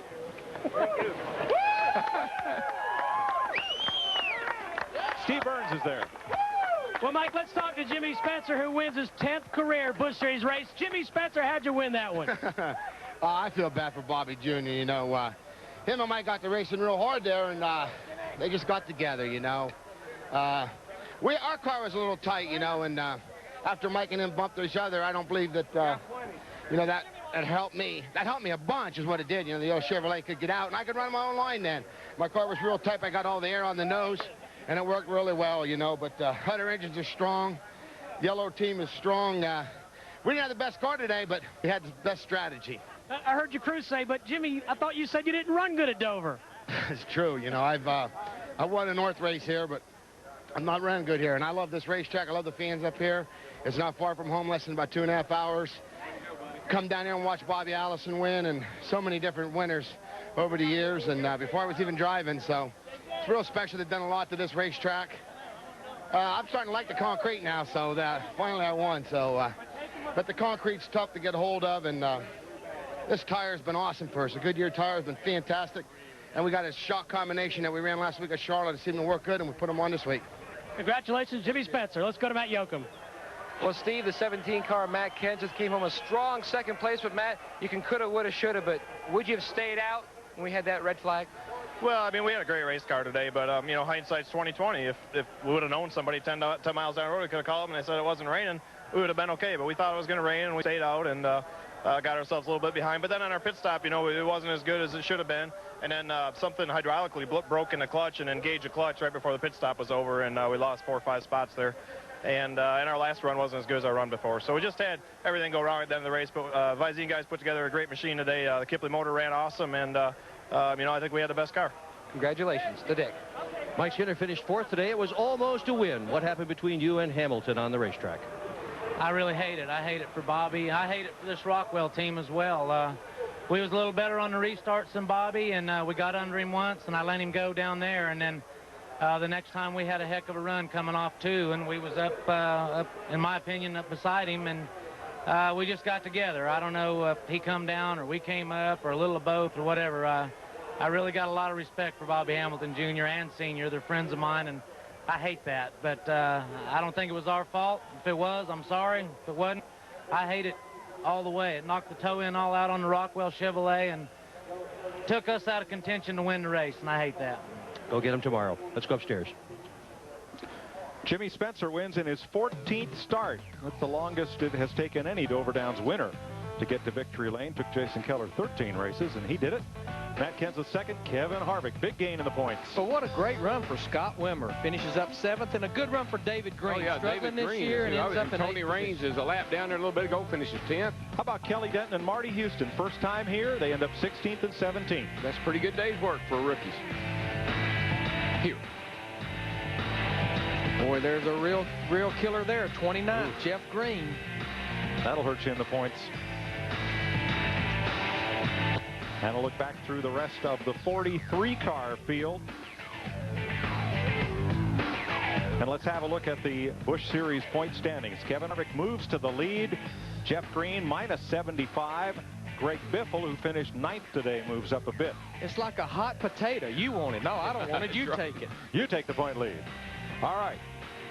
Steve Burns is there. Well, Mike, let's talk to Jimmy Spencer, who wins his 10th career Busch Series race. Jimmy Spencer, how'd you win that one? I feel bad for Bobby Jr., you know. Him and Mike got to racing real hard there, and they just got together, you know. Our car was a little tight, you know, and after Mike and him bumped each other, I don't believe that, you know, that helped me. That helped me a bunch is what it did. You know, the old Chevrolet could get out, and I could run my own line then. My car was real tight. I got all the air on the nose, and it worked really well, you know. But Hunter engines are strong. Yellow team is strong. We didn't have the best car today, but we had the best strategy. I heard your crew say, but Jimmy, I thought you said you didn't run good at Dover. It's true. You know, I won a North race here, but I'm not running good here. And I love this racetrack. I love the fans up here. It's not far from home, less than about 2.5 hours. Come down here and watch Bobby Allison win, and so many different winners over the years, and before I was even driving. So it's real special. They've done a lot to this racetrack. I'm starting to like the concrete now, so finally I won. So, but the concrete's tough to get a hold of, and this tire's been awesome for us. A Goodyear tire has been fantastic. And we got a shock combination that we ran last week at Charlotte. It seemed to work good, and we put them on this week. Congratulations, Jimmy Spencer. Let's go to Matt Yoakum. Well, Steve, the 17-car Matt Kent just came home a strong second place. But, Matt, you can coulda, woulda, shoulda, but would you have stayed out when we had that red flag? Well, I mean, we had a great race car today, but, you know, hindsight's 20/20. If we would have known somebody 10 miles down the road, we could have called them and they said it wasn't raining, we would have been okay. But we thought it was going to rain, and we stayed out and got ourselves a little bit behind. But then on our pit stop, you know, it wasn't as good as it should have been. And then something hydraulically broke in the clutch and engaged the clutch right before the pit stop was over, and we lost 4 or 5 spots there. And our last run wasn't as good as our run before. So we just had everything go wrong at the end of the race. But Visine guys put together a great machine today. The Kipley motor ran awesome, and, you know, I think we had the best car. Congratulations to Dick. Mike Skinner finished 4th today. It was almost a win. What happened between you and Hamilton on the racetrack? I really hate it. I hate it for Bobby. I hate it for this Rockwell team as well. We was a little better on the restarts than Bobby, and we got under him once, and I let him go down there. And then the next time we had a heck of a run coming off too, and we was up, in my opinion, up beside him, and we just got together. I don't know if he come down or we came up or a little of both or whatever. I really got a lot of respect for Bobby Hamilton Jr. and Sr. They're friends of mine, and I hate that. But I don't think it was our fault. If it was, I'm sorry. If it wasn't, I hate it all the way. It knocked the toe in all out on the Rockwell Chevrolet and took us out of contention to win the race, and I hate that. Go get him tomorrow. Let's go upstairs. Jimmy Spencer wins in his 14th start. That's the longest it has taken any Dover Downs winner to get to victory lane. Took Jason Keller 13 races, and he did it. Matt Kent's the second. Kevin Harvick, big gain in the points. But what a great run for Scott Wimmer. Finishes up 7th, and a good run for David Green. Oh, yeah, struggling David this Green. year and ends up in Tony 8th. Raines is a lap down there a little bit ago, finishes 10th. How about Kelly Denton and Marty Houston? First time here, they end up 16th and 17th. That's a pretty good day's work for rookies. Here. Boy, there's a real killer there. 29th, Jeff Green. That'll hurt you in the points. And we'll look back through the rest of the 43-car field. And let's have a look at the Busch Series point standings. Kevin Harvick moves to the lead. Jeff Green -75. Greg Biffle, who finished 9th today, moves up a bit. It's like a hot potato. You want it. No, I don't want it. You take it. You take the point lead. All right.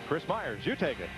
Chris Myers, you take it.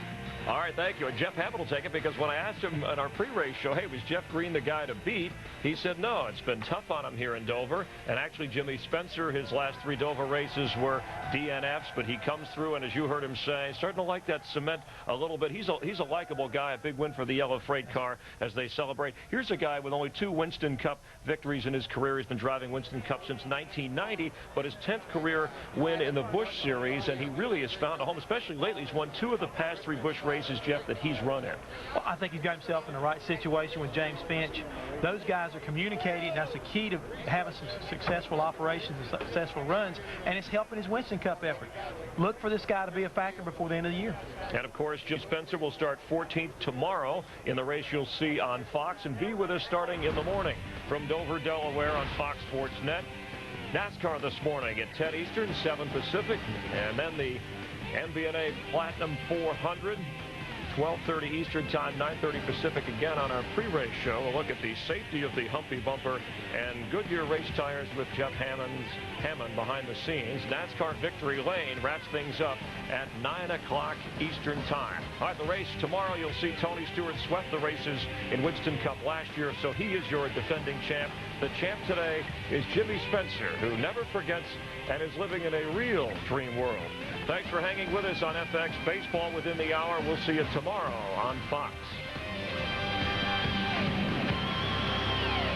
All right, thank you. And Jeff Hammond will take it, because when I asked him at our pre-race show, hey, was Jeff Green the guy to beat? He said, no, it's been tough on him here in Dover. And actually, Jimmy Spencer, his last 3 Dover races were DNFs, but he comes through, and as you heard him say, starting to like that cement a little bit. He's a likable guy, a big win for the yellow freight car as they celebrate. Here's a guy with only 2 Winston Cup victories in his career. He's been driving Winston Cup since 1990, but his 10th career win in the Busch Series, and he really has found a home, especially lately. He's won 2 of the past 3 Busch races, Jeff, that he's run in. Well, I think he's got himself in the right situation with James Finch. Those guys are communicating. That's the key to having some successful operations and successful runs, and it's helping his Winston Cup effort. Look for this guy to be a factor before the end of the year. And, of course, Jim Spencer will start 14th tomorrow in the race you'll see on Fox, and be with us starting in the morning from Dover, Delaware on Fox Sports Net. NASCAR this morning at 10 Eastern, 7 Pacific, and then the MBNA Platinum 400. 12:30 Eastern Time, 9:30 Pacific again on our pre-race show. A look at the safety of the Humpy Bumper and Goodyear race tires with Jeff Hammond behind the scenes. NASCAR Victory Lane wraps things up at 9 o'clock Eastern Time. All right, the race tomorrow, you'll see Tony Stewart swept the races in Winston Cup last year, so he is your defending champ. The champ today is Jimmy Spencer, who never forgets and is living in a real dream world. Thanks for hanging with us on FX Baseball Within the Hour. We'll see you tomorrow on Fox.